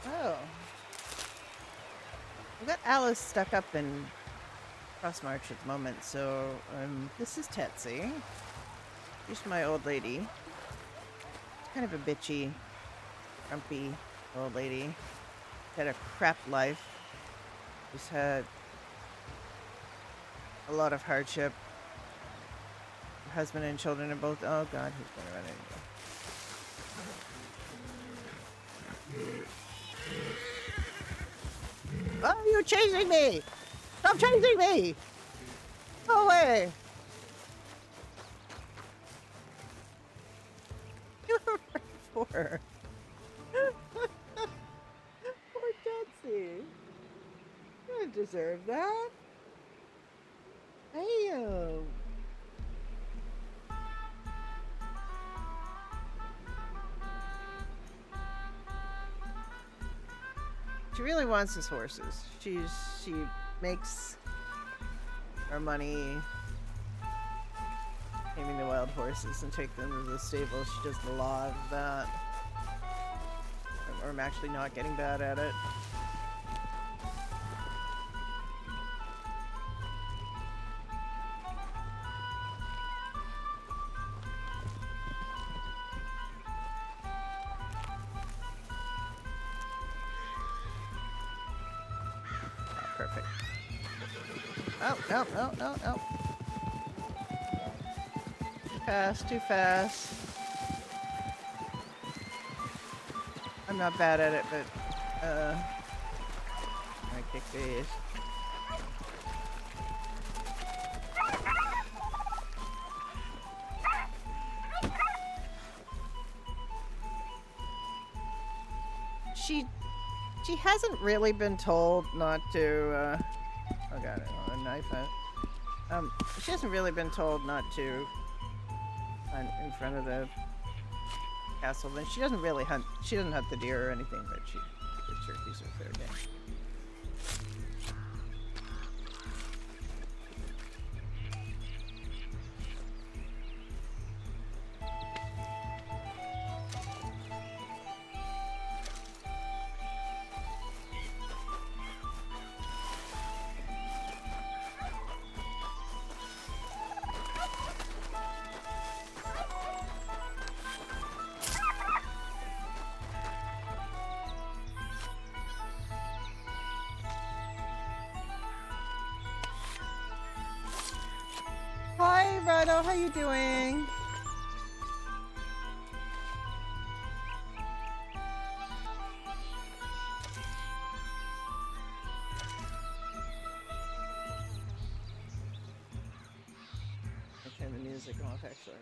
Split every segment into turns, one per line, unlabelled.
Oh. I've got Alice stuck up in Crossmarch at the moment, so this is Tetsi. She's my old lady. Kind of a bitchy, grumpy old lady. Had a crap life. She's had a lot of hardship. Her husband and children are both. Oh God, he's going to run anyway. Oh, you're chasing me! Stop chasing me! Go away! You were right for her. Poor Tetsi. You didn't deserve that. Damn. She really wants his horses. She makes her money taming the wild horses and take them to the stable. She does a lot of that. Or I'm actually not getting bad at it. Oh, perfect. Oh, no, no, no, no. Too fast, too fast. I'm not bad at it, but I kick these. She hasn't really been told not to oh god, a knife. She hasn't really been told not to hunt in front of the castle. Then she doesn't really hunt. She doesn't hunt the deer or anything, but the turkeys are fair game. Hi, Rado. How you doing? I turn the music off, actually.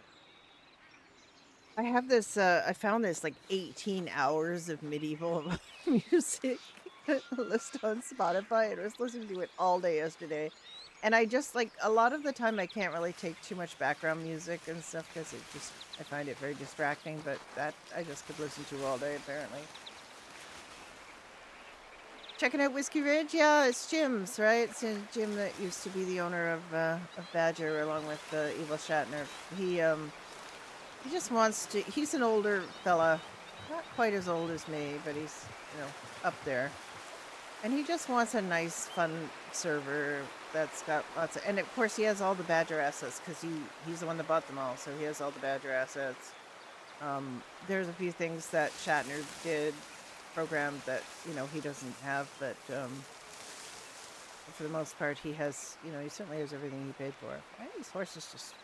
I have this. I found this like 18 hours of medieval music list on Spotify, and I was listening to it all day yesterday. And I just like a lot of the time I can't really take too much background music and stuff because I find it very distracting. But that I just could listen to all day apparently. Checking out Whiskey Ridge, yeah, it's Jim's, right? It's Jim that used to be the owner of Badger along with Evil Shatner. He just wants to. He's an older fella, not quite as old as me, but he's up there, and he just wants a nice, fun server that's got lots of. And of course, he has all the Badger assets because he's the one that bought them all, so he has all the Badger assets. There's a few things that Shatner did programmed that he doesn't have, but for the most part, he has. He certainly has everything he paid for. Why are these horses just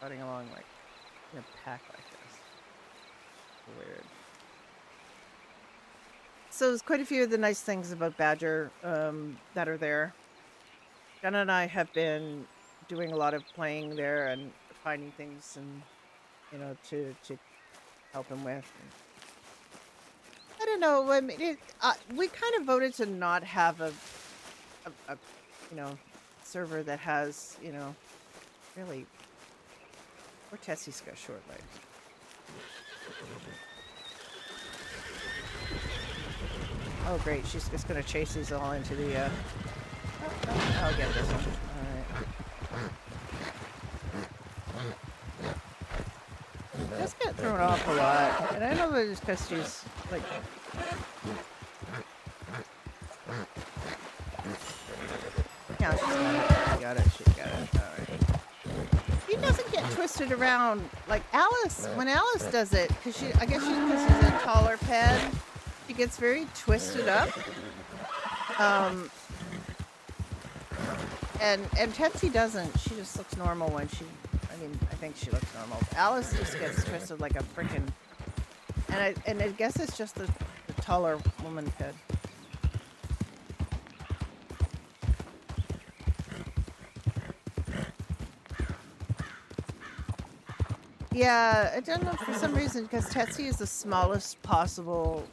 trotting along like in a pack like this? Weird. So there's quite a few of the nice things about Badger that are there. Jenna and I have been doing a lot of playing there and finding things and to help him with. I don't know. I mean, we kind of voted to not have a server that has really. Poor Tessie's got short legs. Oh great, she's just gonna chase these all into the I'll get this one. Alright. Just get thrown off a lot. And I know that it's because she's like count. She's got it. She got it. She got it. All right. He doesn't get twisted around like Alice. When Alice does it, because I guess because she's a taller pet, she gets very twisted up. And Tetsuy doesn't. She just looks normal when she. I mean, I think she looks normal. Alice just gets twisted like a freaking. And I guess it's just the taller woman pet. Yeah, I don't know for some reason because Tetsuy is the smallest possible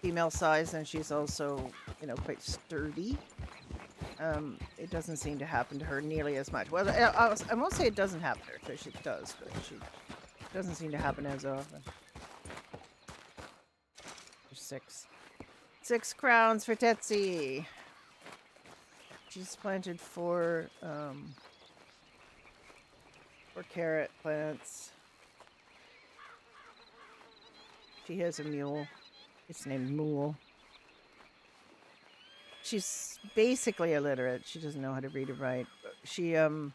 female size, and she's also, quite sturdy. It doesn't seem to happen to her nearly as much. Well, I won't say it doesn't happen to her because it does, but she doesn't seem to happen as often. There's 6 crowns for Tetsuy. She's planted 4 carrot plants. She has a mule. It's named Mool. She's basically illiterate. She doesn't know how to read or write. She knows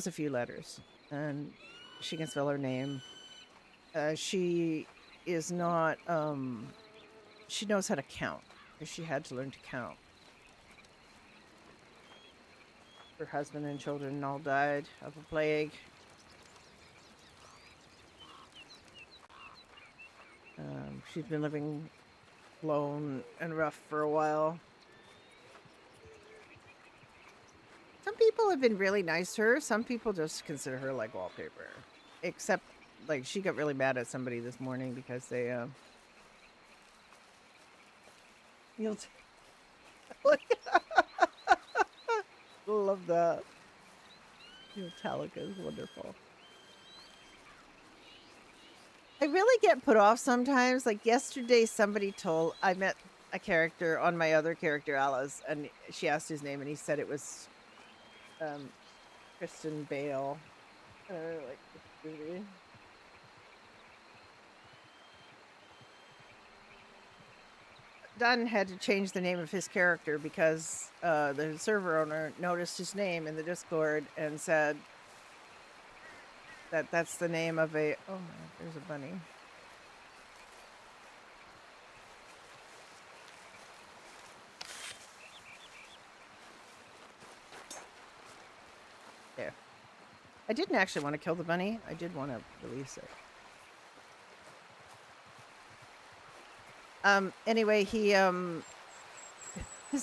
a few letters, and she can spell her name. She is not. She knows how to count, because she had to learn to count. Her husband and children all died of a plague. She's been living lone and rough for a while. Some people have been really nice to her. Some people just consider her like wallpaper. Except, like, she got really mad at somebody this morning because they, Love that. Metallica is wonderful. I really get put off sometimes. Like yesterday, I met a character on my other character, Alice, and she asked his name, and he said it was Kristen Bale. Like, really? Dunn had to change the name of his character because the server owner noticed his name in the Discord and said that that's the name of a... Oh, there's a bunny. There. I didn't actually want to kill the bunny. I did want to release it. Anyway, his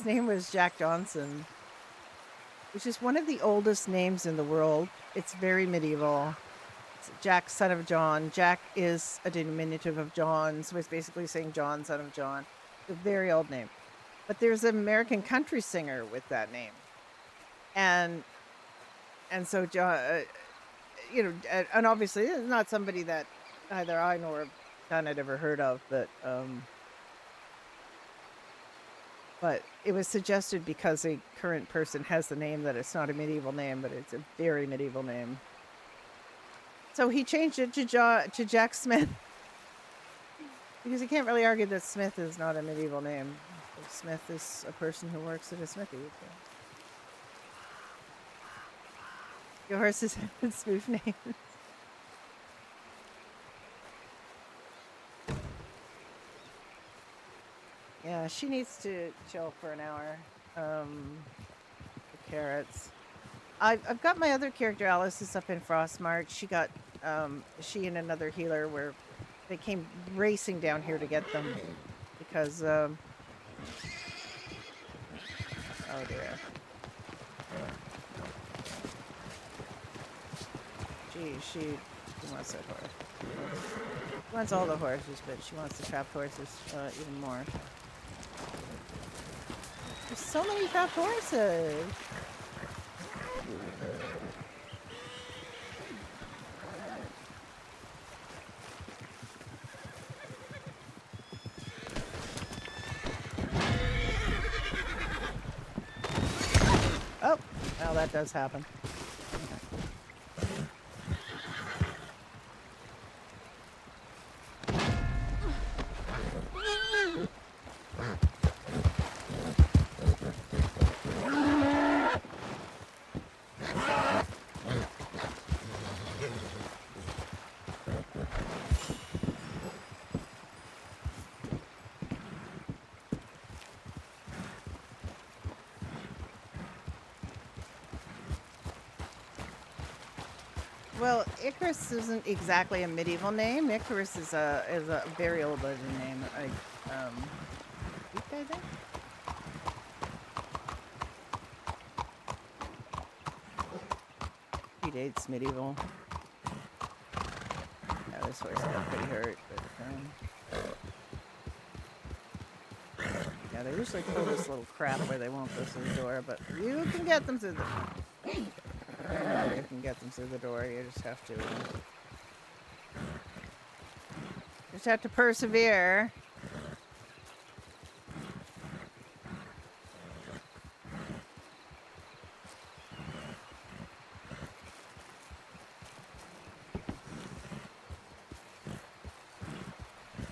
name was Jack Johnson, which is one of the oldest names in the world. It's very medieval. It's Jack, son of John. Jack is a diminutive of John, so it's basically saying John, son of John. It's a very old name. But there's an American country singer with that name. And so John, and obviously it's not somebody that either I nor John had ever heard of, but it was suggested because a current person has the name that it's not a medieval name, but it's a very medieval name. So he changed it to Jack Smith. Because you can't really argue that Smith is not a medieval name. Smith is a person who works at a smithy. So. Your horses have smooth names. Yeah, she needs to chill for an hour. The carrots. I've got my other character, Alice, is up in Frostmarch. She and another healer they came racing down here to get them because, oh dear. Gee, she wants that horse. She wants all the horses, but she wants the trapped horses even more. There's so many trapped horses. Oh, well, that does happen. Well, Icarus isn't exactly a medieval name. Icarus is a very old legend name. Greek, I think. Predates medieval. Yeah, this horse got pretty hurt, but yeah, they usually pull this little crap where they won't go through the door, but you can get them through the. You can get them through the door. You just have to persevere.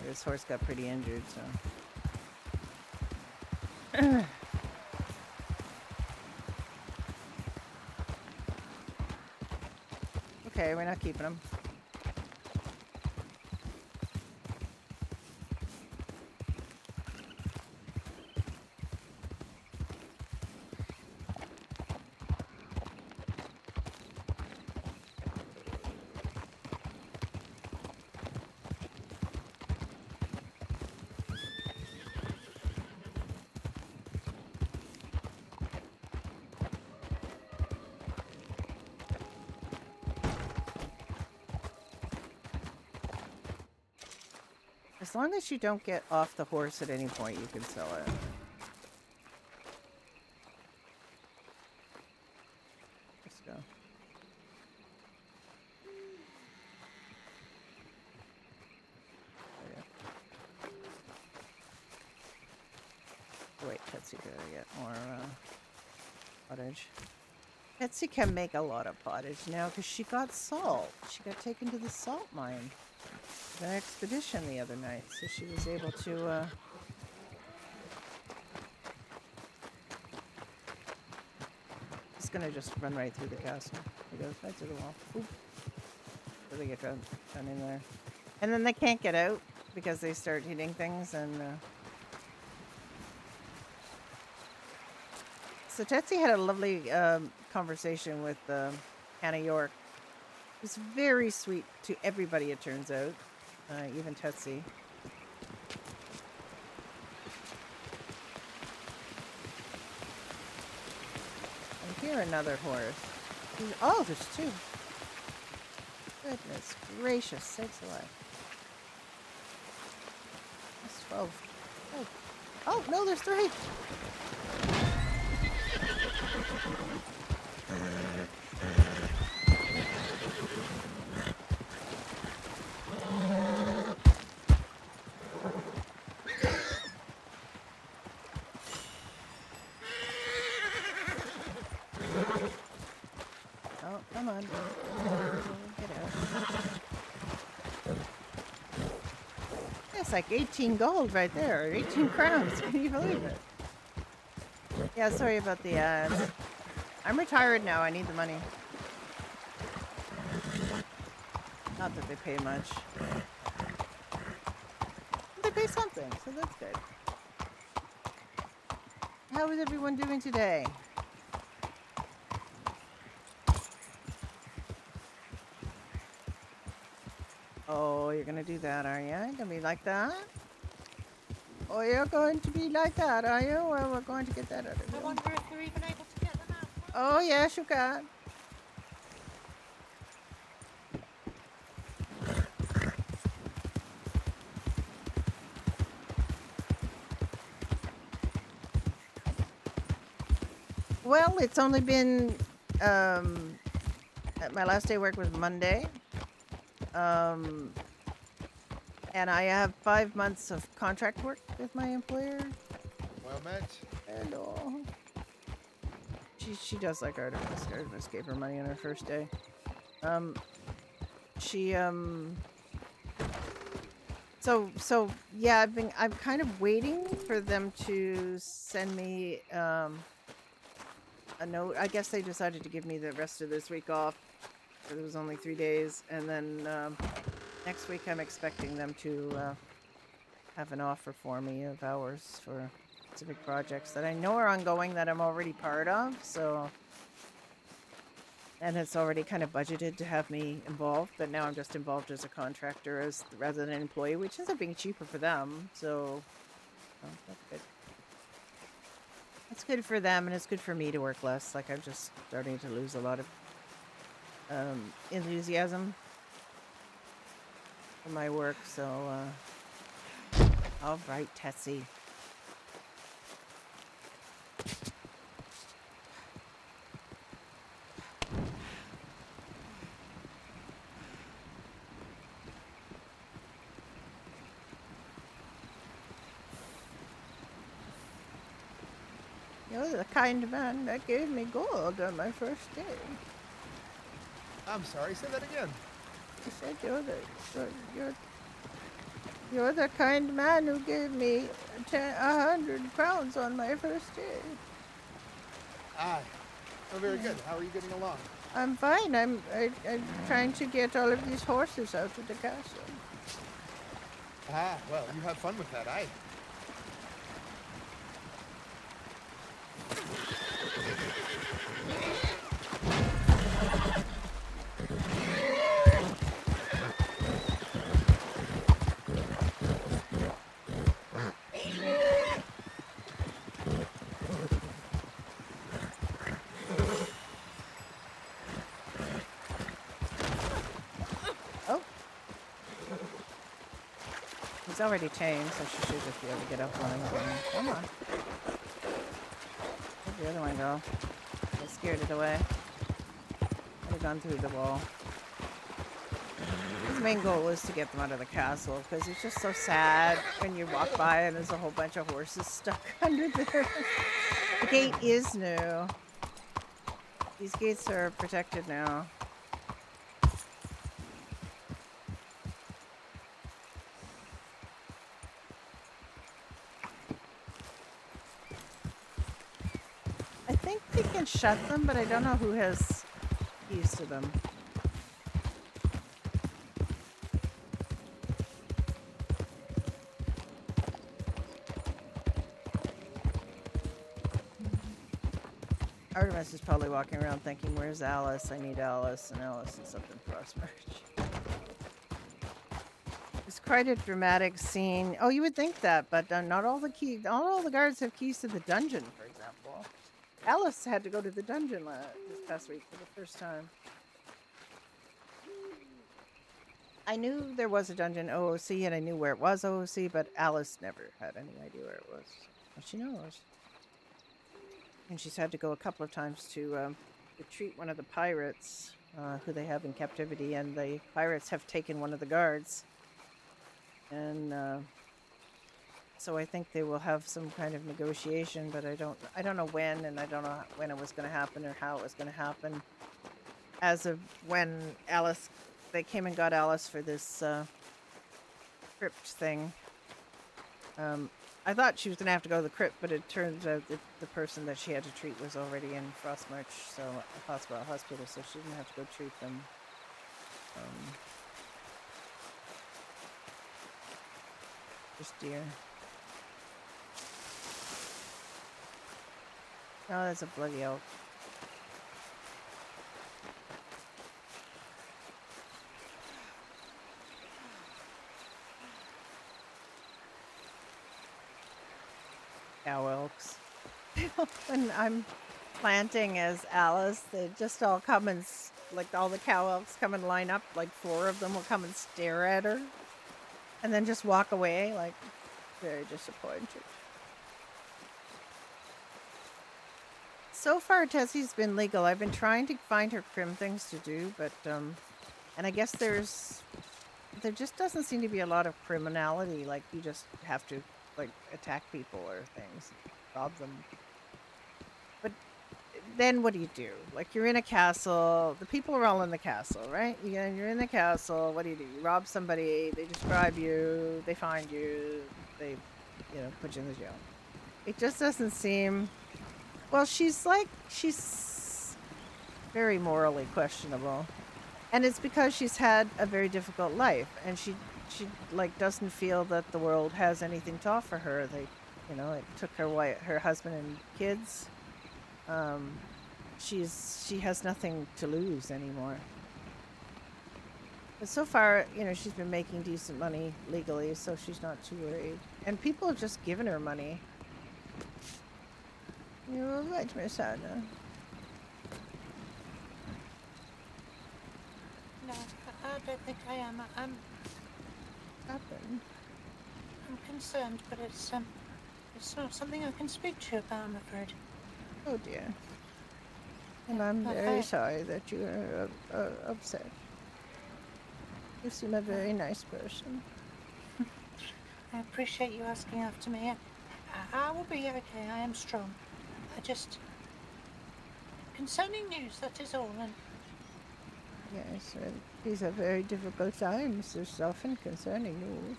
This horse got pretty injured, so. Okay, we're not keeping him. As long as you don't get off the horse at any point, you can sell it. Let's go. Oh, wait, Petsy gotta get more pottage. Petsy can make a lot of pottage now because she got salt. She got taken to the salt mine. An expedition the other night, so she was able to It's gonna just run right through the castle. It goes right through the wall. Oop. So they get done in there. And then they can't get out because they start hitting things and So Tetsi had a lovely conversation with Hannah York. It's very sweet to everybody, it turns out. Even Tetsi. And here another horse. Oh, there's two. Goodness gracious sakes alive. That's 12. Oh, no, there's 3. Oh, come on. Get out. That's like 18 gold right there. 18 crowns. Can you believe it? Yeah, sorry about the ads. I'm retired now. I need the money. Not that they pay much. They pay something, so that's good. How is everyone doing today? Oh, you're gonna do that, are you? Gonna be like that? Oh, you're going to be like that, are you? Well, we're going to get that out of you.
I wonder if they're even able to get them out.
Oh, yes, you can. Well, it's only been my last day of work was Monday. And I have 5 months of contract work with my employer.
Well met.
And she does like Artemis. Artemis gave her money on her first day. So yeah, I'm kind of waiting for them to send me a note. I guess they decided to give me the rest of this week off. It was only 3 days, and then next week I'm expecting them to have an offer for me of hours for specific projects that I know are ongoing that I'm already part of. So and it's already kind of budgeted to have me involved, but now I'm just involved as a contractor as rather than an employee, which ends up being cheaper for them. So that's good. It's good for them, and it's good for me to work less. Like I'm just starting to lose a lot of enthusiasm for my work. So, all right, Tessie. You're the kind man that gave me gold on my first day.
I'm sorry, say that again.
I said you're the kind man who gave me 100 crowns on my first day.
Ah, oh, very good. How are you getting along?
I'm fine. I'm trying to get all of these horses out of the castle.
Ah, well, you have fun with that, aye.
Oh, he's already tamed, so she should just be able to get up on him again. Come on. Where'd the other one go? I scared it away. I'd have gone through the wall. His main goal was to get them out of the castle because it's just so sad when you walk by and there's a whole bunch of horses stuck under there. The gate is new. These gates are protected now. I think they can shut them, but I don't know who has keys to them. Artemis is probably walking around thinking, where's Alice? I need Alice, and Alice is up in Frostmarch. It's quite a dramatic scene. Oh, you would think that, but not all the guards have keys to the dungeon, for example. Alice had to go to the dungeon this past week for the first time. I knew there was a dungeon OOC, and I knew where it was OOC, but Alice never had any idea where it was. Well, she knows. And she's had to go a couple of times to retreat one of the pirates who they have in captivity, and the pirates have taken one of the guards. And so I think they will have some kind of negotiation, but I don't know when, and I don't know when it was going to happen or how it was going to happen. As of when they came and got Alice for this crypt thing. I thought she was going to have to go to the crypt, but it turns out that the person that she had to treat was already in Frostmarch, so a hospital, so she didn't have to go treat them. Just deer. Oh, that's a bloody elk. Cow elks. When I'm planting as Alice, they just all come and like all the cow elks come and line up. Like 4 of them will come and stare at her, and then just walk away. Like very disappointed. So far, Tessie's been legal. I've been trying to find her crim things to do, but and I guess there just doesn't seem to be a lot of criminality. Like you just have to like attack people or things, rob them. But then what do you do? Like you're in a castle. The people are all in the castle, right? You're in the castle. What do? You rob somebody. They describe you. They find you. They, put you in the jail. It just doesn't seem. Well, she's very morally questionable, and it's because she's had a very difficult life, and she like doesn't feel that the world has anything to offer her. They, it took her husband and kids, she has nothing to lose anymore. But so far, she's been making decent money legally, so she's not too worried. And people have just given her money. You're right, Miss Anna.
No, I don't think I am.
Happened.
I'm concerned, but it's not something I can speak to you about, I'm afraid.
Oh dear. And I'm very sorry that you are upset. You seem a very nice person.
I appreciate you asking after me. I will be okay. I am strong. Concerning news, that is all. And
Yes, well, these are very difficult times. There's often concerning news.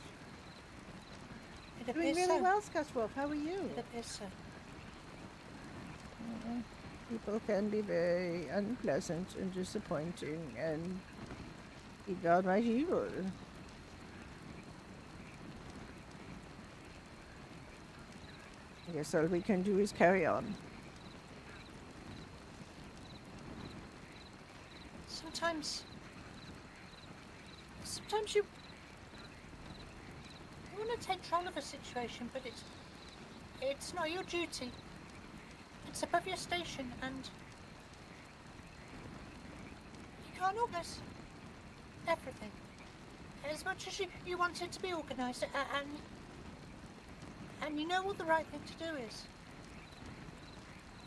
it
Doing
appears
really
so.
well, Scotchwolf. How are you?
It appears so.
People can be very unpleasant and disappointing and be downright evil. I guess all we can do is carry on.
Sometimes you want to take control of a situation, but it's not your duty. It's above your station, and you can't organise everything as much as you want it to be organised, and you know what the right thing to do is.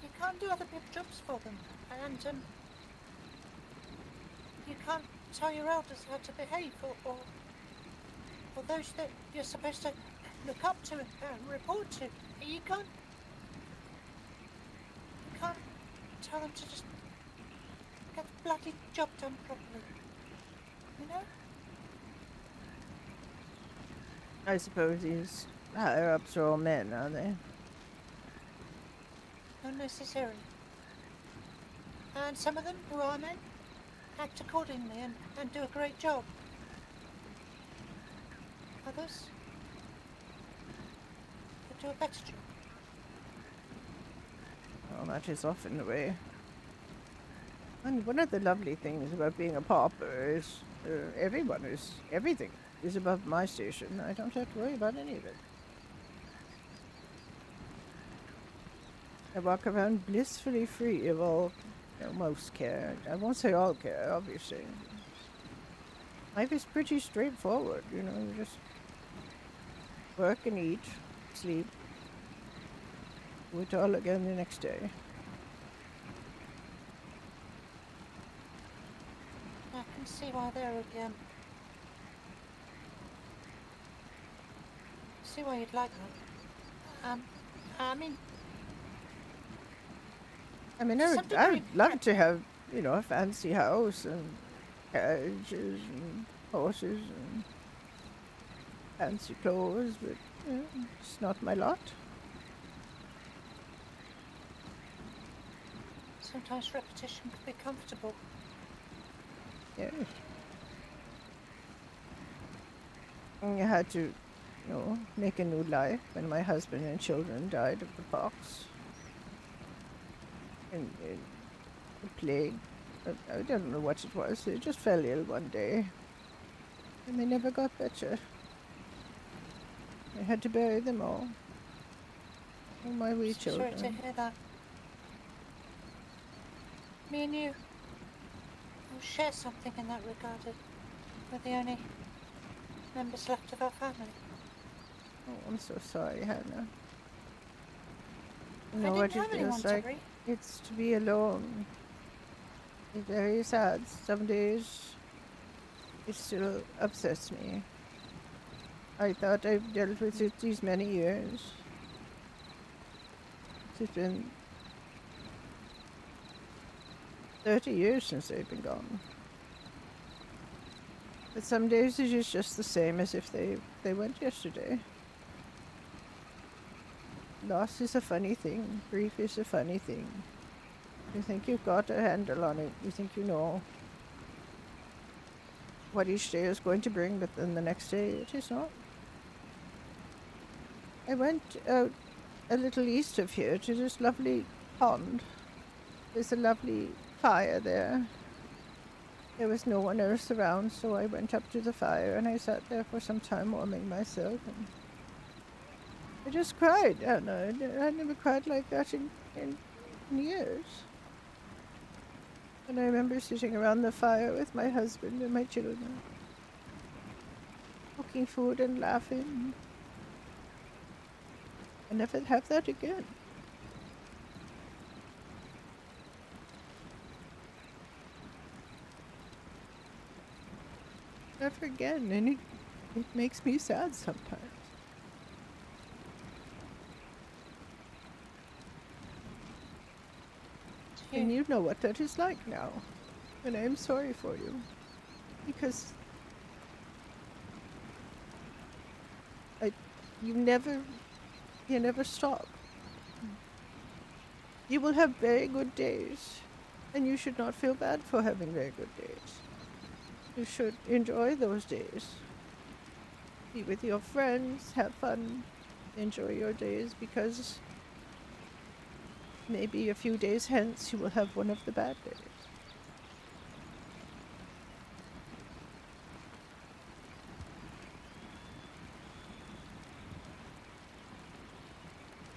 You can't do other people's jobs for them, and you can't tell your elders how to behave, or those that you're supposed to look up to and report to. You can't tell them to just get the bloody job done properly. You know?
I suppose these higher ups are all men, are they?
Not necessarily. And some of them who are men act accordingly and do a great job. Others will do a better job.
Well, that is often the way. And one of the lovely things about being a pauper is everything is above my station. I don't have to worry about any of it. I walk around blissfully free of all, most care. I won't say all care, obviously. Life is pretty straightforward, you just work and eat, sleep, do it all again the next day.
I can see why they're again. See why you'd like that. I mean,
I'd love to have, a fancy house and carriages and horses and fancy clothes, but it's not my lot.
Sometimes repetition can be comfortable.
Yes. I had to, make a new life when my husband and children died of the pox. And the plague. I don't know what it was. They just fell ill one day. And they never got better. I had to bury them all. All my wee children.
Sorry to hear that. Me and you will share something in that regard. We're the only members left of our family.
Oh, I'm so sorry, Hannah. You
I
know
didn't
what
have
it
anyone
feels
to
like?
grieve.
It's to be alone. It's very sad. Some days it still upsets me. I thought I've dealt with it these many years. It's been 30 years since they've been gone. But some days it is just the same as if they went yesterday. Loss is a funny thing. Grief is a funny thing. You think you've got a handle on it. You think you know what each day is going to bring, but then the next day it is not. I went out a little east of here to this lovely pond. There's a lovely fire there. There was no one else around, so I went up to the fire and I sat there for some time warming myself. And I just cried. I don't know. I never cried like that in years. And I remember sitting around the fire with my husband and my children, cooking food and laughing. I never have that again. Never again. And it makes me sad sometimes. And
You,
you know what that is like now. And I am sorry for you. Because I, you never stop. You will have very good days. And you should not feel bad for having very good days. You should enjoy those days. Be with your friends, have fun, enjoy your days, because maybe a few days hence you will have one of the bad days.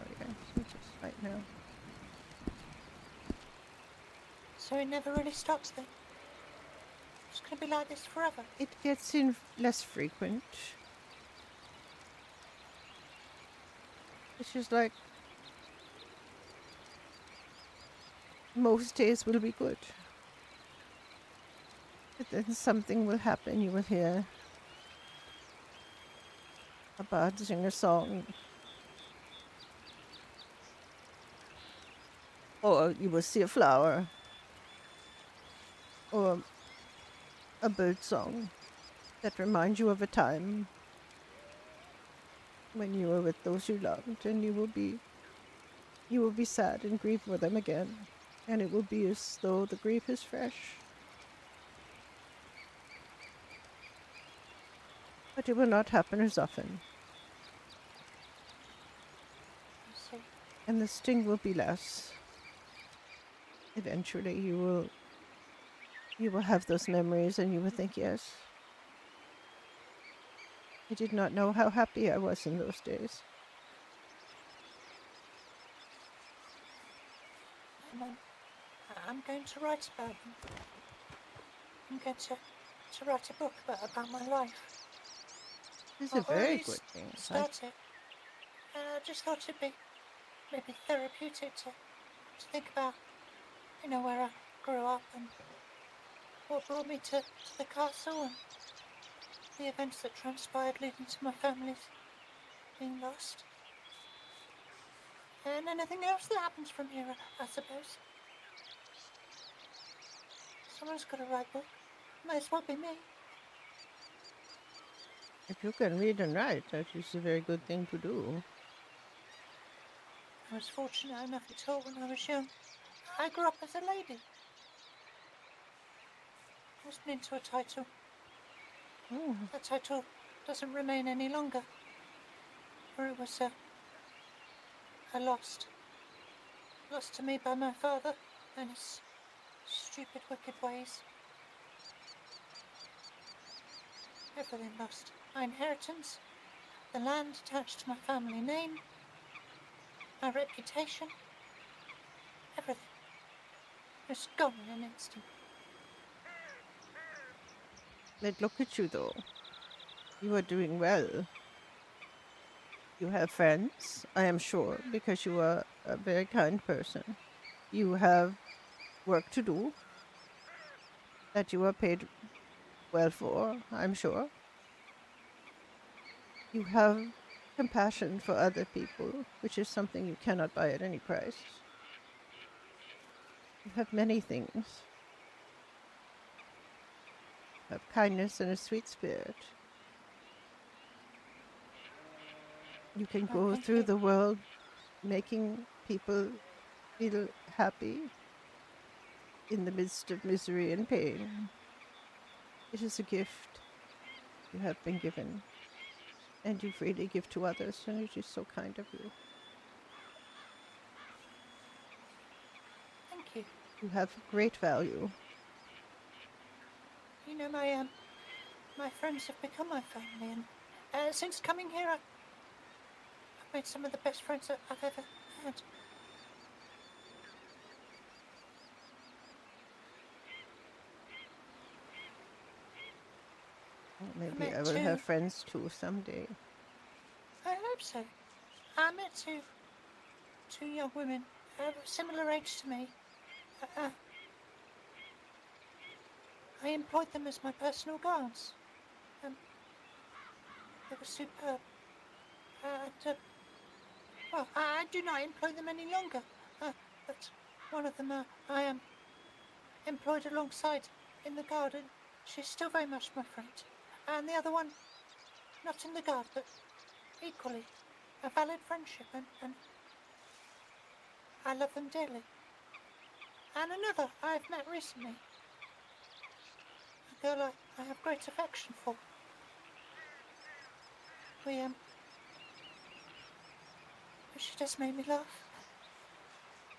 Oh yeah, it's just right now.
so it never really stops then? It's going to be like this forever.
It gets in less frequent. It's just like most days will be good. But then something will happen. You will hear a bird sing a song. Or you will see a flower. Or a bird song that reminds you of a time when you were with those you loved, and you will be sad and grieve for them again, and it will be as though the grief is fresh. But it will not happen as often,
I see.
and the sting will be less. Eventually you will have those memories and you will think, yes, I did not know how happy I was in those days.
And I'm going to write about them. I'm going to write a book about my life.
It's a
Or at
very
least
good thing.
start it. And I just thought it'd be maybe therapeutic to think about, where I grew up and what brought me to the castle and the events that transpired leading to my family's being lost. And anything else that happens from here, I suppose. Someone's got to write a book. Might as well be me.
If you can read and write, that is a very good thing to do.
I was fortunate enough to tell when I was young. I grew up as a lady. I wasn't into a title.
Oh,
That title doesn't remain any longer. For it was a lost to me by my father and his stupid, wicked ways. Everything lost. My inheritance, the land attached to my family name, my reputation, everything. It was gone in an instant.
but look at you though. You are doing well. You have friends, I am sure, because you are a very kind person. You have work to do that you are paid well for, I'm sure. You have compassion for other people, which is something you cannot buy at any price. You have many things. You have kindness and a sweet spirit. You can
Oh,
go
thank
through
you.
the world making people feel happy in the midst of misery and pain. It is a gift you have been given, and you freely give to others, and it is so kind of you.
Thank you.
You have great value.
You know, my friends have become my family, and since coming here, I've made some of the best friends that I've ever had.
Well,
I
maybe
met
I will have friends too someday.
I hope so. I met two young women, similar age to me. Uh, I employed them as my personal guards. Um, they were superb. And, well, I do not employ them any longer. But one of them I am employed alongside in the garden. She's still very much my friend. And the other one, not in the guard, but equally a valid friendship, and I love them dearly. And another I've met recently, a girl I have great affection for. She just made me laugh.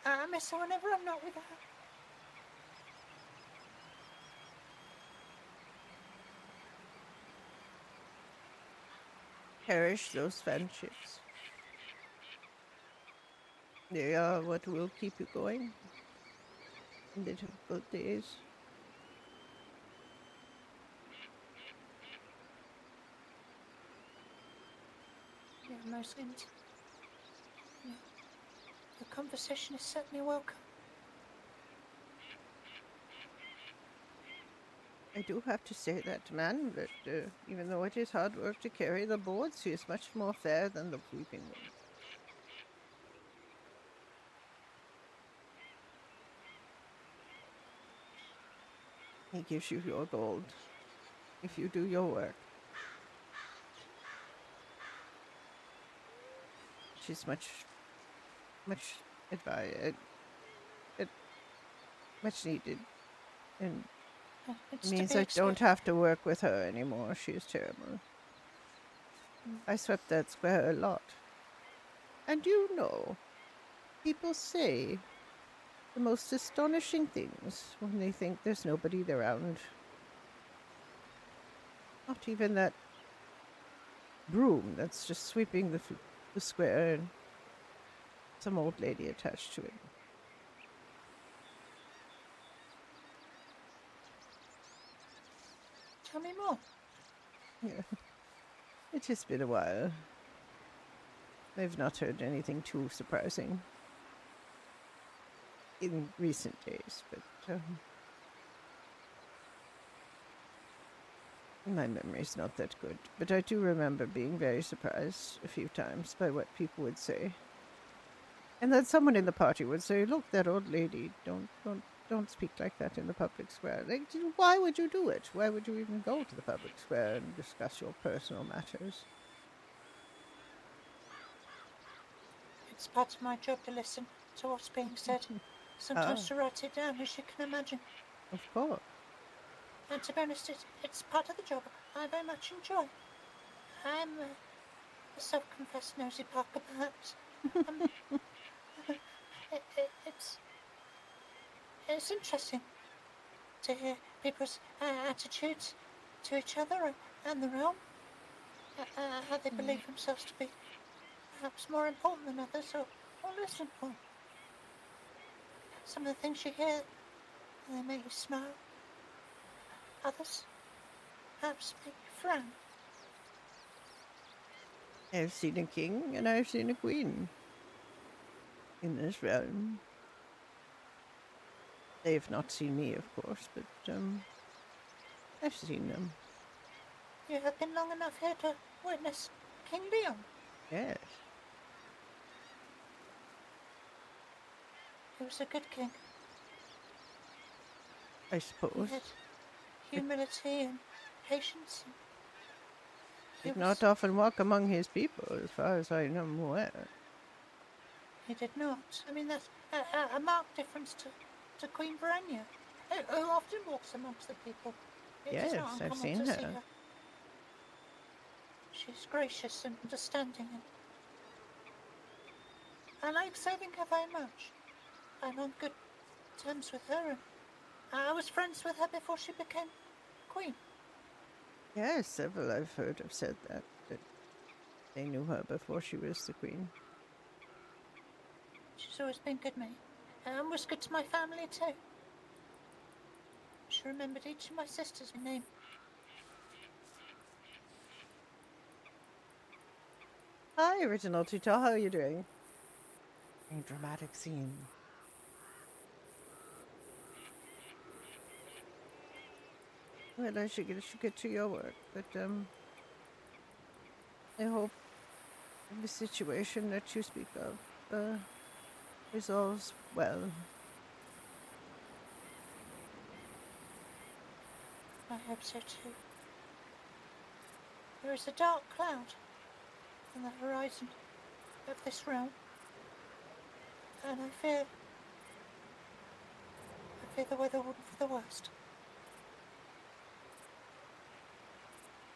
I miss her whenever I'm not with her.
Cherish those friendships. They are what will keep you going in the difficult days.
Yeah, most and yeah, the conversation is certainly welcome.
I do have to say that man, that even though it is hard work to carry the boards, he is much more fair than the sweeping one. He gives you your gold if you do your work, which is much advised, much needed, and
It's to
means
be
I don't
expected.
have to work with her anymore. She is terrible. I swept that square a lot. And you know, people say the most astonishing things when they think there's nobody around. Not even that broom that's just sweeping the square and some old lady attached to it.
Tell me more.
Yeah, it has been a while. I've not heard anything too surprising in recent days, but my memory's not that good. But I do remember being very surprised a few times by what people would say. And then someone in the party would say, "Look, that old lady, don't speak like that in the public square." Like, why would you do it? Why would you even go to the public square and discuss your personal matters?
It's part of my job to listen to what's being said. Sometimes
Ah,
to write it down, as you can imagine.
of course.
And to be honest, it's part of the job I very much enjoy. I'm a self-confessed nosy Parker, perhaps. Um, it's interesting to hear people's attitudes to each other and the realm, how they believe themselves to be perhaps more important than others, or less important. Some of the things you hear, they make you smile. Others perhaps make you frown.
I've seen a king and I've seen a queen in this realm. They've not seen me, of course, but I've seen them.
You have been long enough here to witness King Leon.
Yes,
He was a good king.
I
He
suppose.
had humility and patience. And
Did not often walk among his people, as far as I am aware.
he did not. I mean, that's a marked difference to Queen Verania, who often walks amongst the people. It is not
Yes, I've
uncommon
seen
to see
her.
her. She's gracious and understanding, and I like serving her very much. I'm on good terms with her, and I was friends with her before she became queen.
Yes, several I've heard have said that they knew her before she was the queen.
She's always been good to me, and was good to my family too. She remembered each of my sisters by name.
Hi, Original Tutor. How are you doing? A dramatic scene. Well, I should get to your work, but I hope the situation that you speak of resolves well.
I hope so too. There is a dark cloud on the horizon of this realm, and I fear the weather will be for the worst.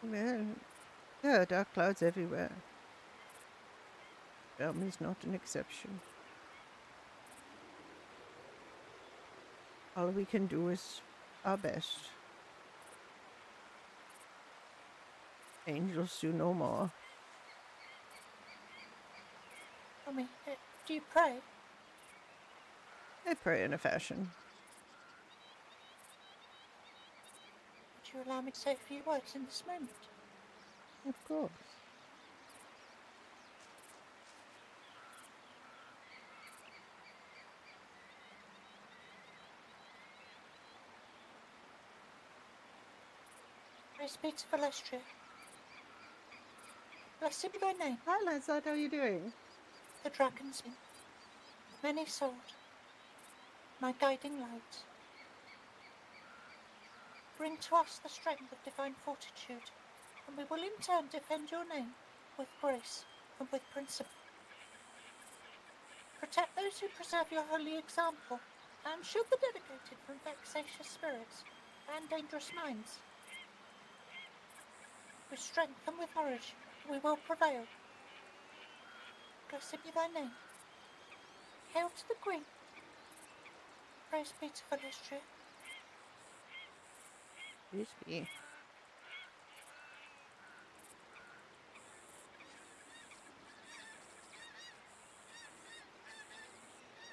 Well, there are dark clouds everywhere. Realm is not an exception. All we can do is our best. Angels do no more.
I mean, do you pray?
I pray in a fashion.
Would you allow me to say a few words in this moment?
Of course.
Praise be to Valestria. Blessed be thy name,
Hi, Lancelot. How are you doing?
the dragon's wing, many souled, my guiding light. Bring to us the strength of divine fortitude, and we will in turn defend your name with grace and with principle. Protect those who preserve your holy example, and shield the dedicated from vexatious spirits and dangerous minds. With strength and with courage, we will prevail. Blessed be thy name. Hail to the Queen. Praise be to Valestria.
Please be.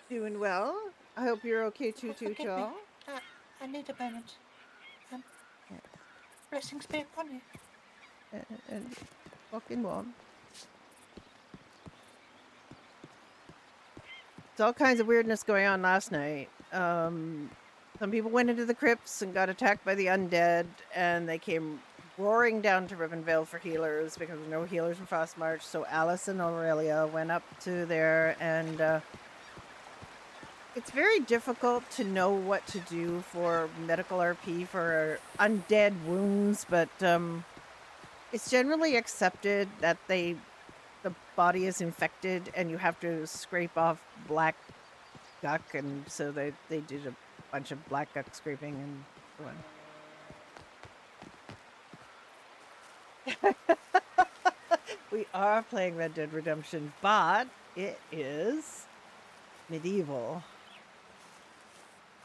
Doing well. I hope you're okay too,
Forgive me.
Tutor.
I need a moment.
Yeah.
Blessings be upon you.
And walking warm. There's all kinds of weirdness going on last night. Some people went into the crypts and got attacked by the undead, and they came roaring down to Rivenvale for healers because there were no healers in Frostmarch. So Alice and Aurelia went up to there, and it's very difficult to know what to do for medical RP for undead wounds, but it's generally accepted that the body is infected and you have to scrape off black guck, and so they did a bunch of black guck scraping and so on. We are playing Red Dead Redemption, but it is medieval.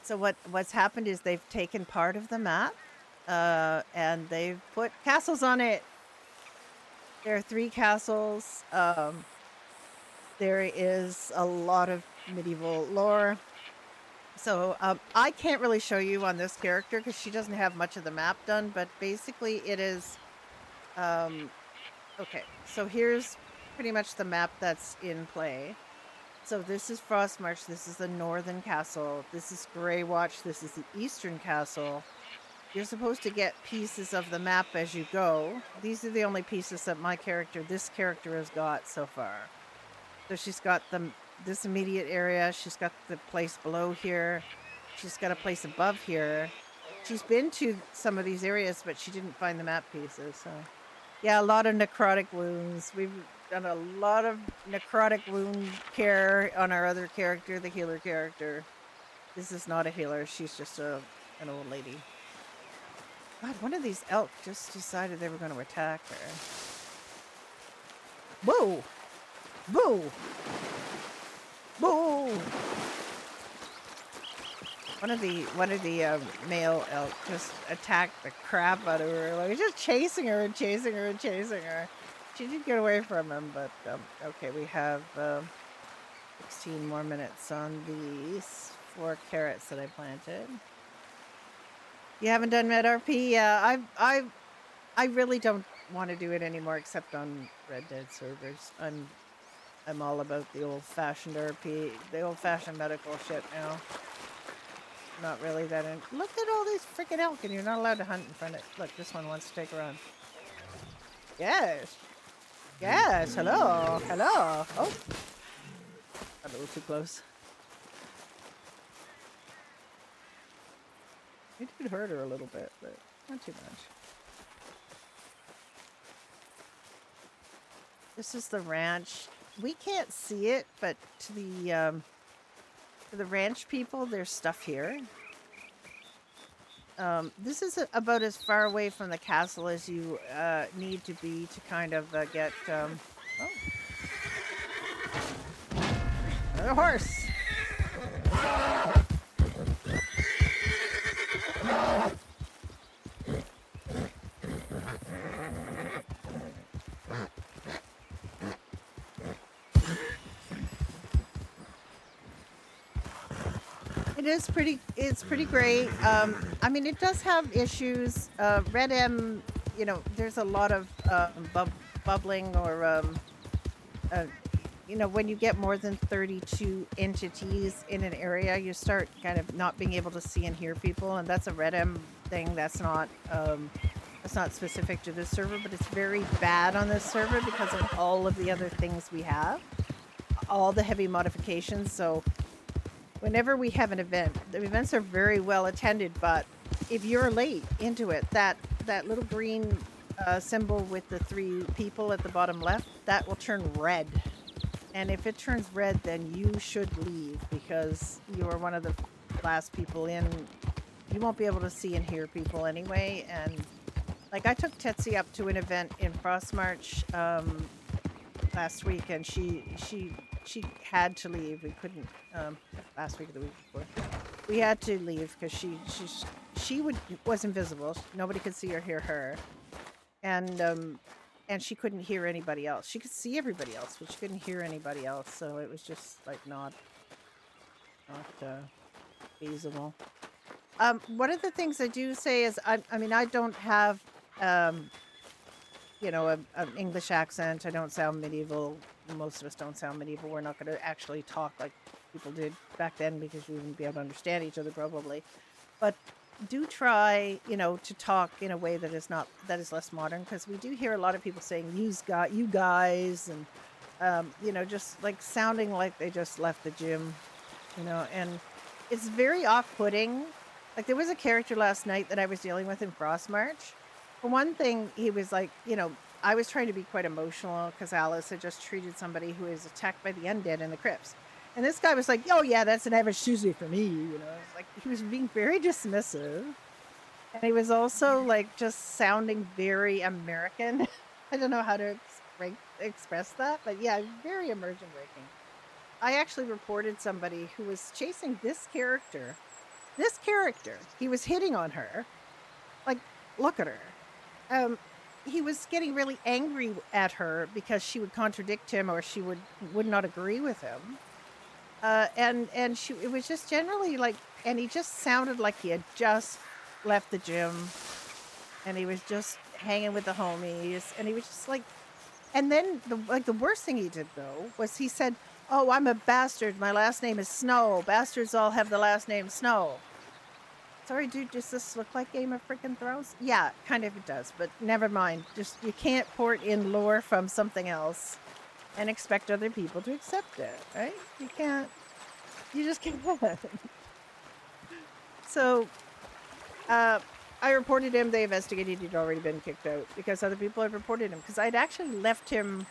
So what's happened is they've taken part of the map and they've put castles on it. There are 3 castles. There is a lot of medieval lore. So I can't really show you on this character because she doesn't have much of the map done, but basically it is... okay, so here's pretty much the map that's in play. So this is Frostmarch, this is the northern castle, this is Greywatch, this is the eastern castle. You're supposed to get pieces of the map as you go. These are the only pieces that this character has got so far. So she's got this immediate area, she's got the place below here, she's got a place above here. She's been to some of these areas, but she didn't find the map pieces, so... Yeah, a lot of necrotic wounds. We've done a lot of necrotic wound care on our other character, the healer character. This is not a healer, she's just an old lady. God, one of these elk just decided they were going to attack her. Whoa! Whoa! Whoa! one of the male elk just attacked the crap out of her. Like just chasing her and chasing her and chasing her. She did get away from him, but okay, we have 16 more minutes on these 4 carrots that I planted. You haven't done MedRP? Yeah, I really don't want to do it anymore, except on Red Dead servers. I'm all about the old-fashioned RP, the old-fashioned medical shit now. Not really that in. Look at all these freaking elk, and you're not allowed to hunt in front of it. Look, this one wants to take a run. Yes. Yes. Hello. Hello. Oh. A little too close. It did hurt her a little bit, but not too much. This is the ranch. We can't see it, but to the ranch people, there's stuff here. This is about as far away from the castle as you need to be to kind of get. Oh, another horse. It's pretty great. I mean, it does have issues. Red M, you know, there's a lot of bubbling or, you know, when you get more than 32 entities in an area, you start kind of not being able to see and hear people, and that's a Red M thing. That's not specific to this server, but it's very bad on this server because of all of the other things we have, all the heavy modifications. So whenever we have an event, the events are very well attended, but if you're late into it, that little green symbol with the 3 people at the bottom left, that will turn red. And if it turns red, then you should leave because you are one of the last people in. You won't be able to see and hear people anyway. And like I took Tetsi up to an event in Frostmarch last week, and she had to leave. We couldn't last week or the week before. We had to leave because she was invisible. Nobody could see or hear her, and she couldn't hear anybody else. She could see everybody else, but she couldn't hear anybody else. So it was just like not feasible. One of the things I do say is I mean I don't have you know, an English accent. I don't sound medieval. Most of us don't sound medieval. We're not going to actually talk like people did back then because we wouldn't be able to understand each other probably. But do try, you know, to talk in a way that is less modern, because we do hear a lot of people saying you guys, and you know, just like sounding like they just left the gym, you know, and it's very off-putting. Like there was a character last night that I was dealing with in Frostmarch. For one thing, he was like, you know, I was trying to be quite emotional because Alice had just treated somebody who is attacked by the undead in the crypts. And this guy was like, oh yeah, that's an average Tuesday for me, you know. It's like he was being very dismissive. And he was also like just sounding very American. I don't know how to express that, but yeah, very immersion breaking. I actually reported somebody who was chasing this character. This character, he was hitting on her. Like, look at her. He was getting really angry at her because she would contradict him or she would not agree with him. And it was just generally like, and he just sounded like he had just left the gym and he was just hanging with the homies, and he was just like, and then the worst thing he did though was he said, oh, I'm a bastard. My last name is Snow. Bastards all have the last name Snow. Sorry, dude, does this look like Game of Frickin' Thrones? Yeah, kind of it does, but never mind. Just, you can't port in lore from something else and expect other people to accept it, right? You can't. You just can't. So, I reported him. They investigated. He'd already been kicked out because other people had reported him. Because I'd actually left him.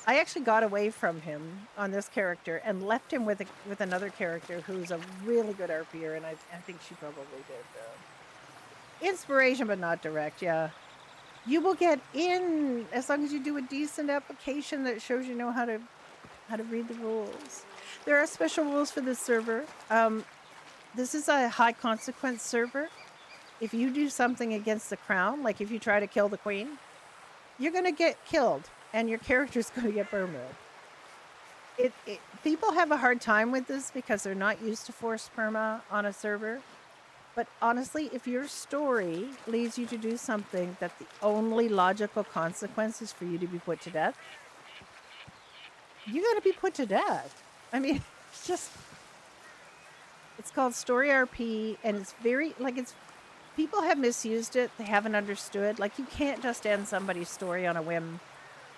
I actually got away from him on this character and left him with another character who's a really good RPer, and I think she probably did. Inspiration, but not direct, yeah. You will get in as long as you do a decent application that shows you know how to read the rules. There are special rules for this server. this is a high consequence server. If you do something against the crown, like if you try to kill the queen, you're going to get killed and your character's going to get permaed. People have a hard time with this because they're not used to forced perma on a server. But honestly, if your story leads you to do something that the only logical consequence is for you to be put to death, you got to be put to death. I mean, it's just, it's called Story RP, and it's very, like, it's, people have misused it. They haven't understood. Like, you can't just end somebody's story on a whim.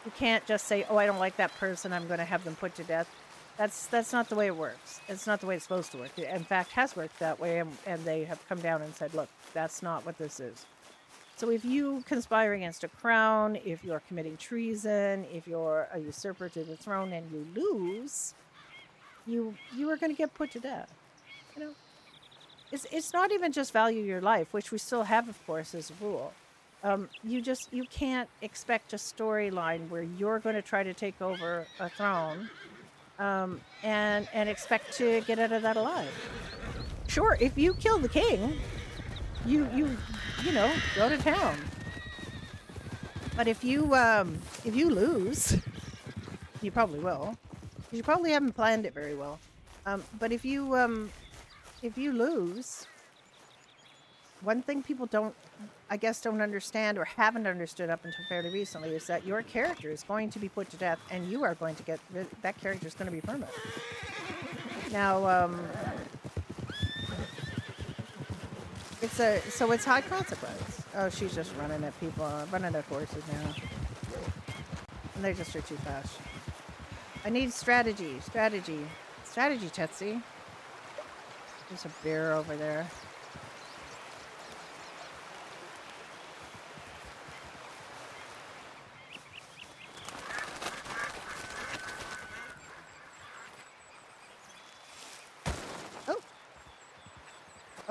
You can't just say, oh, I don't like that person, I'm going to have them put to death. That's not the way it works. It's not the way it's supposed to work. It, in fact, has worked that way, and they have come down and said, look, that's not what this is. So if you conspire against a crown, if you're committing treason, if you're a usurper to the throne and you lose, you are going to get put to death. You know, it's not even just value your life, which we still have, of course, as a rule. You can't expect a storyline where you're going to try to take over a throne and expect to get out of that alive. Sure, if you kill the king, you know, go to town. But if you lose, you probably will. You probably haven't planned it very well. But if you lose, one thing people don't understand or haven't understood up until fairly recently is that your character is going to be put to death, and you are going to get that character is going to be permanent. Now, it's high consequence. Oh, she's just running at people, running at horses now, and they just are too fast. I need strategy, Tetsi. There's a bear over there.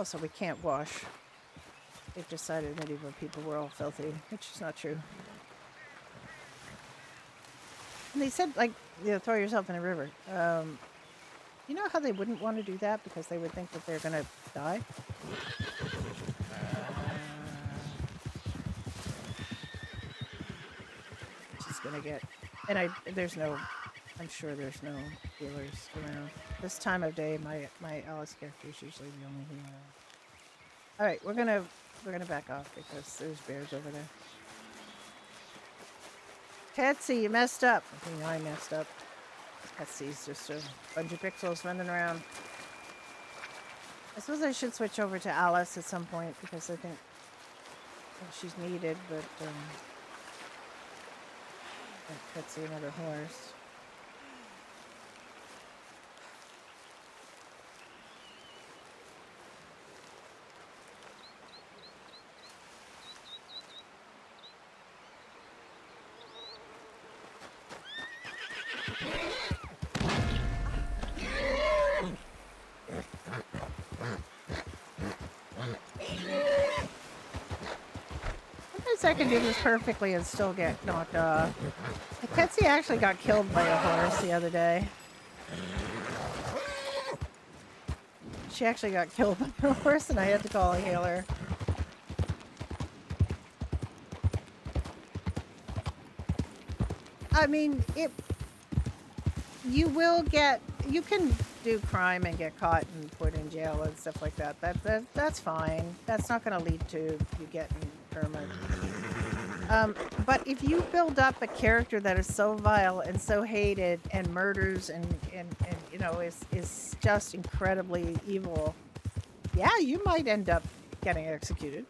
Oh, so we can't wash. They've decided medieval people were all filthy, which is not true. And they said, like, you know, throw yourself in a river. You know how they wouldn't want to do that because they would think that they're going to die? She's going to get... And I'm sure there's no healers around. This time of day, my Alice character is usually the only healer. All right, we're gonna back off because there's bears over there. Tetsi, you messed up. I think I messed up. Tetsi's just a bunch of pixels running around. I suppose I should switch over to Alice at some point because I think she's needed, but Tetsi, another horse. I can do this perfectly and still get knocked off. Tetsi actually got killed by a horse the other day. She actually got killed by a horse and I had to call a healer. I mean, you can do crime and get caught and put in jail and stuff like that. That's fine. That's not going to lead to you getting permanent. But if you build up a character that is so vile and so hated and murders and you know is just incredibly evil, yeah, you might end up getting executed.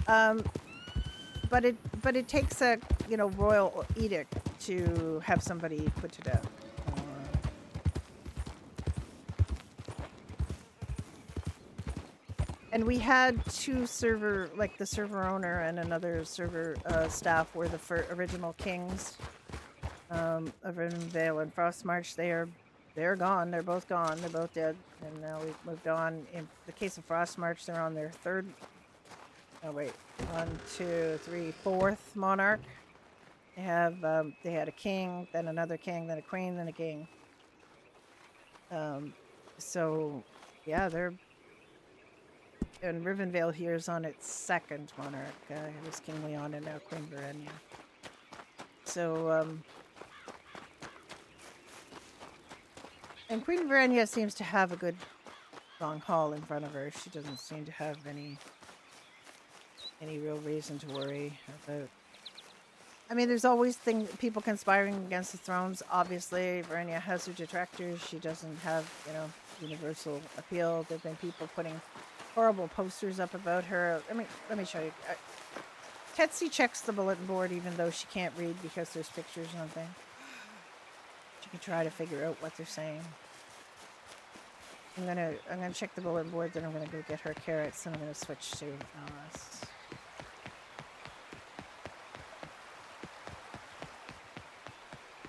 But it takes a royal edict to have somebody put to death. And we had two server, like the server owner and another server staff were the original kings of Vale and Frostmarch. They're gone. They're both gone. They're both dead. And now we've moved on. In the case of Frostmarch, they're on their third. Oh wait, 1, 2, 3, 4th monarch. They had a king, then another king, then a queen, then a king. Um, so yeah, they're and Rivendell here is on its second monarch. It was King Leon and now Queen Verenia. So and Queen Verenia seems to have a good long haul in front of her. She doesn't seem to have any real reason to worry about. I mean, there's always people conspiring against the thrones. Obviously, Verenia has her detractors. She doesn't have, universal appeal. There've been people putting horrible posters up about her. I mean, let me show you. Tetsi checks the bulletin board even though she can't read because there's pictures and things. She can try to figure out what they're saying. I'm gonna check the bulletin board, then I'm gonna go get her carrots, and I'm gonna switch to Alice.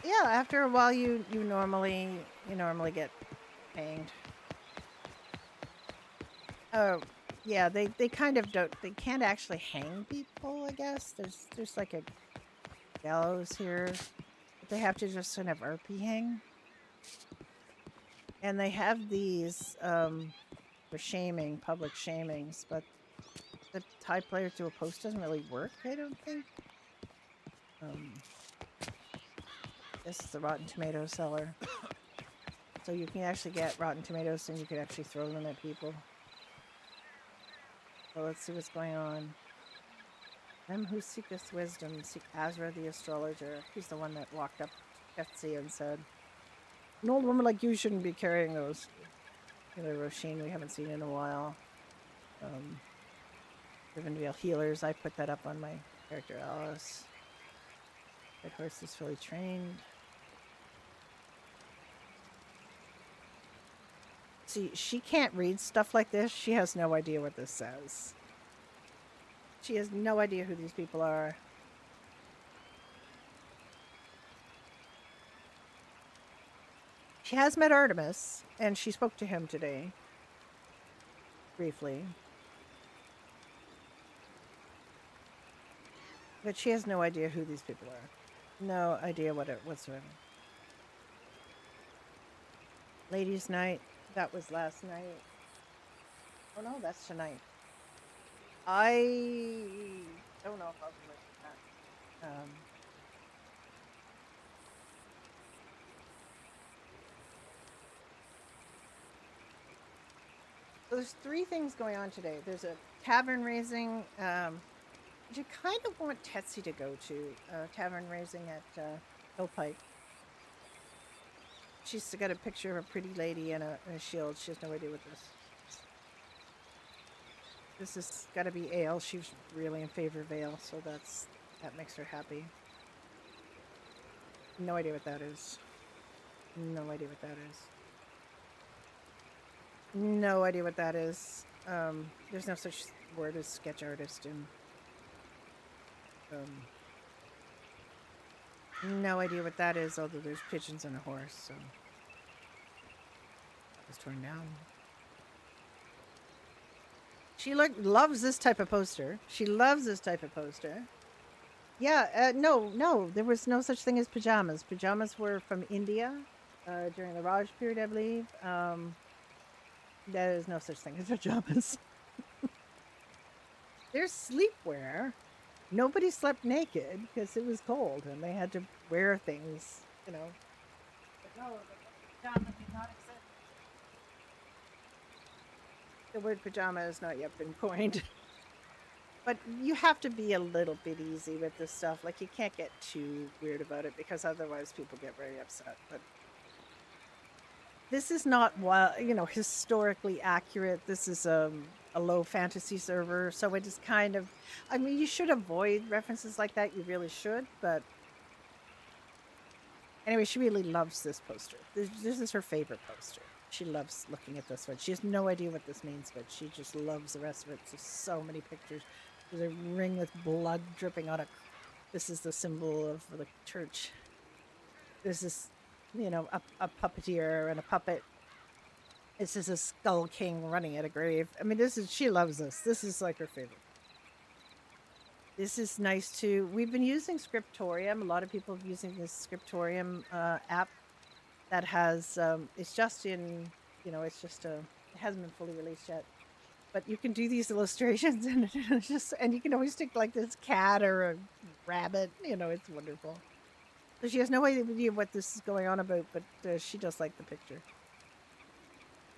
Yeah, after a while you normally get hanged. Oh, yeah, they kind of don't. They can't actually hang people. I guess there's like a gallows here, but they have to just kind of RP hang. And they have these for shaming, public shamings, but the tie player to a post doesn't really work. I don't think. This is the Rotten Tomato seller, so you can actually get Rotten Tomatoes, and you can actually throw them at people. So let's see what's going on. Them who seeketh wisdom seek Azra the astrologer. He's the one that walked up to Betsy and said, "An old woman like you shouldn't be carrying those." Roisin we haven't seen in a while. Rivendell healers. I put that up on my character Alice. That horse is fully trained. See, she can't read stuff like this. She has no idea what this says. She has no idea who these people are. She has met Artemis, and she spoke to him today. Briefly. But she has no idea who these people are. No idea whatsoever. Ladies' night. That was last night. Oh no, that's tonight. I don't know if I'll be looking at that. So there's 3 things going on today. There's a tavern raising, which I kind of want Tetsi to go to. Tavern raising at Hillpike. She's got a picture of a pretty lady and a shield. She has no idea what this. This has got to be ale. She's really in favor of ale, so that makes her happy. No idea what that is. No idea what that is. No idea what that is. There's no such word as sketch artist in. No idea what that is, although there's pigeons and a horse, so. That was torn down. She loves this type of poster. She loves this type of poster. Yeah, no, there was no such thing as pajamas. Pajamas were from India during the Raj period, I believe. There is no such thing as pajamas. There's sleepwear. Nobody slept naked because it was cold and they had to wear things, But no, pajamas do not exist. The word pajama has not yet been coined. But you have to be a little bit easy with this stuff. Like, you can't get too weird about it because otherwise people get very upset. But this is not, historically accurate. This is a low fantasy server, so it is kind of. I mean, you should avoid references like that. You really should. But anyway, she really loves this poster. This is her favorite poster. She loves looking at this one. She has no idea what this means, but she just loves the rest of it. There's so many pictures. There's a ring with blood dripping on it. This is the symbol of the church. This is, a puppeteer and a puppet. This is a skull king running at a grave. I mean, she loves this. This is like her favorite. This is nice too. We've been using Scriptorium. A lot of people are using this Scriptorium app. that has it's just in, it's just a, it hasn't been fully released yet, but you can do these illustrations and it's just, and you can always stick like this cat or a rabbit, it's wonderful. So she has no idea what this is going on about, but she does like the picture.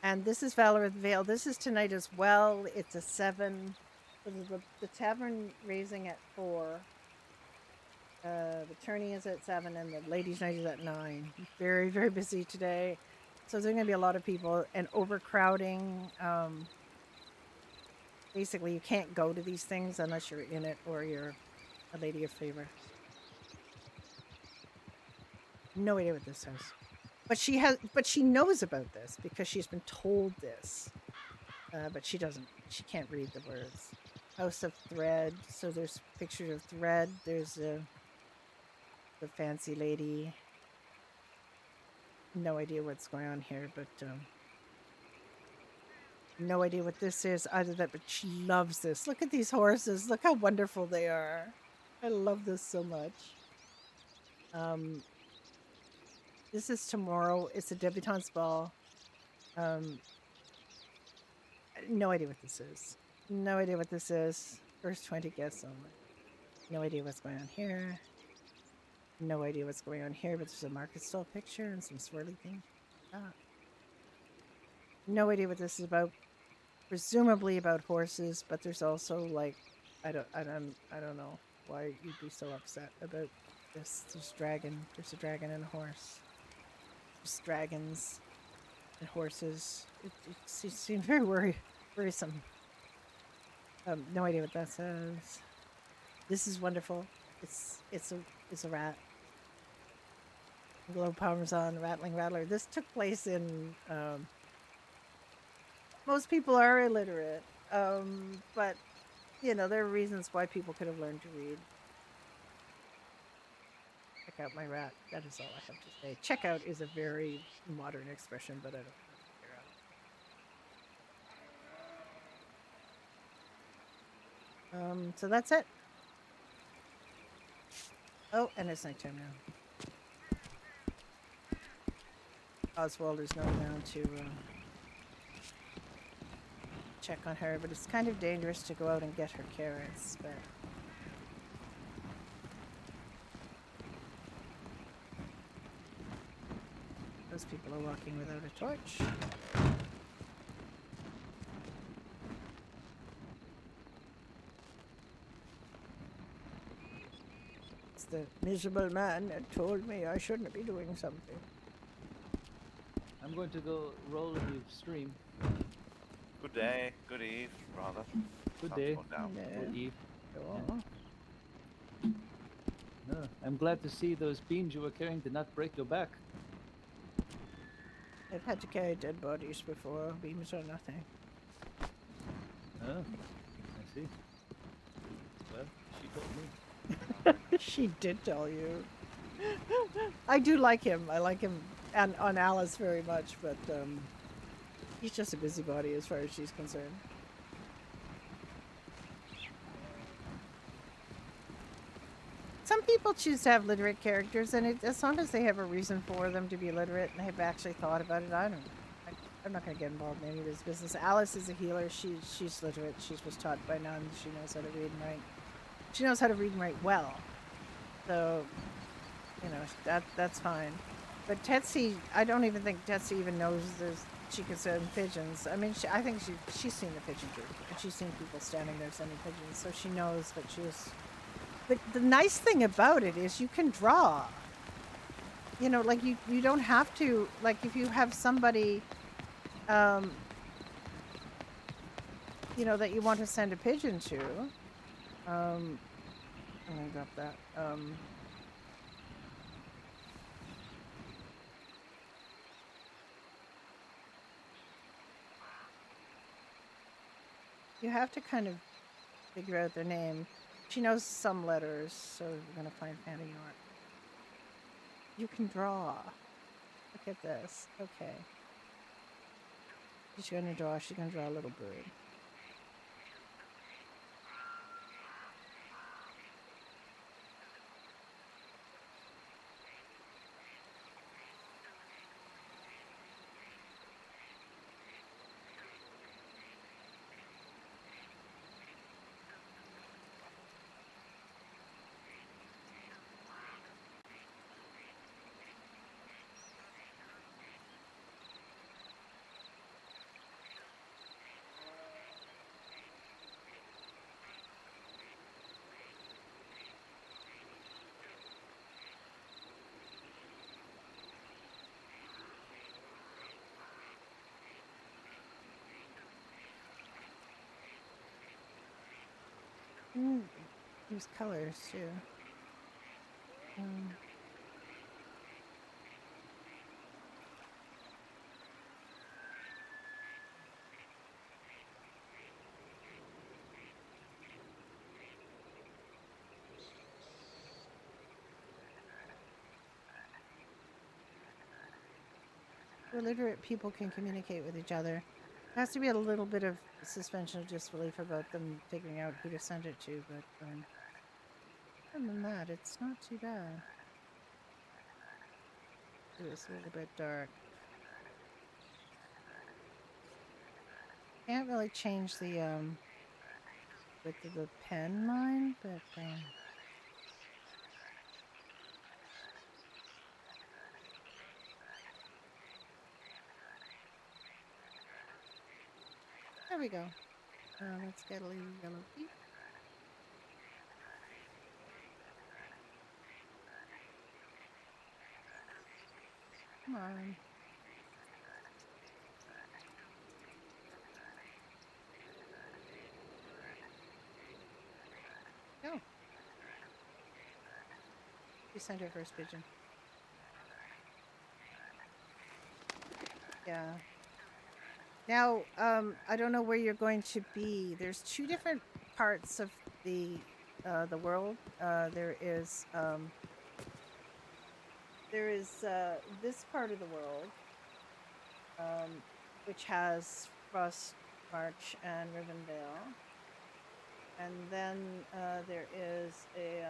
And this is Valorant Vale. This is tonight as well. It's a 7. So the tavern raising at 4. The tourney is at 7, and the ladies' night is at 9. Very, very busy today. So there's going to be a lot of people and overcrowding. Basically, you can't go to these things unless you're in it or you're a lady of favor. No idea what this is. But she knows about this because she's been told this. But she can't read the words. House of Thread. So there's pictures of Thread. There's the fancy lady. No idea what's going on here, but no idea what this is either. That, but she loves this. Look at these horses. Look how wonderful they are. I love this so much. This is tomorrow. It's a debutante's ball. No idea what this is. No idea what this is. First 20 guests only. No idea what's going on here. No idea what's going on here, but there's a market stall picture and some swirly thing. No idea what this is about. Presumably about horses, but there's also like, I don't know why you'd be so upset about this. There's a dragon and a horse. There's dragons and horses. It seems very worrisome. No idea what that says. This is wonderful. It's a rat. Glow Parmesan, Rattling Rattler. This took place in. Most people are illiterate, but there are reasons why people could have learned to read. Check out my rat. That is all I have to say. Check out is a very modern expression, but I don't figure out. So that's it. Oh, and it's nighttime now. Oswald is going down to check on her, but it's kind of dangerous to go out and get her carrots, but those people are walking without a torch. It's the miserable man that told me I shouldn't be doing something.
I'm going to go roll the stream.
Good day, good eve, rather.
Good
Sun's
day.
gone down.
Yeah.
Good eve.
Oh.
No, I'm glad to see those beams you were carrying did not break your back.
I've had to carry dead bodies before. Beams are nothing.
Oh, I see. Well, she told me.
She did tell you. I do like him. I like him and on Alice very much, but he's just a busybody as far as she's concerned. Some people choose to have literate characters, and as long as they have a reason for them to be literate and they've actually thought about it, I'm not going to get involved in any of this business. Alice is a healer. She's literate. She was taught by nuns. She knows how to read and write. She knows how to read and write well. So, that's fine. But Tetsi, I don't even think Tetsi even knows she can send pigeons. I mean, I think she's seen the pigeon group, and she's seen people standing there sending pigeons, so she knows what she was. But the nice thing about it is you can draw. Like you don't have to, like if you have somebody, that you want to send a pigeon to. I'm gonna drop that. You have to kind of figure out their name. She knows some letters, so we're gonna find Fanny York. You can draw. Look at this. Okay. She's gonna draw. She's gonna draw a little bird. can use colors too. Um, illiterate people can communicate with each other. There has to be a little bit of suspension of disbelief about them figuring out who to send it to, but other than that, it's not too bad. It's a little bit dark. Can't really change the width of the pen line, but there we go. Let's get a little yellow beep. Come on. Go. You sent her first pigeon. Yeah. Now, I don't know where you're going to be. There's two different parts of the world. There is this part of the world, which has Frost March and Rivendell, and then there is a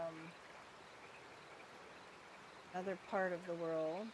another part of the world.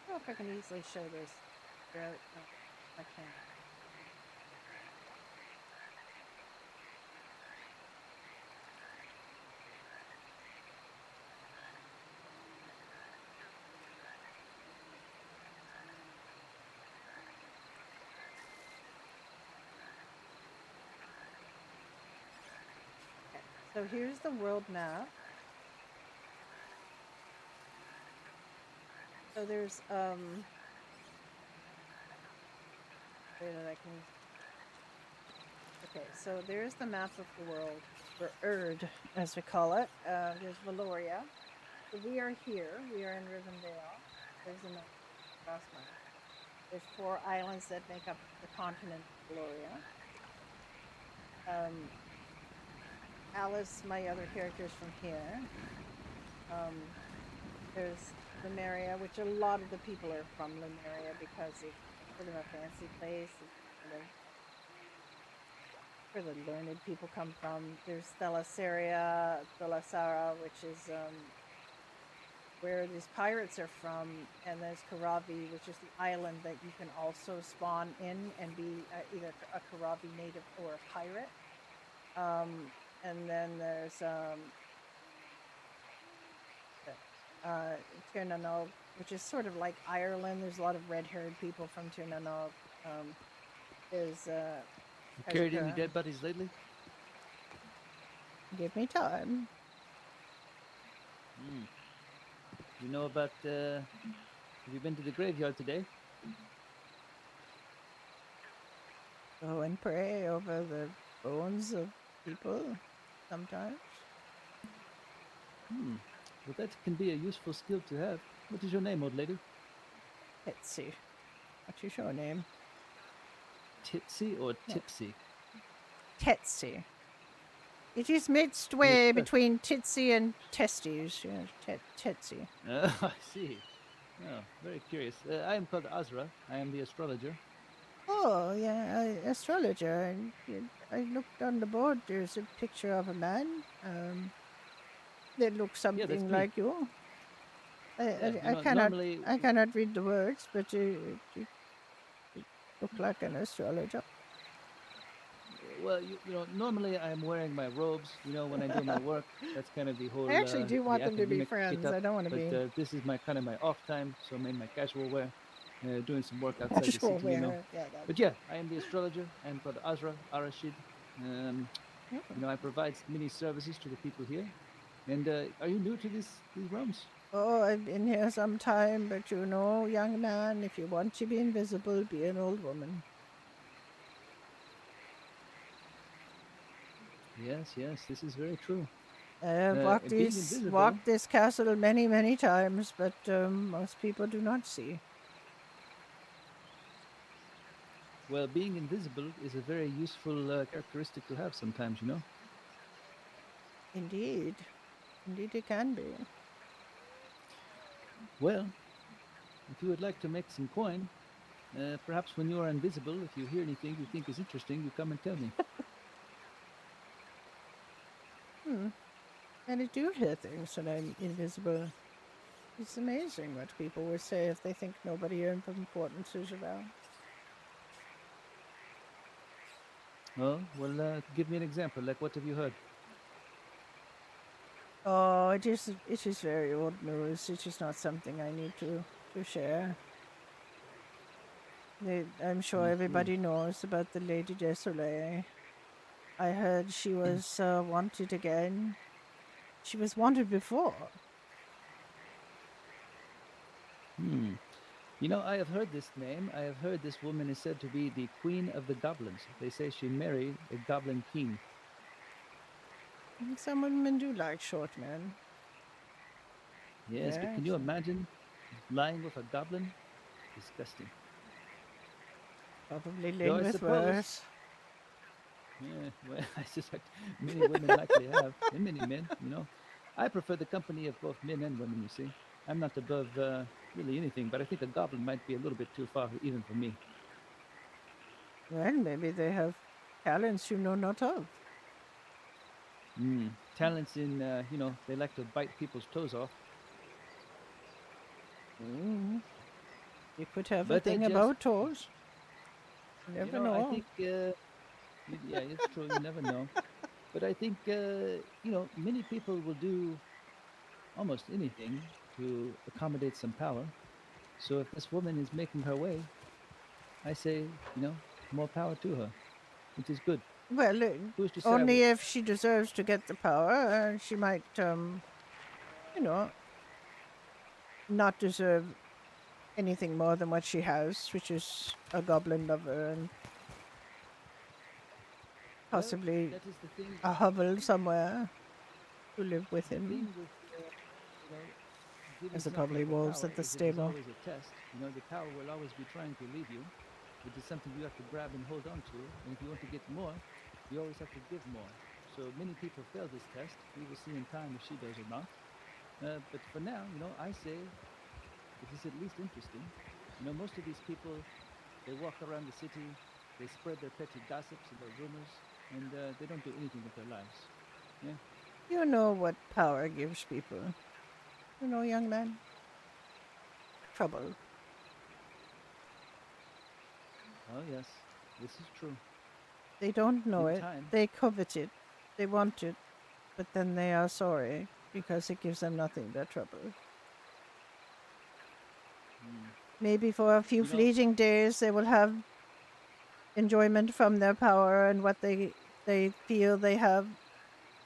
I don't know if I can easily show this. No, I can't. Okay, so here's the world map. So there's wait, I can. Okay, so there's the map of the world, or Erd, as we call it. There's Valoria. So we are here. We are in Rivendell. There's a map of Frostmark. There's 4 islands that make up the continent of Valoria. Alice, my other character, is from here. There's Lemuria, which a lot of the people are from Lemuria because it's sort of a fancy place. It's sort of where the learned people come from. There's Thalassaria, which is where these pirates are from, and there's Karavi, which is the island that you can also spawn in and be either a Karavi native or a pirate. And then there's Tirnanog, which is sort of like Ireland. There's a lot of red-haired people from Tirnanog. There's
You carried any dead bodies lately?
give me time.
You know about, have you been to the graveyard today?
Go and pray over the bones of people sometimes.
Well, that can be a useful skill to have. What is your name, old lady?
Titsy. What's your show name?
Titsy or Tipsy?
Tetsy. It is midway between Titsy and Testes. Yeah, Tetsy.
I see. Oh, very curious. I am called Azra. I am the astrologer.
Oh, yeah, astrologer. I looked on the board. There's a picture of a man. That looks
Yeah, that's
something
me.
like you.
Yeah,
I cannot
normally,
I cannot read the words, but you look like an astrologer.
well, normally I'm wearing my robes. When I do my work, that's kind of the
I
whole
actually do
the
want them to be
academic
friends.
get-up.
I don't want to
But
be
this is my kind of my off time, so I'm in my casual wear, doing some work outside the
casual
city.
wear. Yeah,
But
that's
yeah, I am the astrologer. I am called Azra Arashid. Um,
right.
I provide many services to the people here. And are you new to these realms?
Oh, I've been here some time, but young man, if you want to be invisible, be an old woman.
Yes, yes, this is very true.
I have
Being invisible,
walked this castle many, many times, but most people do not see.
well, being invisible is a very useful characteristic to have sometimes.
Indeed, indeed, it can be.
Well, if you would like to make some coin, perhaps when you are invisible, if you hear anything you think is interesting, you come and tell me.
Hmm. And I do hear things when I'm invisible. It's amazing what people would say if they think nobody of importance is around.
Oh, well, give me an example. Like, what have you heard?
Oh, it is very old news. It is not something I need to share. I'm sure
I see.
everybody knows about the Lady Desolée. I heard she was wanted again. She was wanted before.
Hmm. I have heard this name. I have heard this woman is said to be the queen of the goblins. They say she married a goblin king.
Some women do like short men.
Yes, but can
Yes,
you imagine lying with a goblin? Disgusting.
probably
Though
living
I
with
suppose,
worse.
yeah, well, I suspect many women likely have, and many men. I prefer the company of both men and women, you see. I'm not above really anything, but I think a goblin might be a little bit too far even for me.
Well, maybe they have talents you know not of.
Talents in, they like to bite people's toes off.
Mm. You could have a
But
thing
just,
about toes. You never
I
know.
think, yeah, it's true. You never know. But I think, many people will do almost anything to accommodate some power. So if this woman is making her way, I say, more power to her, which is good.
Well,
Who's to say
only if she deserves to get the power, she might, you know, not deserve anything more than what she has, which is a goblin lover and
well,
possibly
that is the thing.
a hovel somewhere to live with
The thing
him,
with, you know, giving
as it
something
probably
for
was
power
at the
is it is
stable.
always a test. The power will always be trying to leave you. It is something you have to grab and hold on to. And if you want to get more, you always have to give more. So many people fail this test. We will see in time if she does or not. But for now, I say it is at least interesting. Most of these people, they walk around the city, they spread their petty gossips and their rumors, and they don't do anything with their lives. Yeah.
You know what power gives people. Young man? Trouble.
Oh yes, this is true.
They don't know
In
it.
time,
They covet it. They want it. But then they are sorry because it gives them nothing but trouble.
mm,
Maybe for a few
you know,
fleeting days they will have enjoyment from their power and what they feel they have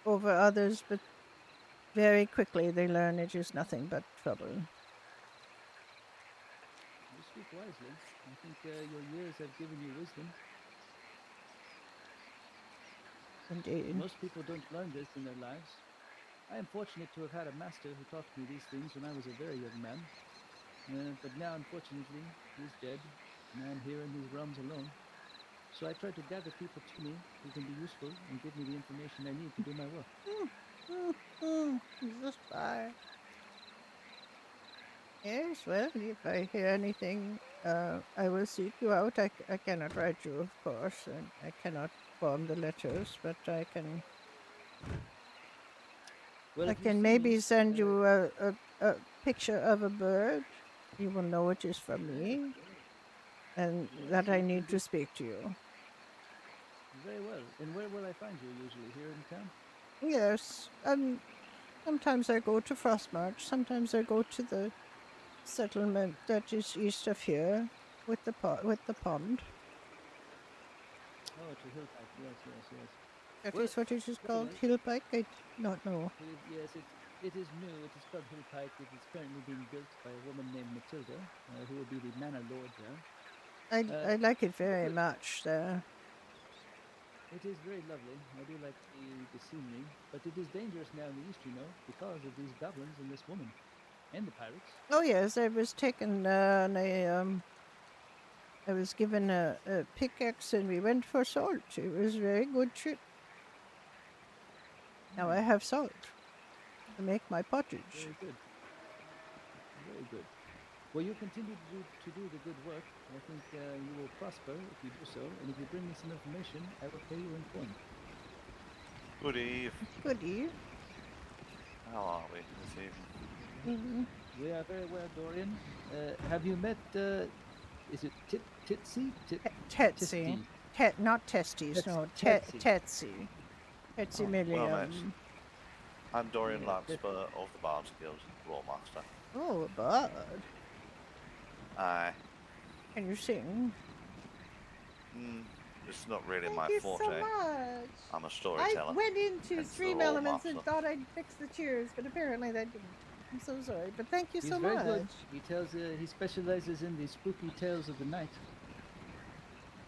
over others, but very quickly they learn it is nothing but trouble.
you speak wisely. I think your years have given you wisdom.
Indeed.
Most people don't learn this in their lives. I am fortunate to have had a master who taught me these things when I was a very young man. But now, unfortunately, he's dead, and I'm here in these realms alone. So I try to gather people to me who can be useful and give me the information I need to do my work.
Just bye. Yes, well, if I hear anything, I will seek you out. I cannot write you, of course, and I cannot form the letters, but
Well,
I
if you
can
see
maybe
me,
send you a picture of a bird. You will know it is from me, and that I need to speak to you.
very well. And where will I find you usually? Here in town?
Yes, sometimes I go to Frostmarch. Sometimes I go to the settlement that is east of here, with the pond.
Oh, to Hillpike. Yes, yes, yes.
That
Well,
is what it is
very
called,
well.
Hillpike. I not know.
Yes, it is new. It is called Hillpike. It is currently being built by a woman named Matilda, who will be the manor lord there.
I like it very
Well,
much there.
it is very lovely. I do like the scenery, but it is dangerous now in the east, you know, because of these goblins and this woman and the pirates.
Oh yes, I was taken and I was given a pickaxe and we went for salt. It was a very good trip. Now I have salt to make my pottage.
Very good. Very good. Well, you continue to do the good work. I think you will prosper if you do so. And if you bring me some information, I will pay you in coin.
Good eve.
Good eve.
How are we this evening?
Mm,
We are very well, Dorian. Have you met? Is it Titsy?
Tetsy. Not testes, no.
Tetsy.
Tetsy. Tetsy
Oh, well met.
Milliam.
I'm Dorian
Yeah,
Larkspur of the Bard's Guild, Lawmaster.
Oh, a bird.
Aye.
Can you sing?
It's not really
Thank
my
you
forte.
so much.
I'm a
I
storyteller.
went into
hence the
Stream
Lore
Elements and
Master.
thought I'd fix the cheers, but apparently that didn't. I'm so sorry, but thank you
He's
so
very
much.
good. He tells. He specializes in the spooky tales of the night.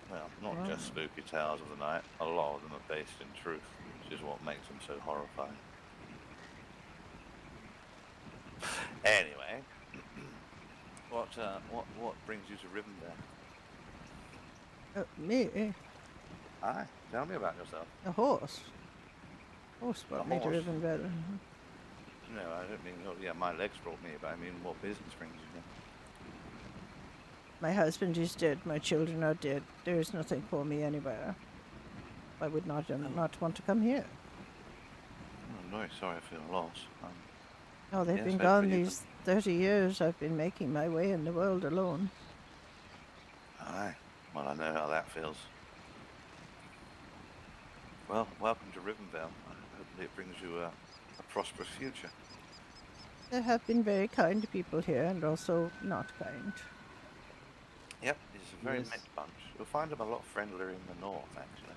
Well, not
Wow.
just spooky tales of the night. A lot of them are based in truth, which is what makes them so horrifying. Anyway, what brings you to Rivendell?
Me,
Aye, tell me about yourself.
a horse. Horse brought me to
horse?
Rivenbell.
No, I don't mean. Oh, yeah, my legs brought me, but I mean, what business brings you here?
My husband is dead. My children are dead. There is nothing for me anywhere. I would not want to come here.
I'm very sorry for your loss.
Oh, they've
Yes,
been
hopefully
gone
you
these 30 years. I've been making my way in the world alone.
Aye, well, I know how that feels. Well, welcome to Rivendell. Hopefully it brings you a prosperous future.
There have been very kind people here and also not kind.
Yep, it's a very
Yes.
mixed bunch. You'll find them a lot friendlier in the north, actually.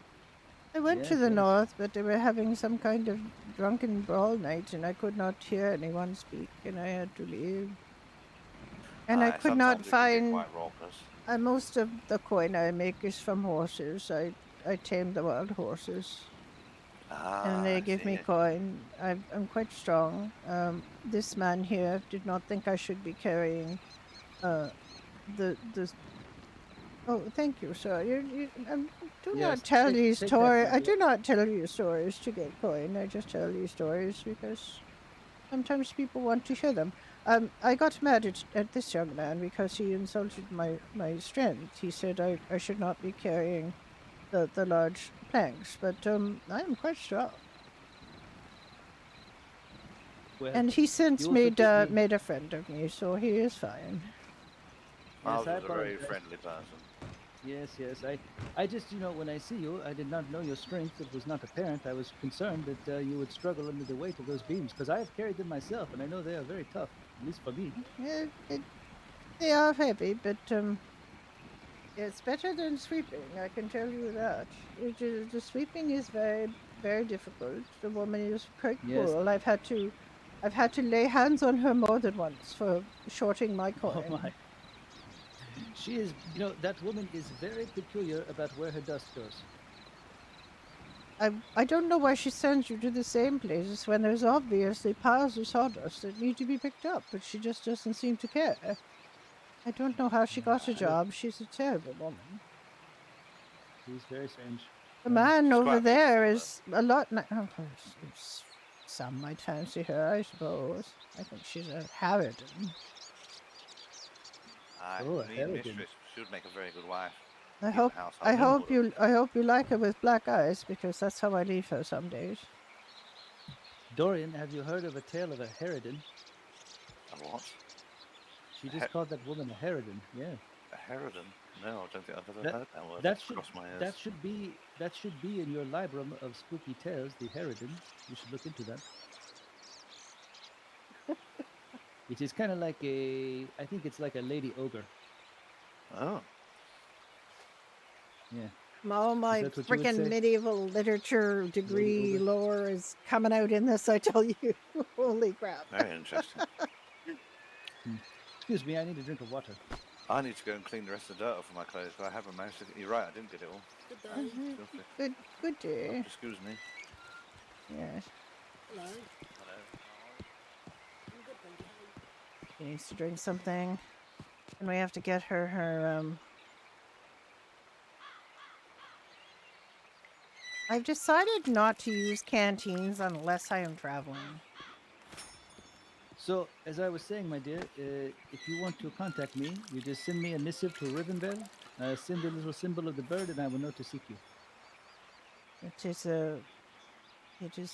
I went to
Yes,
the
yes.
north, but they were having some kind of drunken brawl night, and I could not hear anyone speak, and I had to leave. And I
Aye,
could not
sometimes it can be
find.
quite raucous.
Most of the coin I make is from horses. I tame the wild horses, and they
I
give me
see.
coin. I'm quite strong. This man here did not think I should be carrying the. Oh, thank you, sir. Do
Yes,
not tell these
take that,
stories. I
Lydia.
do not tell you stories to get coin. I just tell you stories because sometimes people want to hear them. I got mad at this young man because he insulted my strength. He said I should not be carrying the large planks, but I am quite strong.
Well,
And he since
you will
made
forgive me.
made a friend of me, so he is fine.
Miles
I
was a very
apologize.
friendly person.
Yes, yes. I just, when I see you, I did not know your strength. It was not apparent. I was concerned that you would struggle under the weight of those beams, because I have carried them myself, and I know they are very tough, at least for me.
They are heavy, but it's better than sweeping. I can tell you that. The sweeping is very, very difficult. The woman is quite
Yes.
cruel. I've had to lay hands on her more than once for shorting my coin.
Oh my. She is, that woman is very peculiar about where her dust goes.
I don't know why she sends you to the same places when there's obviously piles of sawdust that need to be picked up, but she just doesn't seem to care. I don't know how she got a job. She's a terrible woman.
She's very strange.
The man over
quite
there
beautiful,
is a lot. Some might fancy her, I suppose. I think she's a harridan.
Aye,
Oh, a
me
harridan.
mistress. She would make a very good wife.
I
Keep
hope
the household in order.
I hope you like her with black eyes because that's how I leave her some days.
Dorian, have you heard of a tale of a harridan?
A what?
She
A,
just
her-
called that woman a harridan. Yeah.
a harridan? No, I don't think I've ever
That
heard that word.
that should
Cross my ears.
that should be in your library of spooky tales, the harridan. You should look into that. It is kind of like I think it's like a lady ogre.
Oh,
Yeah.
All my
that what you would
freaking
say?
medieval literature degree
ogre?
lore is coming out in this, I tell you. Holy crap.
very interesting.
Excuse me, I need a drink of water.
I need to go and clean the rest of the dirt off of my clothes, but I haven't managed to. You're right, I didn't get it all.
Good day.
Filthy.
Good day.
Excuse me.
Yes.
Hello.
Hello.
I'm good, thank you.
She needs to drink something. And we have to get her I've decided not to use canteens unless I am traveling.
So, as I was saying, my dear, if you want to contact me, you just send me a missive to Rivenville, send the little symbol of the bird, and I will know to seek you.
It is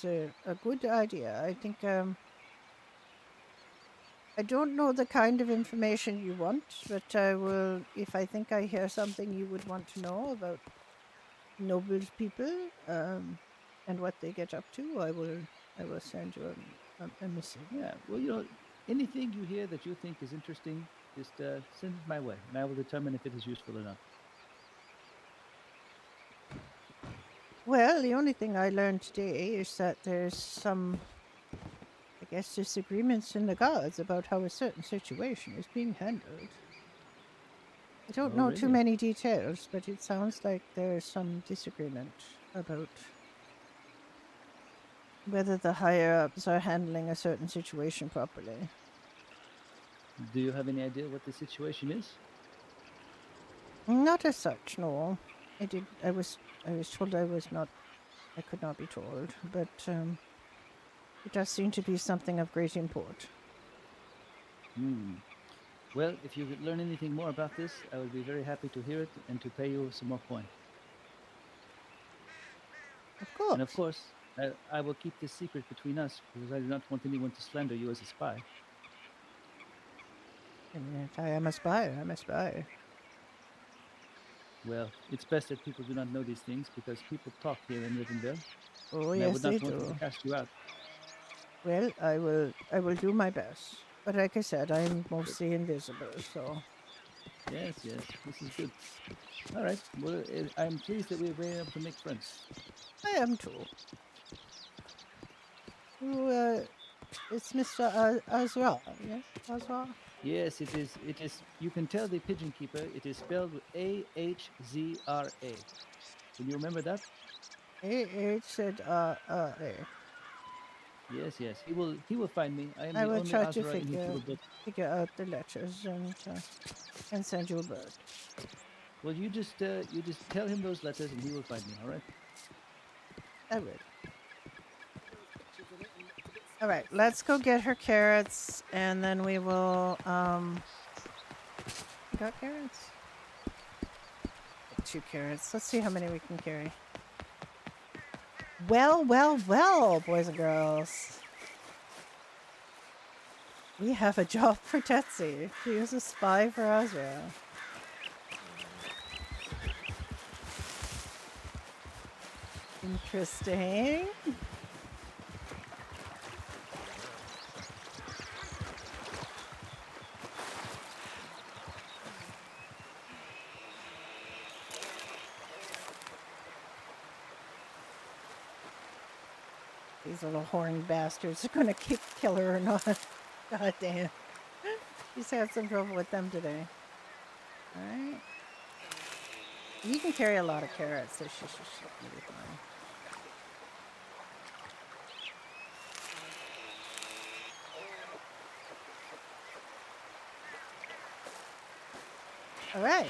a good idea. I think I don't know the kind of information you want, but I will if I think I hear something you would want to know about noble people and what they get up to, I will send you a missive.
Yeah, well, anything you hear that you think is interesting, just send it my way, and I will determine if it is useful enough.
Well, the only thing I learned today is that there's some, I guess, disagreements in the gods about how a certain situation is being handled. I don't
Oh,
know too
really?
many details, but it sounds like there's some disagreement about whether the higher-ups are handling a certain situation properly.
Do you have any idea what the situation is?
Not as such, no. I was told I could not be told, but it does seem to be something of great import.
Well, if you could learn anything more about this, I would be very happy to hear it and to pay you some more coin.
Of course.
And of course, I will keep this secret between us because I do not want anyone to slander you as a spy.
And if I am a spy, I'm a spy.
Well, it's best that people do not know these things because people talk here in Rivendell.
Oh,
And I
yes,
would
they
not want
do.
to cast you out.
Well, I will do my best. But like I said, I'm mostly invisible, so...
Yes, this is good. All right, well, I'm pleased that we've been able to make friends.
I am too. It's Mr. Azra, yes? Azra?
Yes, it is. It is. You can tell the pigeon keeper. It is spelled with A-H-Z-R-A. Can you remember that?
A-H said, A.
Yes. He will find me. I am
I
the
will
only
try to
Azra in his little book.
figure out the letters and send you a bird.
Well, you just tell him those letters and he will find me. All right.
I will. All right, let's go get her carrots, and then we will. You got carrots? 2 carrots. Let's see how many we can carry. Well, boys and girls. We have a job for Tetsi. She is a spy for Azra. Interesting. These little horned bastards are gonna kill her or not. God damn. She's had some trouble with them today. Alright. You can carry a lot of carrots, so she'll be fine. Alright.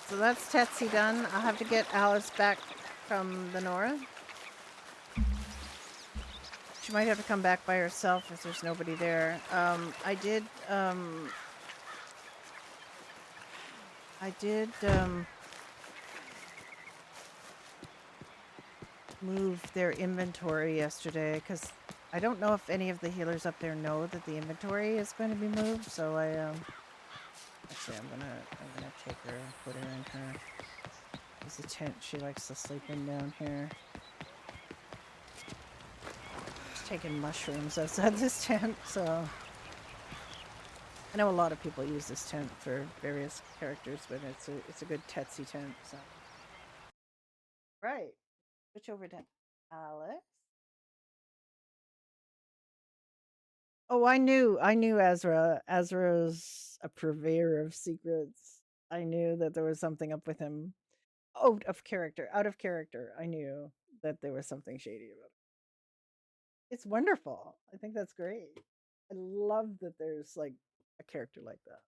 So that's Tetsi done. I'll have to get Alice back from the Nora. She might have to come back by herself if there's nobody there. I did I did move their inventory yesterday because I don't know if any of the healers up there know that the inventory is going to be moved. So I actually I'm gonna take her and put her in her. There's a tent she likes to sleep in down here. She's taking mushrooms outside this tent, so I know a lot of people use this tent for various characters, but it's a good Tetsu tent. So right, switch over to Alex. Oh, I knew Ezra. Ezra's a purveyor of secrets. I knew that there was something up with him. Out of character. I knew that there was something shady about it. It's wonderful. I think that's great. I love that there's like a character like that.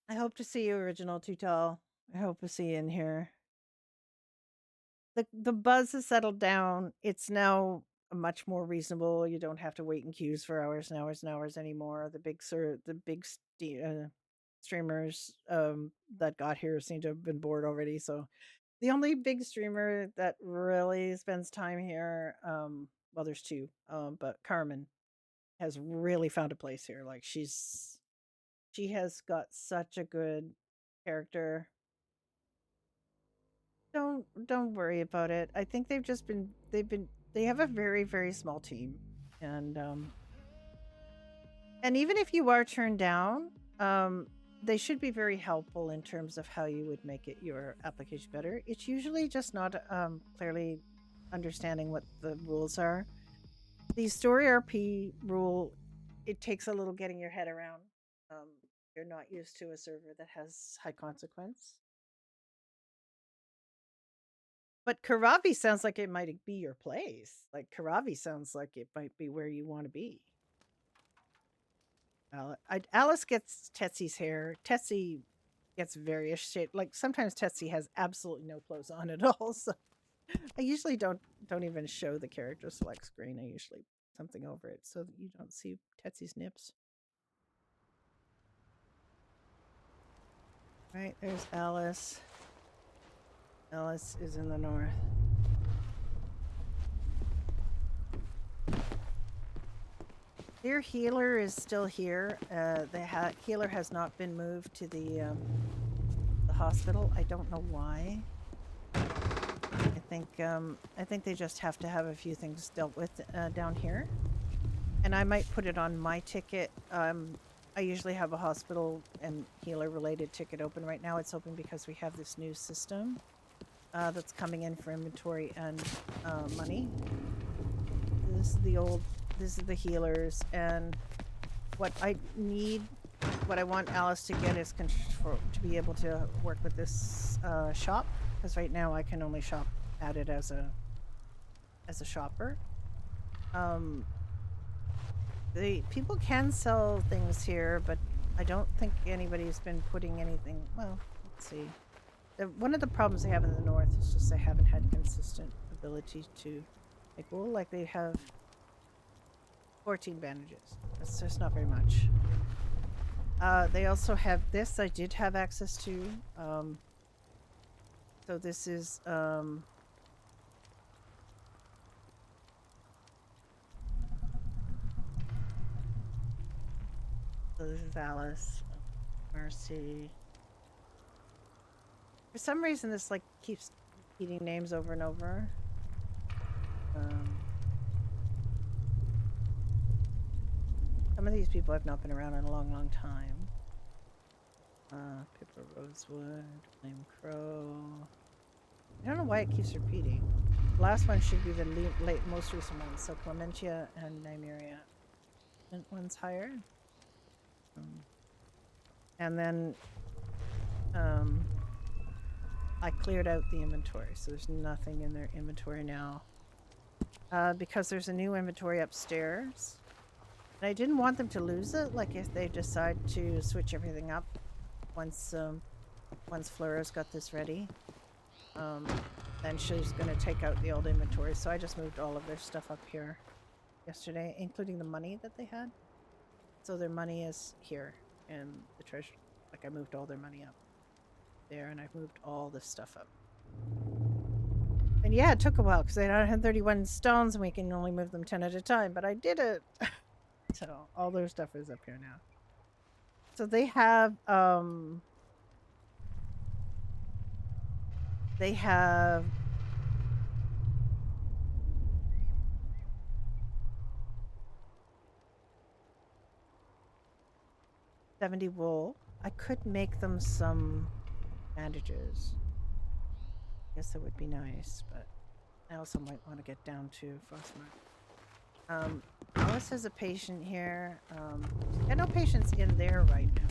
I hope to see you, Original Tutal. I hope to see you in here. The buzz has settled down. It's now much more reasonable. You don't have to wait in queues for hours and hours and hours anymore. The big streamers that got here seem to have been bored already. So the only big streamer that really spends time here, well, there's two, but Carmen has really found a place here. Like she has got such a good character. Don't worry about it. I think they have a very, very small team. And even if you are turned down, they should be very helpful in terms of how you would make your application better. It's usually just not clearly understanding what the rules are. The story RP rule, it takes a little getting your head around. You're not used to a server that has high consequence. But Karavi sounds like it might be your place. Like Karavi sounds like it might be where you want to be. Alice gets Tetsy's hair. Tetsy gets various shit. Like sometimes Tetsy has absolutely no clothes on at all. So I usually don't even show the character select screen. I usually put something over it so that you don't see Tetsy's nips. Right, there's Alice. Alice is in the north. Their healer is still here. The healer has not been moved to the hospital. I don't know why. I think they just have to have a few things dealt with down here. And I might put it on my ticket. I usually have a hospital and healer related ticket open. Right now it's open because we have this new system that's coming in for inventory and money. This is the healers, and what I want Alice to get is control to be able to work with this shop, because right now I can only shop at it as a shopper. The people can sell things here, but I don't think anybody's been putting anything. Well, let's see. One of the problems they have in the north is just they haven't had consistent ability to make wool. Like they have 14 bandages. That's just not very much. They also have this. I did have access to. So this is so this is Alice, Mercy. For some reason, this like keeps repeating names over and over. Some of these people have not been around in a long, long time. Pippa Rosewood, Flame Crow. I don't know why it keeps repeating. The last one should be the most recent one. So Clementia and Nymeria. One's higher. And then I cleared out the inventory, so there's nothing in their inventory now. Because there's a new inventory upstairs. And I didn't want them to lose it, like if they decide to switch everything up once Flora's got this ready. Then she's going to take out the old inventory. So I just moved all of their stuff up here yesterday, including the money that they had. So their money is here in the treasure. Like I moved all their money up there, and I've moved all this stuff up. And yeah, it took a while because they had 131 stones and we can only move them 10 at a time, but I did it. So all their stuff is up here now. So they have 70 wool. I could make them some bandages. Guess that would be nice, but I also might want to get down to Frostmark. Alice has a patient here. Got no patients in there right now.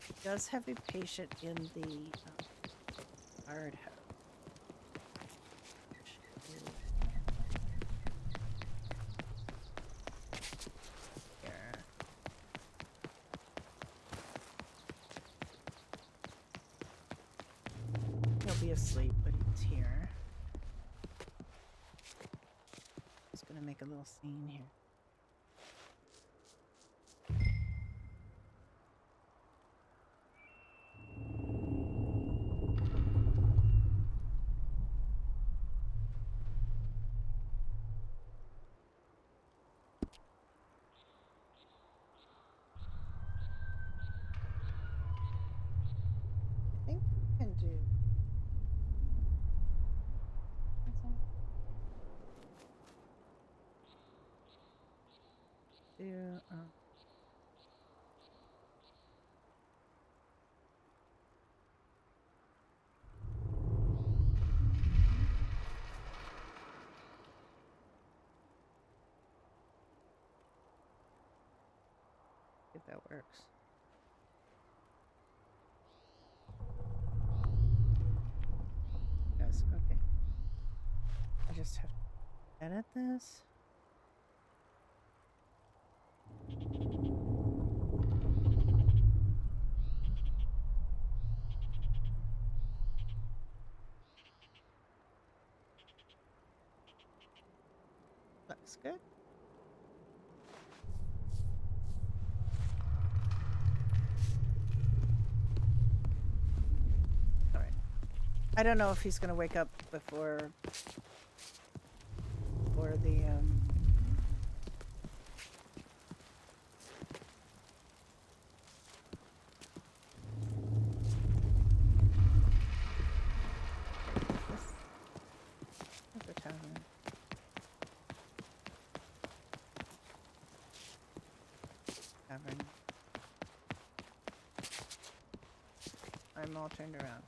She does have a patient in the guard house. Here. He'll be asleep, but he's here. Just gonna make a little scene here. I think you can do. Do if that works. Yes, okay. I just have to edit this. Looks good. All right. I don't know if he's gonna wake up before the where's the tavern? Tavern. I'm all turned around.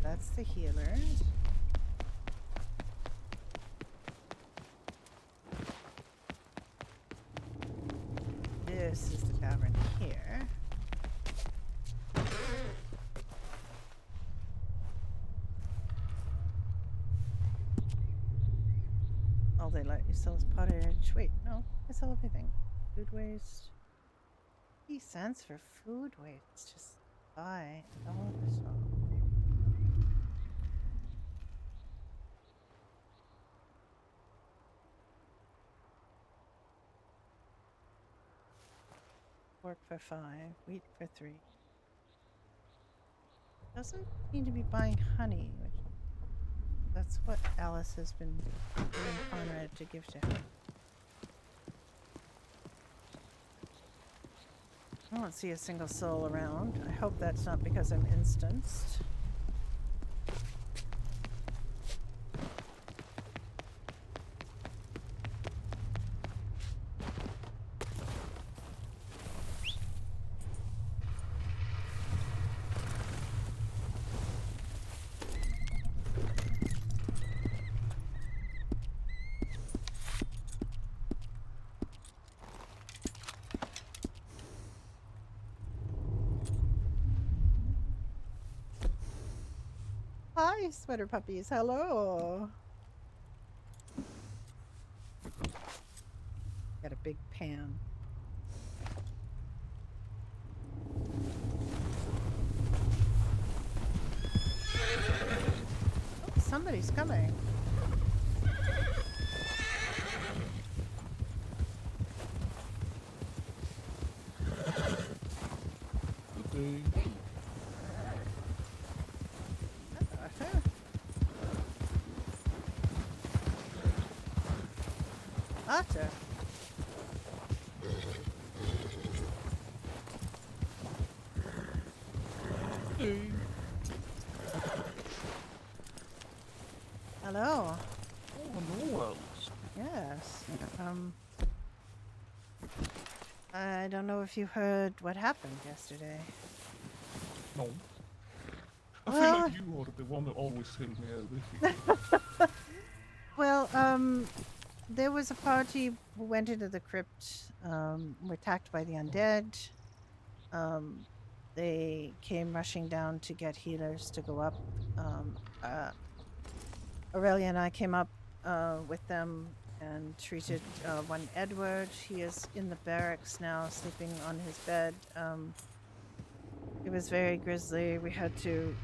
That's the healers. This is the tavern here. All they let you sell is pottage. Wait, no, I sell everything. Food waste. 50 cents for food waste. Just buy all this stuff. Pork for 5, wheat for 3. Doesn't need to be buying honey, which that's what Alice has been getting Conrad to give to her. I don't see a single soul around. I hope that's not because I'm instanced. Hi, sweater puppies. Hello. Got a big pan. somebody's coming.
They
Otter. Hello.
Hello.
Yes. I don't know if you heard what happened yesterday.
No. I feel
Well-
like you are the one who always tell me everything.
Well, there was a party who went into the crypt, were attacked by the undead. They came rushing down to get healers to go up. Aurelia and I came up with them and treated one Edward. He is in the barracks now, sleeping on his bed. It was very grisly. We had to,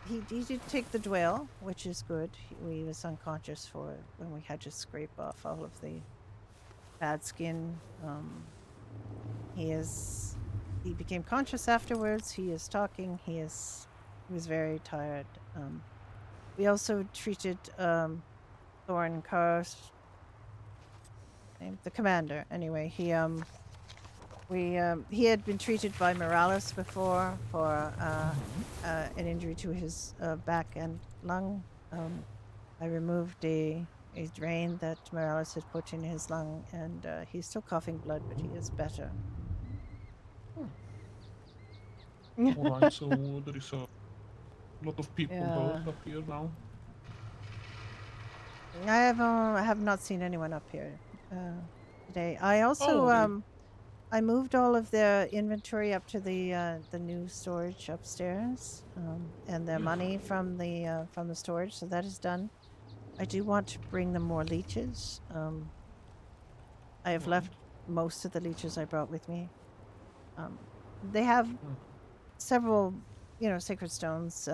he did take the dwell, which is good. He was unconscious for it when we had to scrape off all of the bad skin. He became conscious afterwards. He is talking. He was very tired. We also treated Thorin Kars, the commander. Anyway, he had been treated by Morales before for an injury to his back and lung. I removed a drain that Morales had put in his lung, and he's still coughing blood, but he is better.
Alright, so there is a lot of people
Yeah.
hurt up here now.
I have not seen anyone up here today. I also
Oh,
I moved all of their inventory up to the new storage upstairs, and their
Yes.
money from the storage, so that is done. I do want to bring them more leeches. I have left most of the leeches I brought with me. They have several, sacred stones.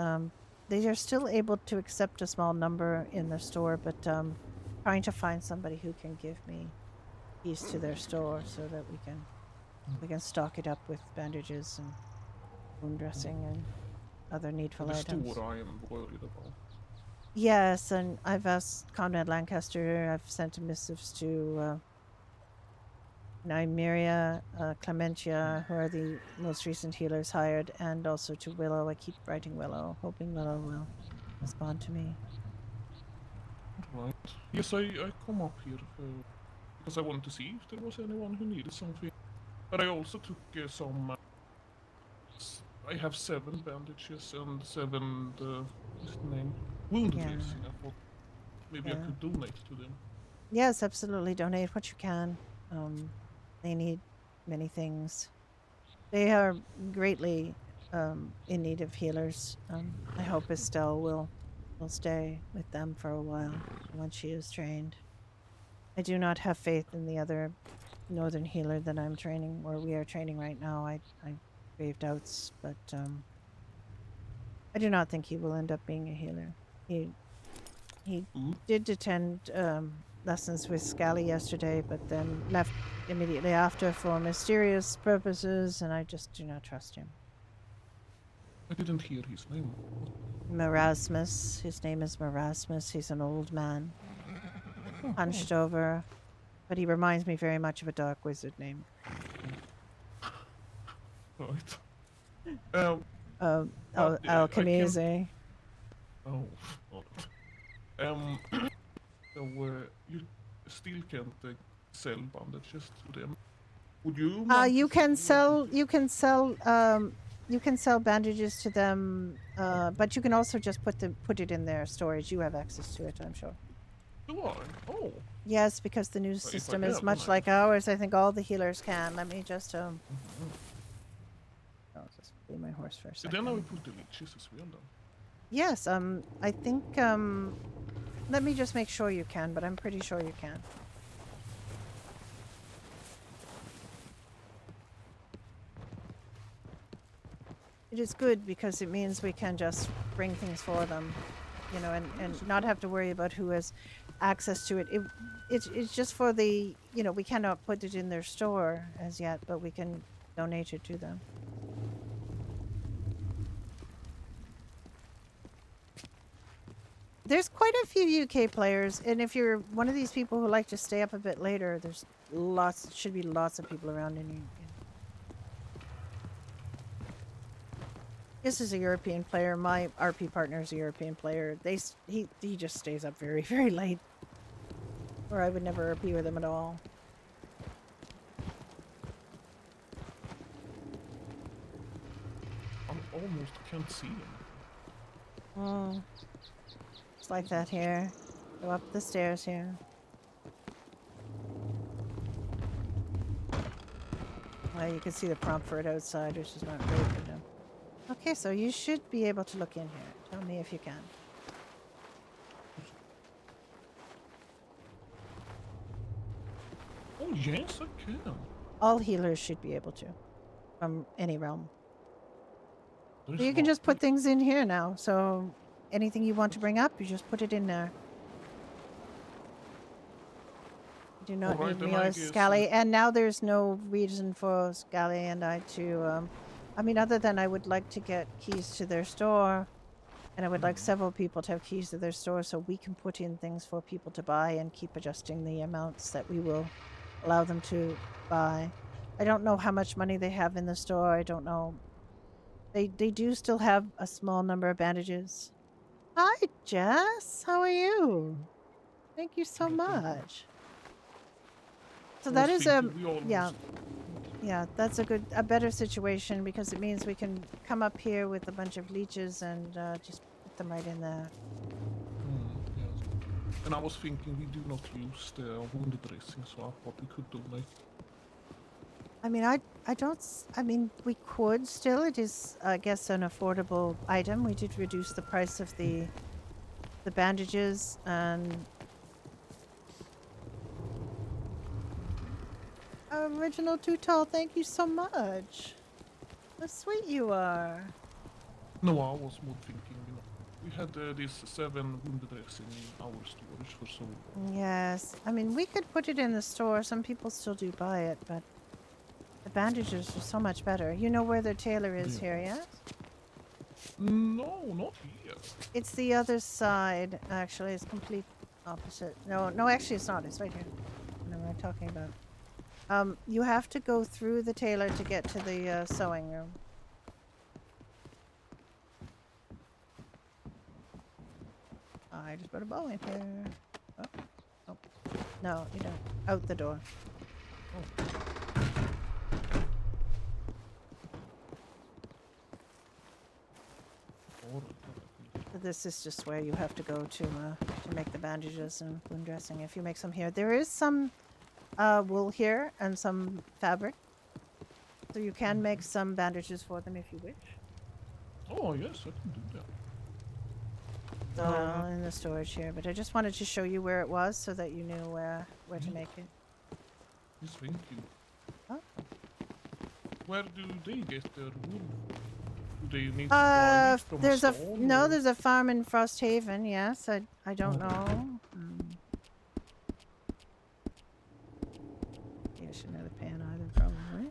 They are still able to accept a small number in their store, but trying to find somebody who can give me keys to their store so that we can stock it up with bandages and wound dressing and other needful
The
items.
store I am worried about.
Yes, and I've asked Conrad Lancaster. I've sent missives to Nymeria, Clementia, who are the most recent healers hired, and also to Willow. I keep writing Willow, hoping Willow will respond to me.
Right. Yes, I come up here because I wanted to see if there was anyone who needed something. But I also took some. I have 7 bandages and 7. What's the name? Wound
Yeah.
dressing. I thought maybe I
Yeah.
could donate to them.
Yes, absolutely. Donate what you can. They need many things. They are greatly in need of healers. I hope Estelle will stay with them for a while once she is trained. I do not have faith in the other northern healer that I'm training, or we are training right now. I grave doubts, but I do not think he will end up being a healer. He did attend lessons with Scally yesterday, but then left immediately after for mysterious purposes, and I just do not trust him.
I didn't hear his name.
Marasmus. His name is Marasmus. He's an old man, hunched over, but he reminds me very much of a dark wizard named
Right.
Oh,
yeah, I
Alchemese.
Oh. So you still can't sell bandages to them. Would you?
You can sell bandages to them, but you can also just put it in their storage. You have access to it, I'm sure.
Do I? Oh.
Yes, because the new
if I
system is
can,
much
then
like ours. I think all the healers can. Let me just I'll just be my horse for a
So then I will
second.
put the leeches as well then.
Yes, I think let me just make sure you can, but I'm pretty sure you can. It is good because it means we can just bring things for them. you know, and not have to worry about who has access to it. It's just for the, you know, we cannot put it in their store as yet, but we can donate it to them. There's quite a few UK players, and if you're one of these people who like to stay up a bit later, there's should be lots of people around in you. This is a European player. My RP partner is a European player. He just stays up very, very late. Or I would never RP with him at all.
I almost can't see him.
Oh. It's like that here. Go up the stairs here. Well, you can see the prompt for it outside, which is not great for them. Okay, so you should be able to look in here. Tell me if you can.
Oh yes, I can.
All healers should be able to. From any realm.
There's
So you can
not-
just put things in here now. So anything you want to bring up, you just put it in there. You do not
Alright,
need
then
me
I
or
guess,
Scally. And now there's no reason for Scally and I to... I mean, other than I would like to get keys to their store. And I would like several people to have keys to their store so we can put in things for people to buy and keep adjusting the amounts that we will allow them to buy. I don't know how much money they have in the store. I don't know. They do still have a small number of bandages. Hi, Jess. How are you? Thank you so much. So
I
that
was
is
thinking we
yeah.
almost-
Yeah, that's a better situation because it means we can come up here with a bunch of leeches and just put them right in there.
Yes. And I was thinking we do not use the wound dressing, so I thought we could donate.
I mean, I don't. I mean, we could still. It is, I guess, an affordable item. We did reduce the price of the bandages and. Original Too Tall, thank you so much. How sweet you are.
No, I was more thinking, you know, we had this 7 wound dressing in our storage for so long.
Yes, I mean, we could put it in the store. Some people still do buy it, but the bandages are so much better. You know where the tailor is here, yes?
No, not here.
It's the other side, actually. It's complete opposite. No, actually it's not. It's right here. What am I talking about? You have to go through the tailor to get to the sewing room. I just put a bow in here. Oh. No, you don't. Out the door. So this is just where you have to go to make the bandages and wound dressing if you make some here. There is some wool here and some fabric. So you can make some bandages for them if you wish.
Oh, yes, I can do that.
So all in the storage here. But I just wanted to show you where it was so that you knew where to make it.
Yes, thank you.
Oh.
Where do they get their wool? Do they need to buy it from
There's
a stall, or-
there's a farm in Frosthaven. Yes, I don't
Oh.
know. I shouldn't have the pan either, probably.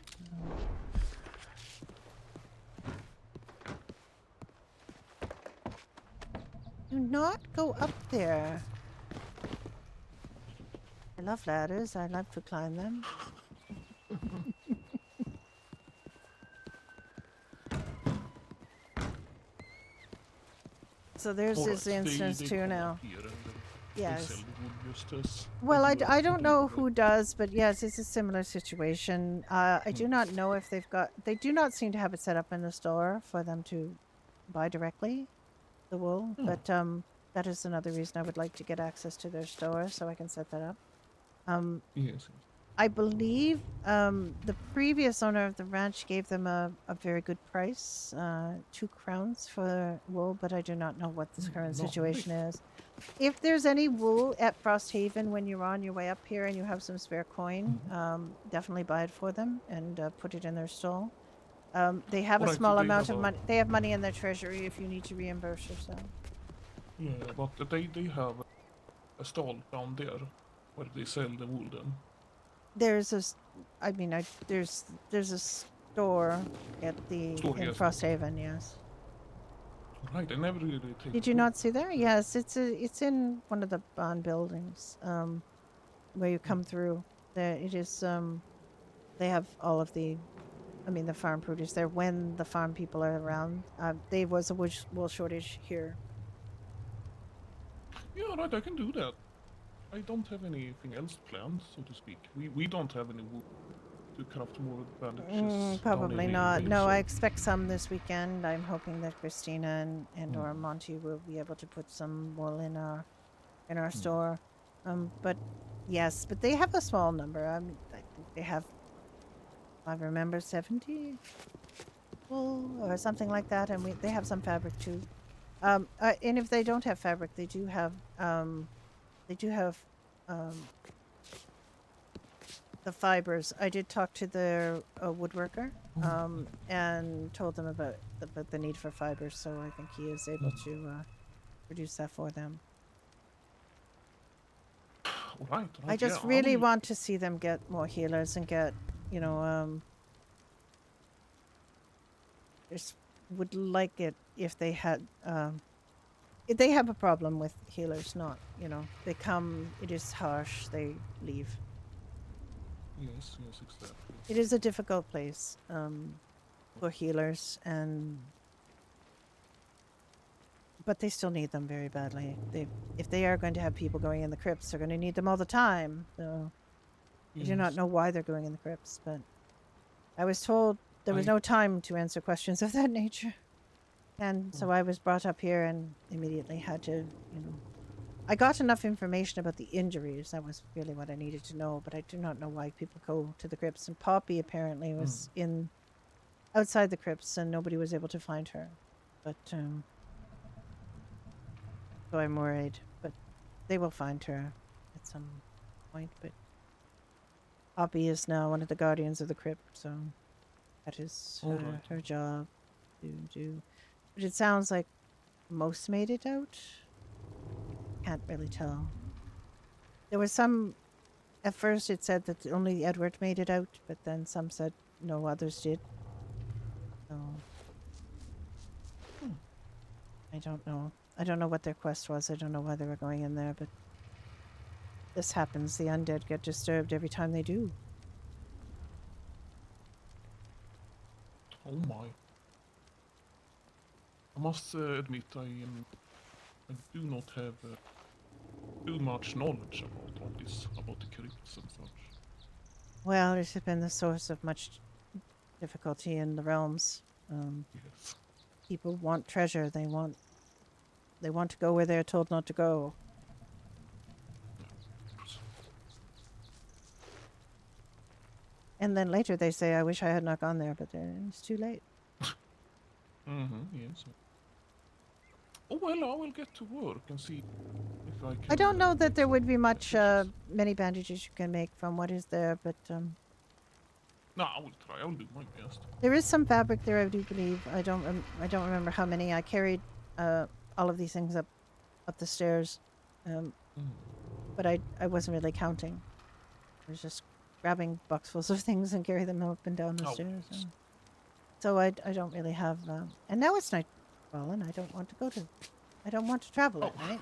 Do not go up there. I love ladders. I love to climb them. So there's
Alright,
this instance
they
too
come
now.
up here and then they
Yes.
sell the wool just as
Well,
they do
I
at
don't know
Company
who does, but yes, it's a similar situation. I do not know if they've got. They do not seem to have it set up in the store for them to buy directly, the wool.
Hmm.
But that is another reason I would like to get access to their store so I can set that up.
Yes.
I believe the previous owner of the ranch gave them a very good price, 2 crowns for wool, but I do not know what this current
Lovely.
situation is. If there's any wool at Frosthaven when you're on your way up here and you have some spare coin, definitely buy it for them and put it in their stall. They have a
Alright, so
small
they
amount
have
of
a-
money. They have money in their treasury if you need to reimburse yourself.
Yeah, but they have a stall down there where they sell the wool then.
There's a, I mean, there's a store at the
Store,
in
yes.
Frosthaven. Yes.
Right, I never really take
Did
a
you
look.
not see there? Yes, it's in one of the bond buildings. Where you come through. There it is. They have all of the, I mean, the farm produce there when the farm people are around. There was a wool shortage here.
Yeah, right, I can do that. I don't have anything else planned, so to speak. We don't have any wool to craft more bandages down
Probably
in
not.
Vale,
No,
so
I expect some this weekend. I'm hoping that Christina and or
Mm.
Monty will be able to put some wool in our
Mm.
store. But yes, but they have a small number. I think they have, if I remember, 70 wool or something like that, and they have some fabric too. And if they don't have fabric, they do have um the fibers. I did talk to their woodworker and told them about the need for fibers, so I think he is able to produce that for them.
Right,
I just
yeah,
really want to see them get more healers and get, just would like it if they had they have a problem with healers, not, they come, it is harsh, they leave.
Yes, exactly.
It is a difficult place for healers, but they still need them very badly. If they are going to have people going in the crypts, they're going to need them all the time. So I do not
Yes.
know why they're going in the crypts, but I was told there was no time to answer questions of that nature. And so I was brought up here and immediately had to, I got enough information about the injuries. That was really what I needed to know, but I do not know why people go to the crypts. And Poppy apparently was outside the crypts and nobody was able to find her. But so I'm worried. But they will find her at some point. But Poppy is now one of the guardians of the crypt, so that is her job to do. But it sounds like most made it out. Can't really tell. There was some. At first, it said that only Edward made it out, but then some said no others did. So I don't know. I don't know what their quest was. I don't know why they were going in there, but this happens. The undead get disturbed every time they do.
Oh my. I must admit I do not have too much knowledge about all this, about the crypts and such.
Well, it has been the source of much difficulty in the realms.
Yes.
People want treasure. They want to go where they're told not to go. And then later they say, I wish I had not gone there, but it's too late.
Yes. Oh well, I will get to work and see if I can.
I don't know that there would be much,
bandages.
many bandages you can make from what is there, but
No, I will try. I will do my best.
there is some fabric there, I do believe. I don't remember how many. I carried all of these things up the stairs, but I wasn't really counting. I was just grabbing boxfuls of things and carry them up and down the stairs. So I don't really have. And now it's nightfall, and I don't want to travel at night.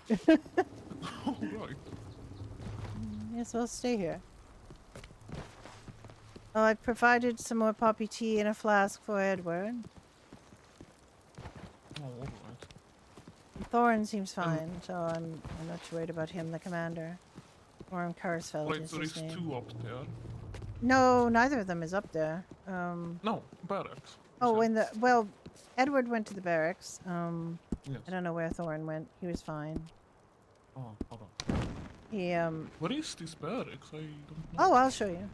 All right.
Yes, I'll stay here. Oh, I provided some more poppy tea in a flask for Edward.
Oh, all right.
Thorn seems fine, so I'm not too worried about him, the commander. Orm Karsfeld
Right,
is
there
his
is
name.
2 up there.
No, neither of them is up there.
No, barracks.
Oh, Edward went to the barracks.
Yes.
I don't know where Thorn went. He was fine.
Oh, hold on.
He
What is this barracks? I don't know.
Oh, I'll show you.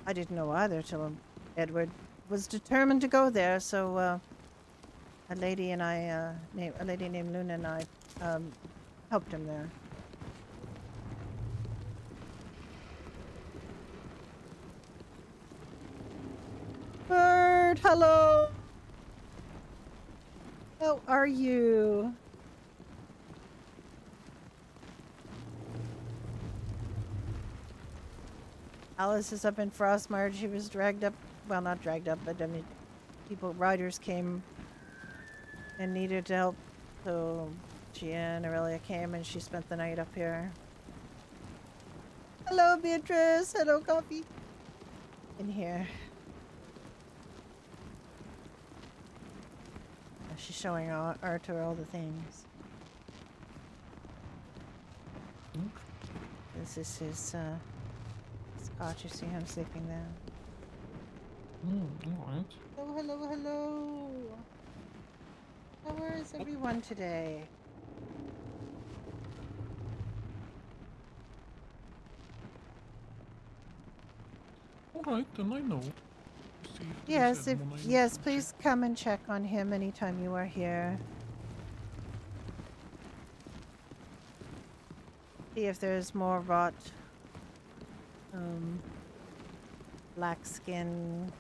I didn't know either till Edward was determined to go there. So a lady named Luna and I helped him there. Bird, hello. How are you? Alice is up in Frostmart. She was dragged up. Well, not dragged up, but I mean, riders came and needed help. So she and Aurelia came and she spent the night up here. Hello, Beatrice. Hello, Coffee. In here. She's showing Arthur all the things.
Okay.
This is his cot. You see him sleeping there.
Alright.
Hello, hello, hello. How is everyone today?
Alright, then I know. See if there
Yes,
is
if
anyone I
yes,
can
please come and check on him anytime you are here. See if there's more rot. Black skin.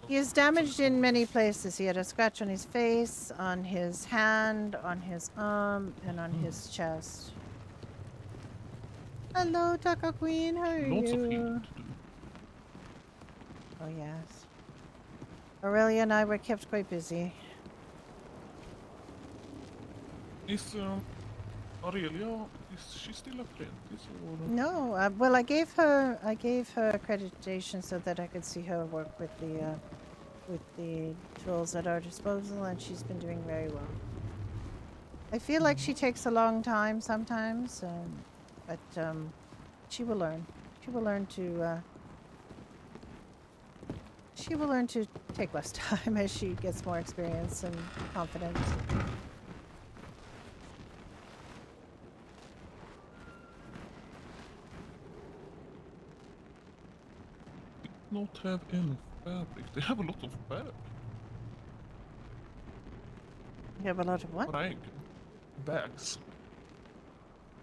He is damaged in many places. He had a scratch on his face, on his hand, on his arm, and on his chest. Hello, Taco Queen. How are
check. Lots of
you?
healing to do.
Oh yes. Aurelia and I were kept quite busy.
Is Aurelia, is she still apprentice or?
No, well, I gave her accreditation so that I could see her work with the tools at our disposal, and she's been doing very well. I feel like she takes a long time sometimes, but she will learn. She will learn to. She will learn to take less time as she gets more experience and confidence.
Not have any fabric. They have a lot of bag.
You have a lot of what?
Bag. Bags.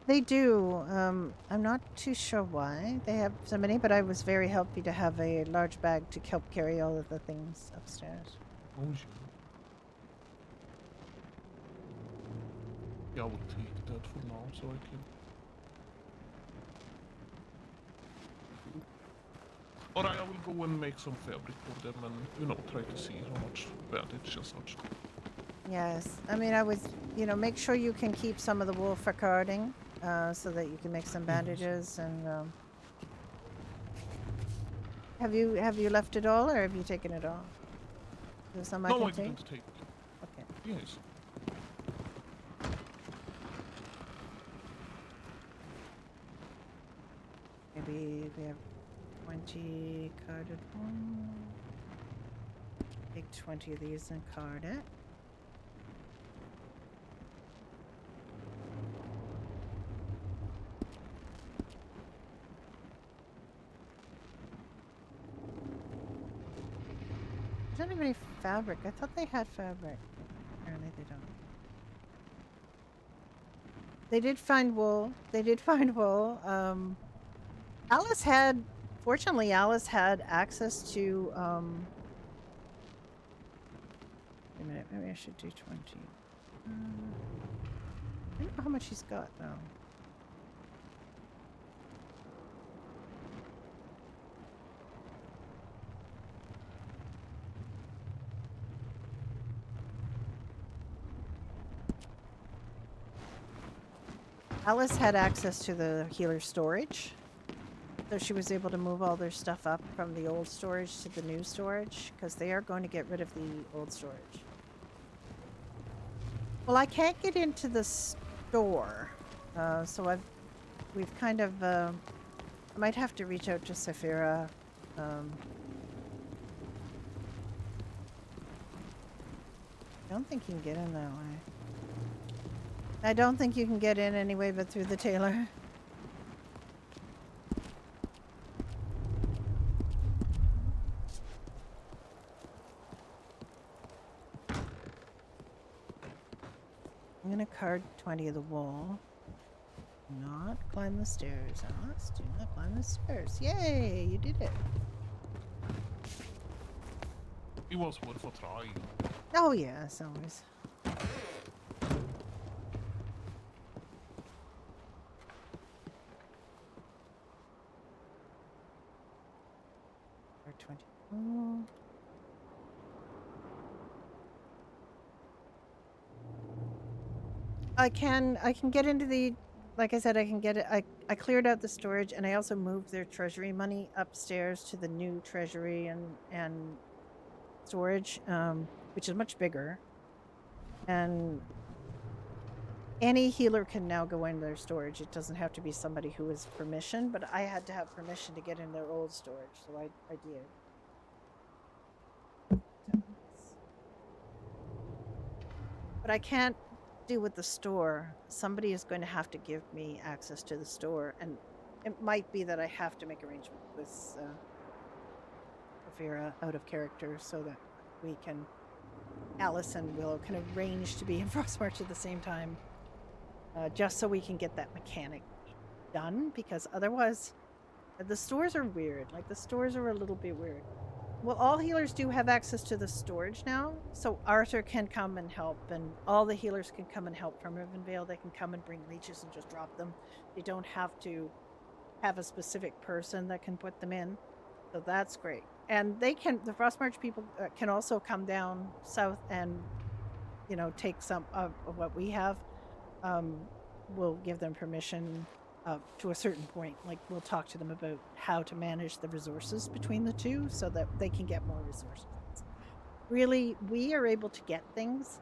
They do. I'm not too sure why they have so many, but I was very happy to have a large bag to help carry all of the things upstairs.
Oh yeah. Yeah, I will take that for now so I can. Alright, I will go and make some fabric for them and, try to see how much bandage and such.
Yes, I mean, I was, make sure you can keep some of the wool for carding, so that you can make some bandages. And have you left it all, or have you taken it all? There's some I
No,
can
I
take.
didn't take it.
Okay.
Yes.
Maybe we have 20 carded one. Take 20 of these and card it. They don't have any fabric. I thought they had fabric. Apparently they don't. They did find wool. They did find wool. Fortunately, Alice had access to, wait a minute, maybe I should do 20. I don't know how much he's got, though. Alice had access to the healer storage. So she was able to move all their stuff up from the old storage to the new storage, because they are going to get rid of the old storage. Well, I can't get into the store, so we've kind of, I might have to reach out to Saphira. I don't think you can get in that way. I don't think you can get in anyway but through the tailor. I'm gonna card 20 of the wool. Not climb the stairs, Alice. Do not climb the stairs. Yay! You did it.
It was worth a try.
Oh yes, always. R20. I can get into the, like I said, I can get it. I cleared out the storage, and I also moved their treasury money upstairs to the new treasury and storage, which is much bigger. And any healer can now go in their storage. It doesn't have to be somebody who has permission, but I had to have permission to get in their old storage, so I did. But I can't do with the store. Somebody is going to have to give me access to the store, and it might be that I have to make arrangements with Vera out of character so that we can, Alice and Willow can arrange to be in Frostmarch at the same time, just so we can get that mechanic done, because otherwise the stores are weird. Like, the stores are a little bit weird. Well, all healers do have access to the storage now, so Arthur can come and help, and all the healers can come and help from Rivendell. They can come and bring leeches and just drop them. They don't have to have a specific person that can put them in, so that's great. And they can, the Frostmarch people can also come down south and, you know, take some of what we have. We'll give them permission to a certain point. Like, we'll talk to them about how to manage the resources between the two so that they can get more resources. Really, we are able to get things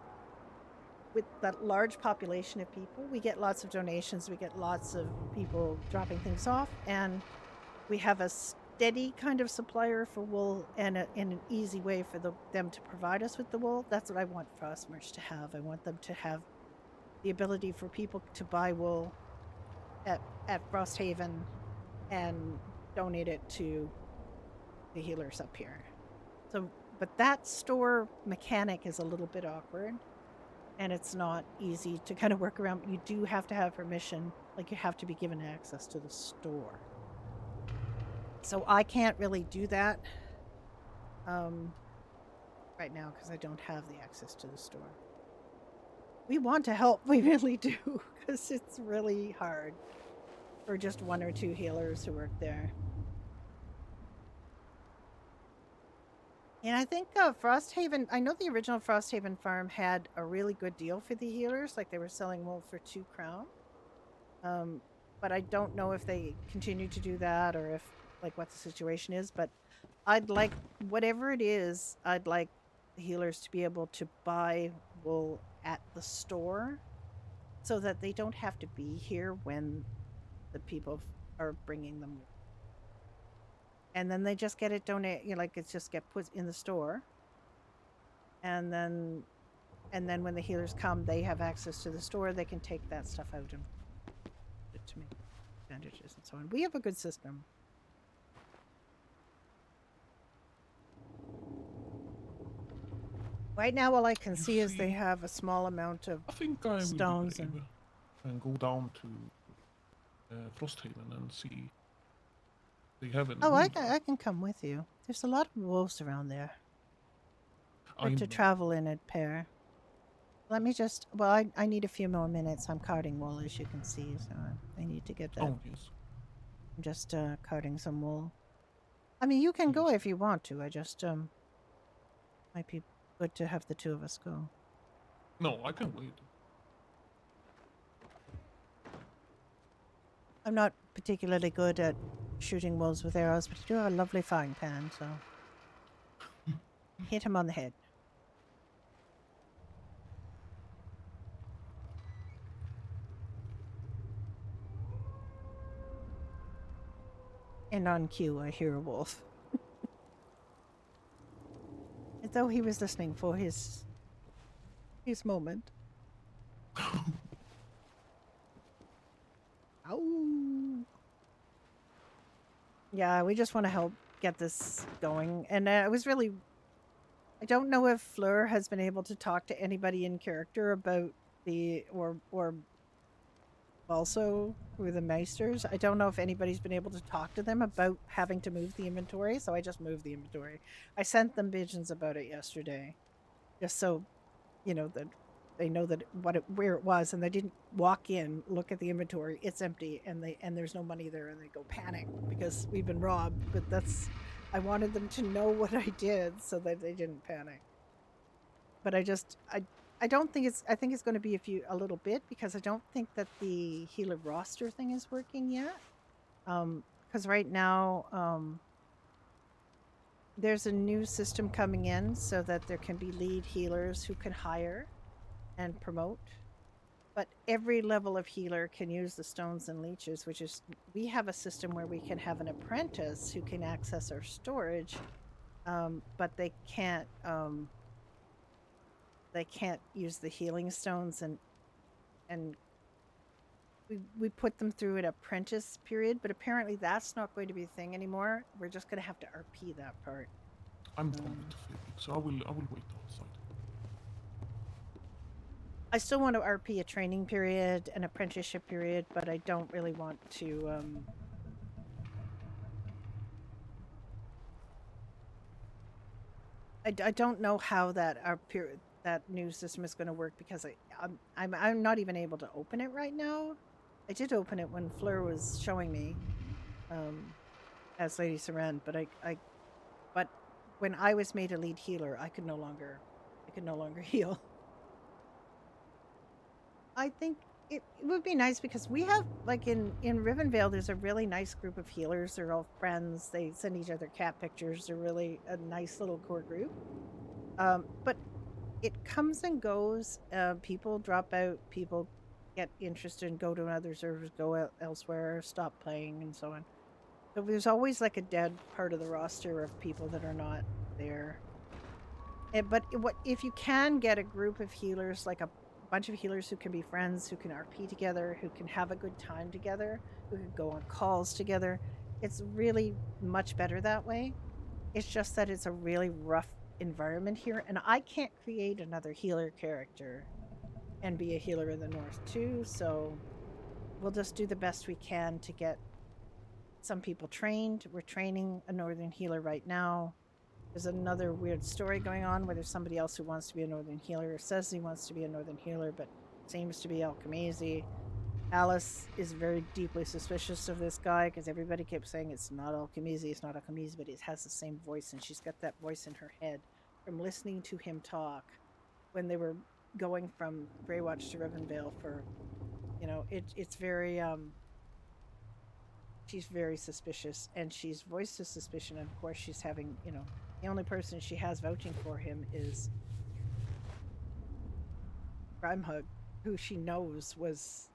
with that large population of people. We get lots of donations, we get lots of people dropping things off, and we have a steady kind of supplier for wool and in an easy way for them to provide us with the wool. That's what I want Frostmarch to have. I want them to have the ability for people to buy wool at Frosthaven and donate it to the healers up here. So, but that store mechanic is a little bit awkward, and it's not easy to kind of work around. You do have to have permission, like you have to be given access to the store. So I can't really do that right now because I don't have the access to the store. We want to help, we really do, because it's really hard for just one or two healers who work there. And I think Frosthaven, I know the original Frosthaven farm had a really good deal for the healers, like they were selling wool for 2 crown. But I don't know if they continue to do that or if, like, what the situation is. But I'd like, whatever it is, I'd like the healers to be able to buy wool at the store so that they don't have to be here when the people are bringing them. And then they just get it donated, you know, like it's just get put in the store. And then when the healers come, they have access to the store. They can take that stuff out and put it to me, bandages and so on. We have a good system. Right now, all I can see is they have a small amount of
I think I will
stones
be brave and go down to Frosthaven and see if they have any.
Oh, I can come with you. There's a lot of wolves around there. Good to travel in a pair. Let me just, well, I need a few more minutes. I'm carting wool, as you can see, so I need to get that.
Oh, yes.
I'm just carting some wool. I mean, you can go if you want to. I just, might be good to have the two of us go.
No, I can wait.
I'm not particularly good at shooting wolves with arrows, but I do have a lovely frying pan, so hit him on the head. And on cue, I hear a wolf. As though he was listening for his moment. Ow! Yeah, we just want to help get this going. And I was really... I don't know if Fleur has been able to talk to anybody in character about the... or also with the Meisters. I don't know if anybody's been able to talk to them about having to move the inventory, so I just moved the inventory. I sent them visions about it yesterday, just so that they know that where it was, and they didn't walk in, look at the inventory, it's empty, and there's no money there, and they go panic because we've been robbed. But I wanted them to know what I did so that they didn't panic. But I don't think I think it's going to be a little bit, because I don't think that the healer roster thing is working yet. Because right now, there's a new system coming in so that there can be lead healers who can hire and promote. But every level of healer can use the stones and leeches, which is, we have a system where we can have an apprentice who can access our storage, but they can't use the healing stones, and we put them through an apprentice period, but apparently that's not going to be a thing anymore. We're just going to have to RP that part.
I'm done with the field, so I will wait outside.
I still want to RP a training period, an apprenticeship period, but I don't really want to. I don't know how that that new system is going to work, because I'm not even able to open it right now. I did open it when Fleur was showing me, as Lady Seren, but when I was made a lead healer, I could no longer heal. I think it would be nice, because we have, like, in Rivenvale, there's a really nice group of healers. They're all friends. They send each other cat pictures. They're really a nice little core group. But it comes and goes. People drop out. People get interested and go to other servers, go elsewhere, stop playing, and so on. So there's always like a dead part of the roster of people that are not there. But if you can get a group of healers, like a bunch of healers who can be friends, who can RP together, who can have a good time together, who can go on calls together, it's really much better that way. It's just that it's a really rough environment here, and I can't create another healer character and be a healer in the north too, so we'll just do the best we can to get some people trained. We're training a northern healer right now. There's another weird story going on where there's somebody else who wants to be a northern healer, or says he wants to be a northern healer, but seems to be Alchemazi. Alice is very deeply suspicious of this guy, because everybody kept saying it's not Alchemazi, but it has the same voice, and she's got that voice in her head from listening to him talk when they were going from Greywatch to Rivenvale for, it's very, she's very suspicious, and she's voiced a suspicion, and of course she's having, the only person she has vouching for him is Grimehug, who she knows was,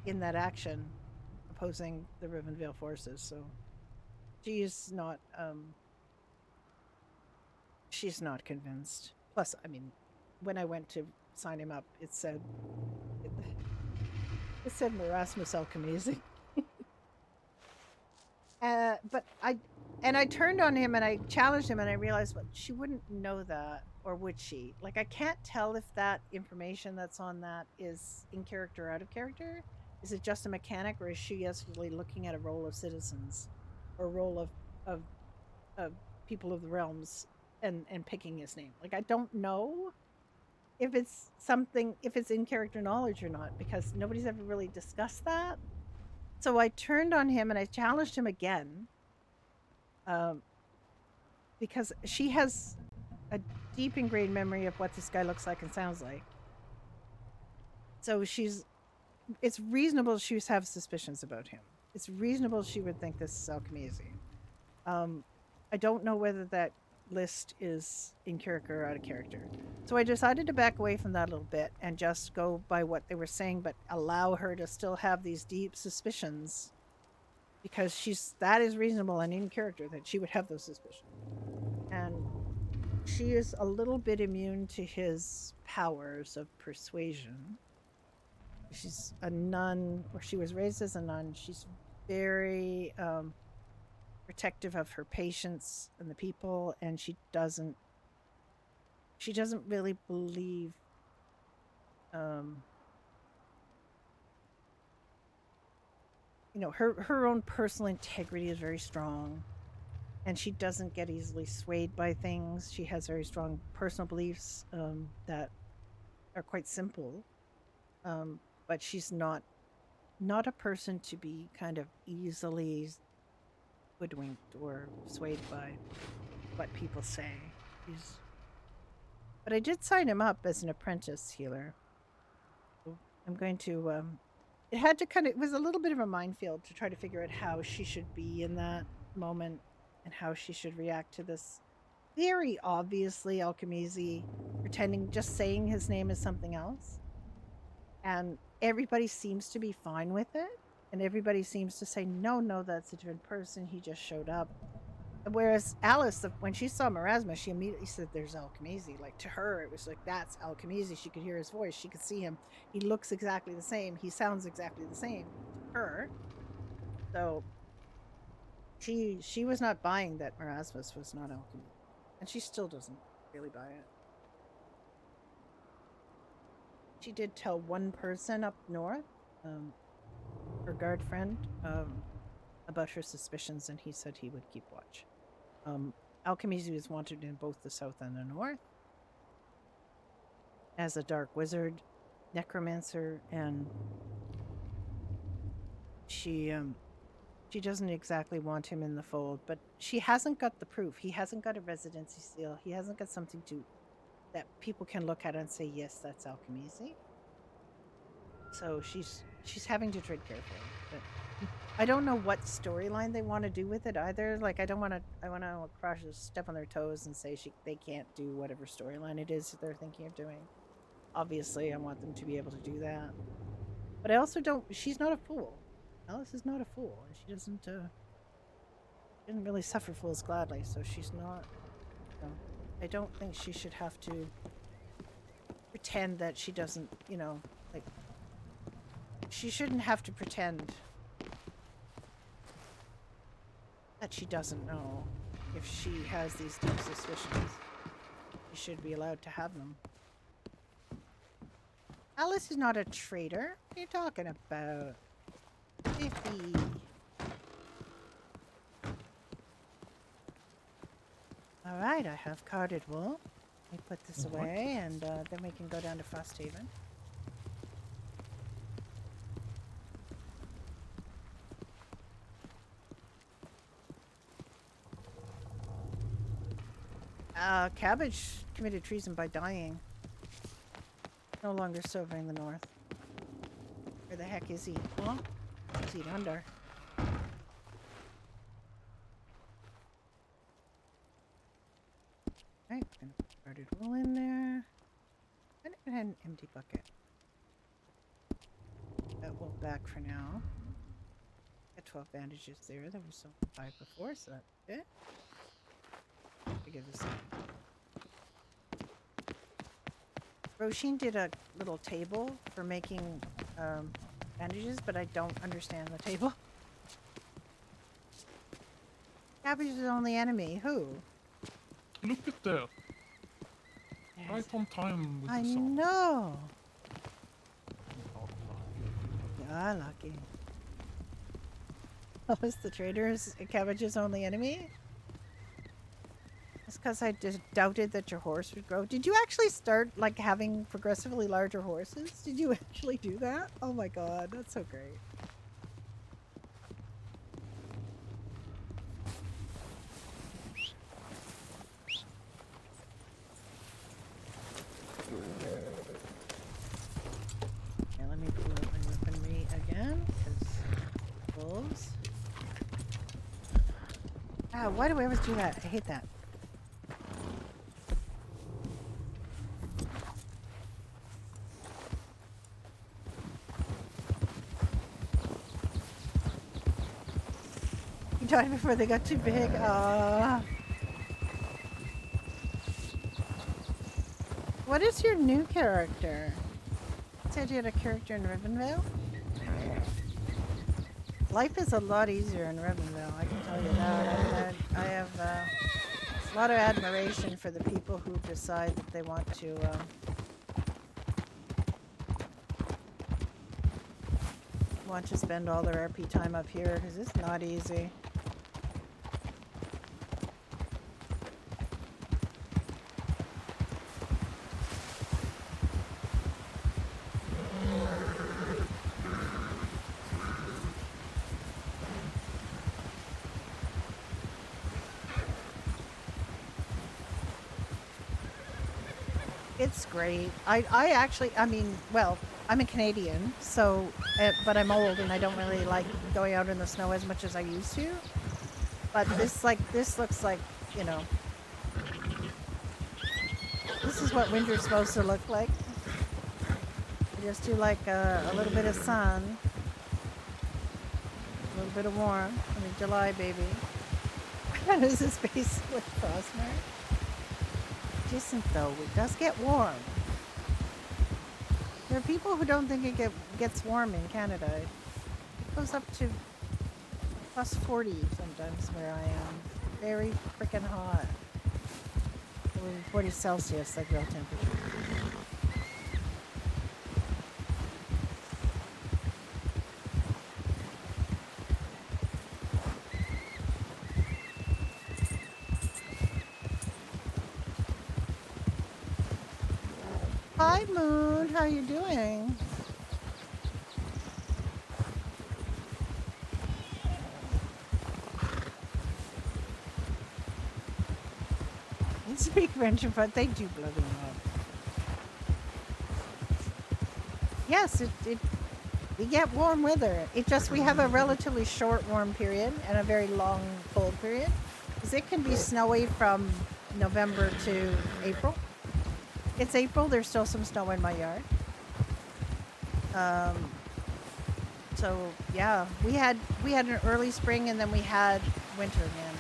in that action opposing the Rivenvale forces. So she's not convinced. Plus, I mean, when I went to sign him up, it said Marasmus Alchemazi. But I turned on him and I challenged him, and I realized, well, she wouldn't know that, or would she? Like, I can't tell if that information that's on that is in character or out of character. Is it just a mechanic, or is she actually looking at a role of citizens, or a role of people of the realms, and picking his name? Like, I don't know if it's in character knowledge or not, because nobody's ever really discussed that. So I turned on him and I challenged him again, because she has a deep ingrained memory of what this guy looks like and sounds like. So it's reasonable she would have suspicions about him. It's reasonable she would think this is Alchemazi. I don't know whether that list is in character or out of character. So I decided to back away from that a little bit and just go by what they were saying, but allow her to still have these deep suspicions, because that is reasonable and in character that she would have those suspicions. And she is a little bit immune to his powers of persuasion. She's a nun, or she was raised as a nun. She's very protective of her patients and the people, and she doesn't really believe you know, her own personal integrity is very strong, and she doesn't get easily swayed by things. She has very strong personal beliefs that are quite simple, but she's not a person to be kind of easily hoodwinked or swayed by what people say. He's, but I did sign him up as an apprentice healer. So I'm going to. It had to kind of. It was a little bit of a minefield to try to figure out how she should be in that moment and how she should react to this. Very obviously, Alchemisi pretending, just saying his name is something else, and everybody seems to be fine with it, and everybody seems to say, no, that's a different person. He just showed up. Whereas Alice, when she saw Marasma, she immediately said, "There's Alchemisi." Like, to her, it was like, that's Alchemisi. She could hear his voice. She could see him. He looks exactly the same. He sounds exactly the same to her. So she was not buying that Marasmus was not Alchemisi. And she still doesn't really buy it. She did tell one person up north, her guard friend, about her suspicions, and he said he would keep watch. Alchemisi was wanted in both the south and the north as a dark wizard, necromancer, and she doesn't exactly want him in the fold, but she hasn't got the proof. He hasn't got a residency seal. He hasn't got something that people can look at and say, yes, that's Alchemisi. So she's having to tread carefully. But I don't know what storyline they want to do with it either. Like, I want to step on their toes and say they can't do whatever storyline it is that they're thinking of doing. Obviously, I want them to be able to do that. But I also don't. She's not a fool. Alice is not a fool, and she doesn't really suffer fools gladly. So she's not. You know, I don't think she should have to pretend that she doesn't. You know, like, she shouldn't have to pretend that she doesn't know if she has these deep suspicions. She should be allowed to have them. Alice is not a traitor. What are you talking about? Iffy. Alright, I have carded wool. Let me put this away, and then we can go down to Frosthaven. Cabbage committed treason by dying. No longer serving the north. Where the heck is he? Huh? Is he under? Alright, gonna put carded wool in there. And I had an empty bucket. That wool back for now. Got 12 bandages there. There was some 5 before, so that's it. Figure this out. Roshin did a little table for making bandages, but I don't understand the table. Cabbage is the only enemy. Who?
Look at that. Right on time with
I
the song.
know. Yeah, lucky. Oh, is the trader's Cabbage's only enemy? It's because I just doubted that your horse would grow. Did you actually start, like, having progressively larger horses? Did you actually do that? Oh my god, that's so great. Okay, let me pull out my weaponry again, because wolves. Ah, why do I always do that? I hate that. You died before they got too big. What is your new character? You said you had a character in Rivenvale? Life is a lot easier in Rivenvale, I can tell you that. I have a lot of admiration for the people who decide that they want want to spend all their RP time up here because it's not easy. It's great. I actually, I mean, well, I'm a Canadian, so, but I'm old and I don't really like going out in the snow as much as I used to. But this looks like, you know, this is what winter's supposed to look like. You just do like a little bit of sun, a little bit of warm. I mean, July, baby. This is basically Frostmark. Isn't though, it does get warm. There are people who don't think it gets warm in Canada. It goes up to plus 40 sometimes where I am. Very freaking hot. 40 Celsius, like real temperature. Hi, Moon. How you doing? I speak French, but they do blow them up. Yes, we get warm weather. It just, we have a relatively short warm period and a very long cold period. Because it can be snowy from November to April. It's April, there's still some snow in my yard. So yeah, we had an early spring and then we had winter again.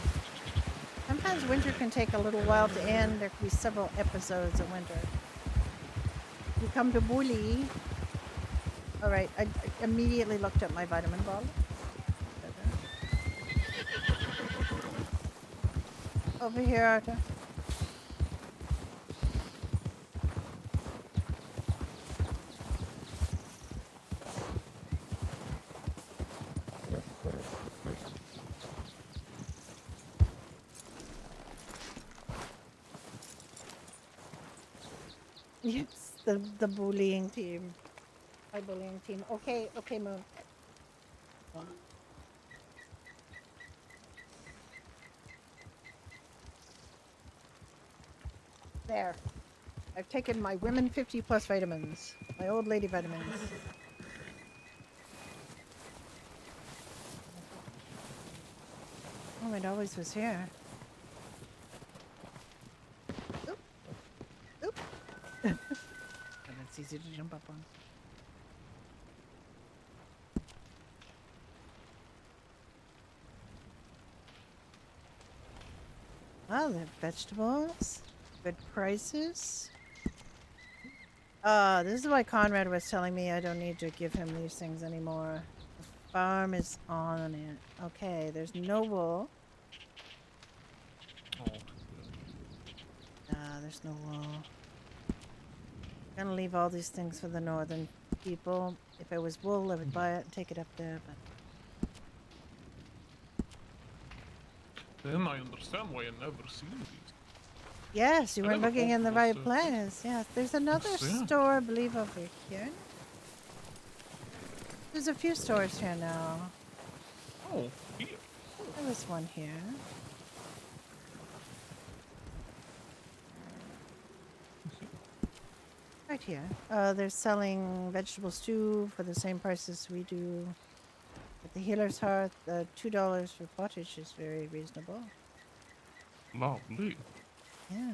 Sometimes winter can take a little while to end. There can be several episodes of winter. You come to Bully. All right, I immediately looked at my vitamin bottle. Over here, Arthur. Yes, the bullying team. My bullying team. Okay, Moon. There. I've taken my women 50 plus vitamins. My old lady vitamins. Oh, it always was here. Oop. Oop. And it's easy to jump up on. Oh, they're vegetables. Good prices. This is why Conrad was telling me I don't need to give him these things anymore. The farm is on it. Okay, there's no wool. There's no wool. Gonna leave all these things for the northern people. If it was wool, I would buy it and take it up there, but...
Then I understand why I never seen these.
Yes, you
I
weren't
never
looking
thought
in the
it
right
was,
place. Yes, there's another
yeah.
store, I believe, over here. There's a few stores here now.
Oh, here.
There was one here. Right here. They're selling vegetable stew for the same prices we do at the Healer's Hearth. $2 for pottage is very reasonable.
Lovely.
Yeah.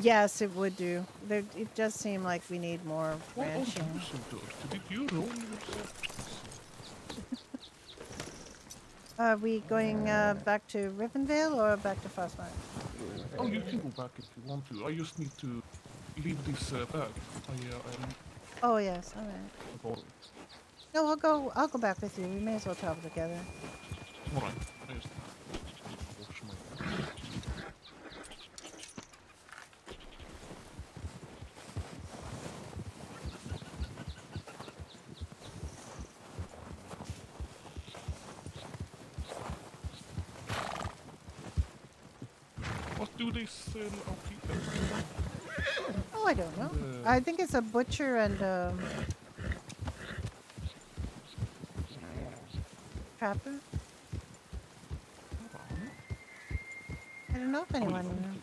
Yes, it would do. It does seem like we need more
What are you
ranching.
so dirty? Did you roll yourself?
Are we going back to Rivendell or back to Frostmark?
Oh, you can go back if you want to. I just need to leave this bag.
Oh yes, all right.
Borrowed.
No, I'll go back with you. We may as well travel together.
Alright, I just wash my hands. do they sell outfit then?
Oh, I don't know.
The-
I think it's a butcher and trapper. I don't know if anyone.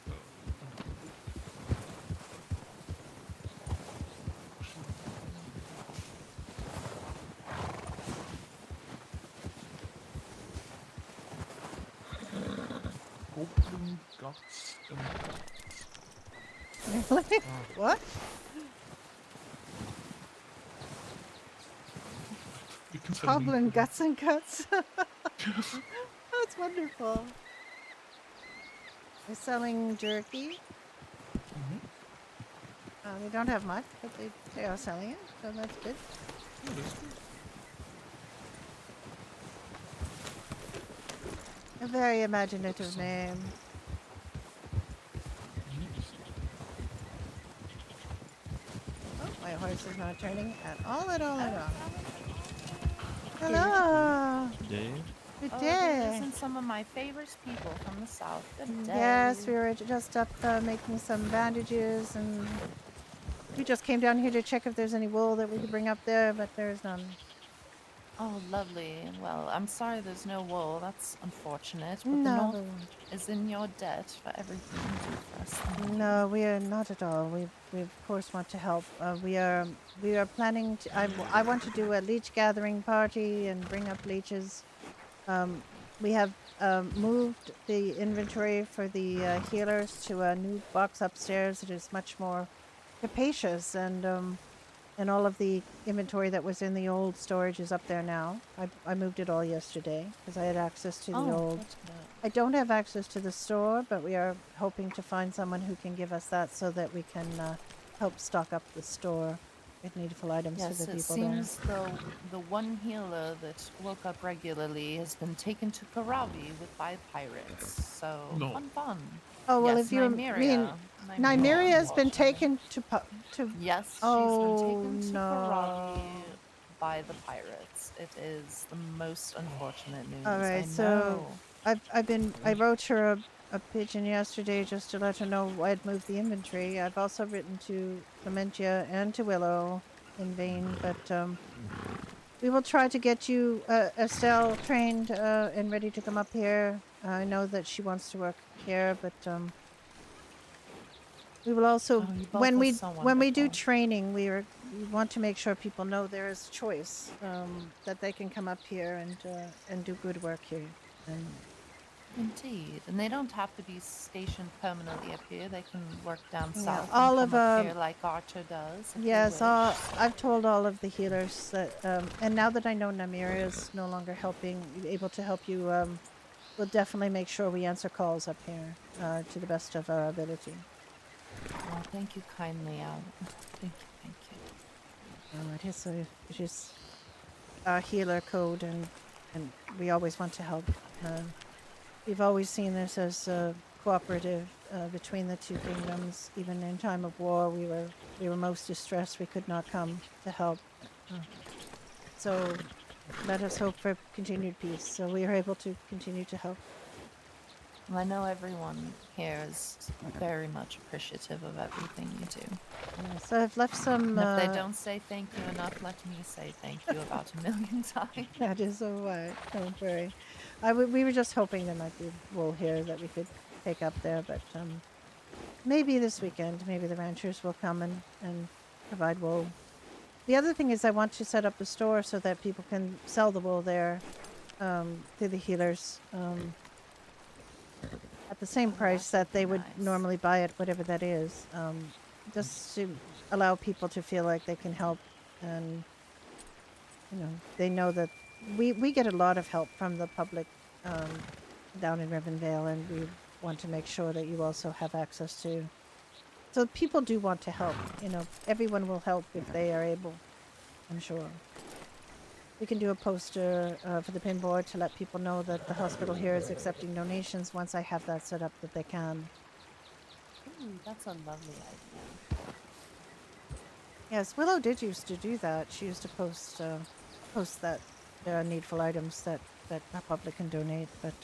Goblin guts and
Really? What?
you can sell meat
Goblin
for them.
guts and cuts.
Yes.
That's wonderful. They're selling jerky.
Mhm.
They don't have much, but they are selling it, so that's good.
Yeah, that's good.
A very imaginative name.
Yes.
Oh, my horse is not turning at all, at all, at all.
Good
Hello.
Day.
Good
Oh,
day.
there isn't some of my favorite people from the south. Good day.
Yes, we were just up making some bandages, and we just came down here to check if there's any wool that we could bring up there, but there's none.
Oh, lovely. Well, I'm sorry there's no wool. That's unfortunate. But the
No,
North is in your debt for everything you do for us. Thank you.
no, we are not at all. We of course want to help. We are planning to. I want to do a leech gathering party and bring up leeches. We have moved the inventory for the healers to a new box upstairs. It is much more capacious, and all of the inventory that was in the old storage is up there now. I moved it all yesterday because I had access to the old.
That's good.
I don't have access to the store, but we are hoping to find someone who can give us that so that we can help stock up the store with needful items
Yes,
for the
it
people
seems the one healer that woke up regularly has been taken to Karavi by pirates. So
No.
fun.
there. Oh well,
yes,
if you mean
Nymeria.
Nymeria has been
unfortunately.
taken to.
Yes, she's
Oh,
been taken to Karavi
no.
by the pirates. It is the most unfortunate news.
All right,
I
so
know.
I wrote her a pigeon yesterday just to let her know I'd moved the inventory. I've also written to Clementia and to Willow in vain, but we will try to get you Estelle trained and ready to come up here. I know that she wants to work here, but we will also
Oh, you both
when
are
we
so
when we do
wonderful.
training, we want to make sure people know there is choice, that they can come up here and do good work here. And
Indeed, and they don't have to be stationed permanently up here. They can work down
Yeah,
south
all
and
of,
come up here like Archer does. If
yes,
they wish.
I've told all of the healers that, and now that I know Nymeria is no longer able to help you, we'll definitely make sure we answer calls up here to the best of our ability.
Oh, thank you kindly, Al. Thank you.
It is our healer code, and we always want to help. We've always seen this as cooperative between the two kingdoms. Even in time of war, we were most distressed. We could not come to help. So let us hope for continued peace, so we are able to continue to help.
Well, I know everyone here is very much appreciative of everything you do.
So I've left some.
And if they don't say thank you enough, let me say thank you about 1,000,000 times.
That is all right. Don't worry. We were just hoping there might be wool here that we could take up there, but maybe this weekend, maybe the ranchers will come and provide wool. The other thing is I want to set up a store so that people can sell the wool there to the healers at the same
Oh,
price
that
that they
would
would
be nice.
normally buy it, whatever that is, just to allow people to feel like they can help, and they know that we get a lot of help from the public down in Rivenvale, and we want to make sure that you also have access to. So people do want to help. Everyone will help if they are able, I'm sure. We can do a poster for the pinboard to let people know that the hospital here is accepting donations once I have that set up that they can.
Ooh, that's a lovely idea.
Yes, Willow did used to do that. She used to post that there are needful items that the public can donate, but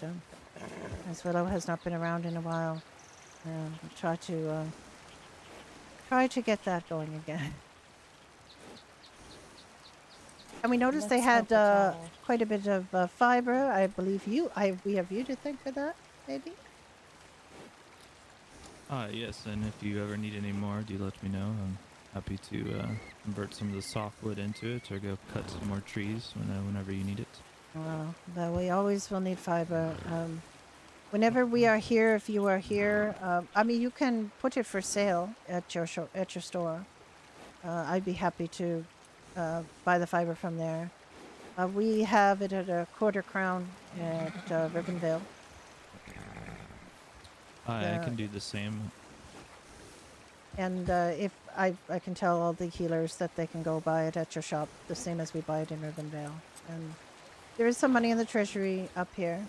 as Willow has not been around in a while, Try to get that going again. And we noticed they
Let's
had
hope it all-
quite a bit of fiber. I believe we have you to thank for that, maybe.
Yes, and if you ever need any more, do let me know. I'm happy to convert some of the softwood into it or go cut some more trees whenever you need it.
Well, we always will need fiber. Whenever we are here, if you are here, I mean, you can put it for sale at your store. I'd be happy to buy the fiber from there. We have it at a quarter crown at Ribbonvale.
I can do the same.
And if I can tell all the healers that they can go buy it at your shop, the same as we buy it in Ribbonvale. And there is some money in the treasury up here,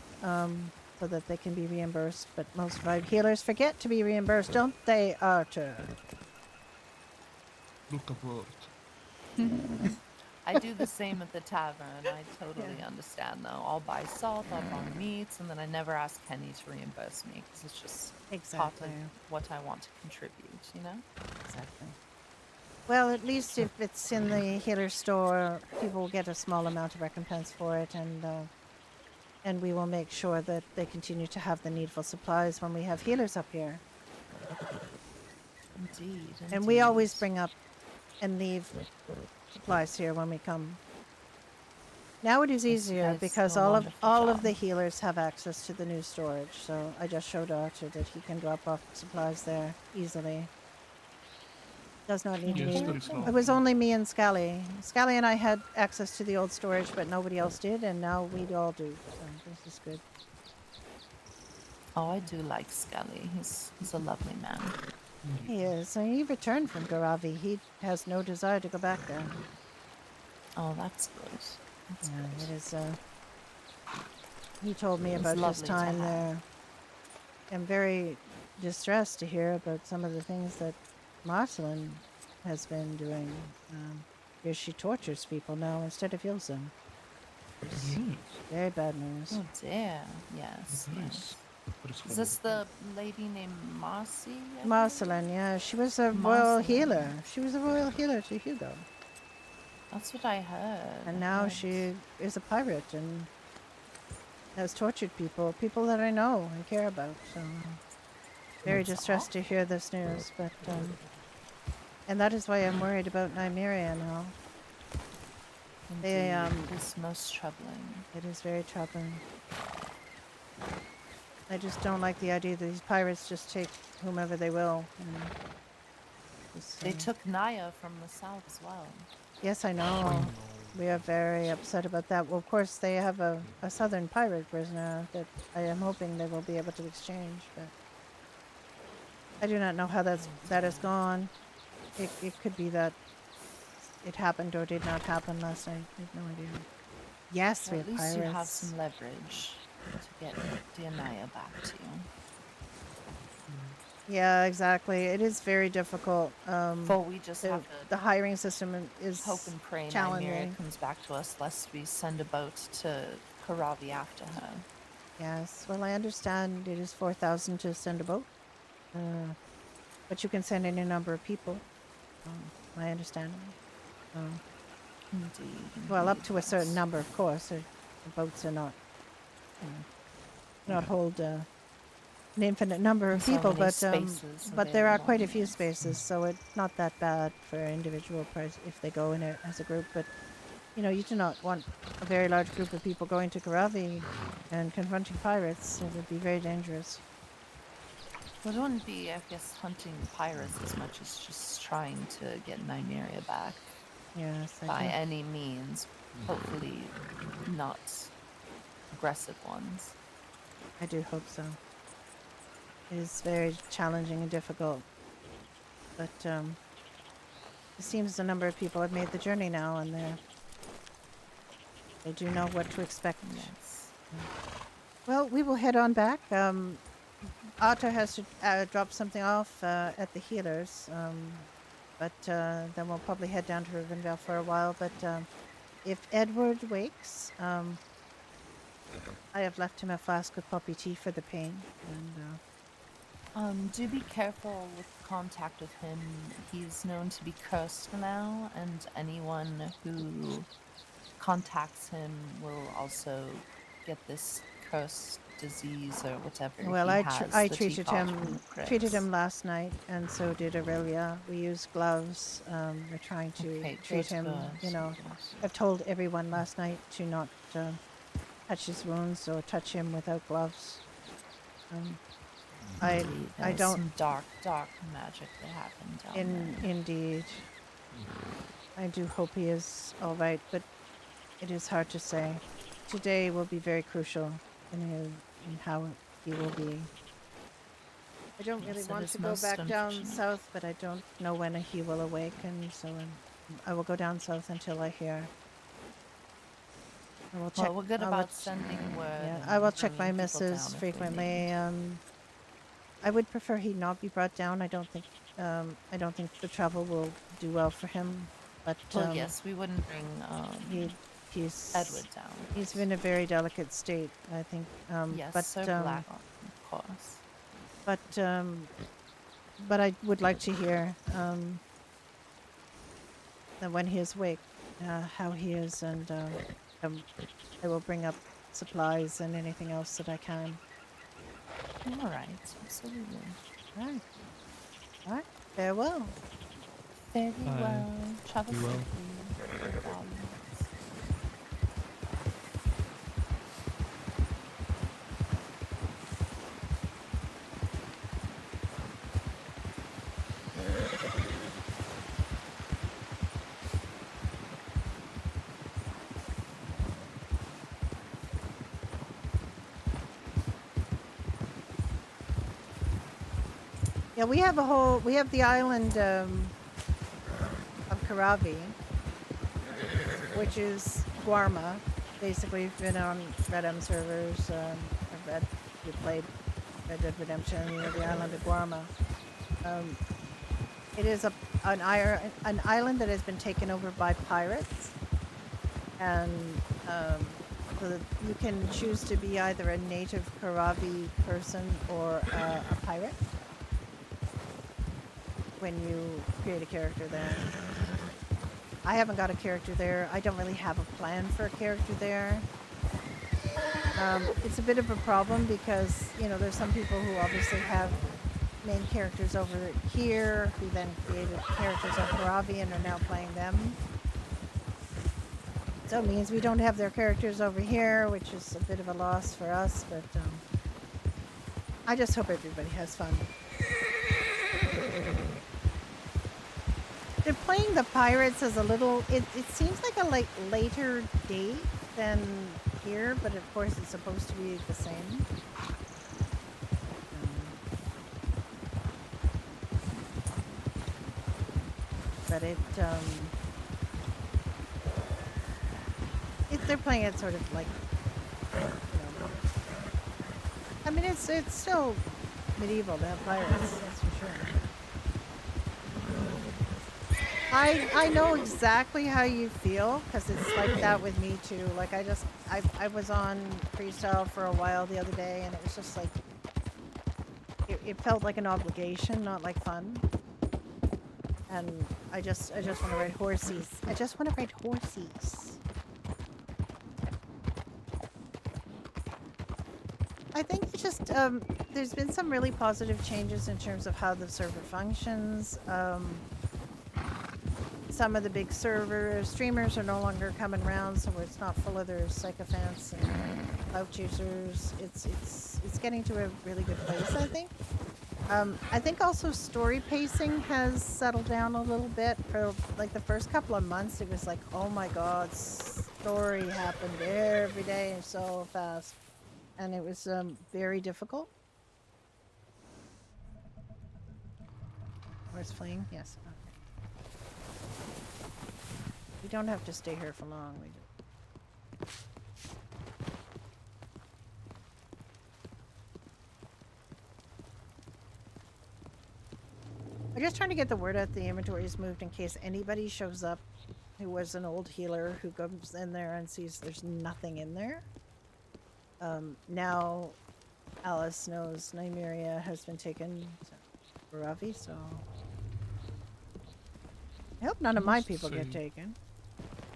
so that they can be reimbursed. But most of our healers forget to be reimbursed, don't they, Arthur?
Look abroad.
I do the same at the tavern. I totally understand, though. I'll buy salt, I'll buy meats, and then I never ask Kenny to reimburse me because it's just part
Exactly.
of what I want to contribute, you know?
Exactly. Well, at least if it's in the healer store, people will get a small amount of recompense for it, and we will make sure that they continue to have the needful supplies when we have healers up here.
Indeed.
And we always
indeed.
bring up and leave supplies here when we come. Now it is
Yes, you
easier
guys
because
do a
all
wonderful
of
job.
the healers have access to the new storage. So I just showed Archer that he can drop off supplies there easily. Does not need
Yes,
me.
that is
It
lovely.
was only me and Scally. Scally and I had access to the old storage, but nobody else did, and now we all do. So this is good.
Oh, I do like Scully. He's a lovely man.
He is. And he returned from Garavi. He has no desire to go back there.
Oh, that's good. That's
Yeah,
good.
it is. He told me
It's
about his
lovely to
time
have.
there. I'm very distressed to hear about some of the things that Marceline has been doing. Here she tortures people now instead of heals them. It's
Yes,
very bad news.
Oh dear. Yes.
that
Yes.
is, that is
Is this
horrible.
the lady named Marcy? I believe?
Marceline, yeah, she was a royal
Marceline.
healer. She was a royal healer to Hugo.
That's what I heard.
And
I
now
heard-
she is a pirate and has tortured people that I know and care about. So very
That's
distressed to hear this news, but and that is why I'm worried about Nymeria now. They,
Indeed, it's most troubling.
It is very troubling. I just don't like the idea that these pirates just take whomever they will. And just,
They took Naya from the south as well.
yes, I know. We are very upset about that. Well, of course, they have a southern pirate prisoner that I am hoping they will be able to exchange, but I do not know how that has gone. It could be that it happened or did not happen last night. I have no idea. Yes,
Well,
we
at
have
least
pirates.
you have some leverage to get dear Naya back to you.
Yeah, exactly. It is very difficult.
For we just
The,
have
the
to
hiring system is
hope and pray Nymeria
challenging.
comes back to us, lest we send a boat to Karavi after her.
Yes. Well, I understand it is 4,000 to send a boat, but you can send any number of people. My understanding.
Indeed.
Well, up
indeed,
to a certain
yes.
number, of course. The boats are not hold an infinite number of
So
people,
many
but
spaces
there are
available,
quite a few
yes.
spaces, so it's not that bad for individual price if they go in it as a group. But you do not want a very large group of people going to Karavi and confronting pirates. It would be very dangerous.
Well, it wouldn't be, I guess, hunting pirates as much as just trying to get Nymeria back
Yes,
by
I do.
any means. Hopefully, not aggressive ones.
I do hope so. It is very challenging and difficult, but it seems a number of people have made the journey now, and they do know what to expect.
Yes.
Well, we will head on back. Otto has to drop something off at the healers, but then we'll probably head down to Rivenvale for a while. But if Edward wakes, I have left him a flask of poppy tea for the pain, and
Do be careful with contact with him. He's known to be cursed now, and anyone who contacts him will also get this cursed disease or whatever
Well,
he
I
has
I
that he
treated
got from
him
the
treated him
Crips.
last night, and so did Aurelia. We used gloves. We're trying to
Okay,
treat
good,
him.
good,
You know,
good.
I've told everyone last night to not touch his wounds or touch him without gloves. I
Indeed,
I
there's
don't
some dark, dark magic that happened down there.
indeed. I do hope he is all right, but it is hard to say. Today will be very crucial in how he will be. I don't really
Yes, it
want
is
to go
most
back down
unfortunate.
south, but I don't know when he will awaken, so I will go down south until I hear. I will check.
Well, we're good
I'll
about
let-
sending word.
Yeah,
and
I will check
bringing
my
people down
missus
if we
frequently.
need.
I would prefer he not be brought down. I don't think the travel will do well for him. But
Well, yes, we wouldn't bring
he's
Edward down.
he's in a very delicate state, I think.
Yes,
But
Sir Black, of course.
but I would like to hear that when he is awake, how he is, and I will bring up supplies and anything else that I can.
All right, absolutely.
All right. All right. Farewell.
Very
Bye.
well. Travel
Be well.
safely. No problems.
Yeah, we have the island of Karavi, which is Guarma. Basically, we've been on Red M servers. We played Red Dead Redemption. The island of Guarma. It is an island that has been taken over by pirates, and so that you can choose to be either a native Karavi person or a pirate when you create a character there. I haven't got a character there. I don't really have a plan for a character there. It's a bit of a problem because, there's some people who obviously have main characters over here who then created characters on Karavi and are now playing them. So it means we don't have their characters over here, which is a bit of a loss for us, but I just hope everybody has fun. They're playing the pirates as a little, it seems like a later date than here, but of course it's supposed to be the same. But they're playing it sort of like, I mean, it's still medieval to have pirates, that's for sure. I know exactly how you feel, because it's like that with me too. Like I was on freestyle for a while the other day, and it was just like, it felt like an obligation, not like fun. And I just want to ride horsies. I just want to ride horsies. I think it's just, there's been some really positive changes in terms of how the server functions. Some of the big streamers are no longer coming around, so it's not full of their sycophants and clout users. It's getting to a really good place, I think. I think also story pacing has settled down a little bit. For like the first couple of months, it was like, oh my god, story happened every day and so fast, and it was very difficult. Where's fleeing? Yes. Okay. We don't have to stay here for long. We do. I'm just trying to get the word out the inventory is moved in case anybody shows up who was an old healer who comes in there and sees there's nothing in there. Now, Alice knows Nymeria has been taken to Ravi, so I hope none of my
Must
people get
say-
taken.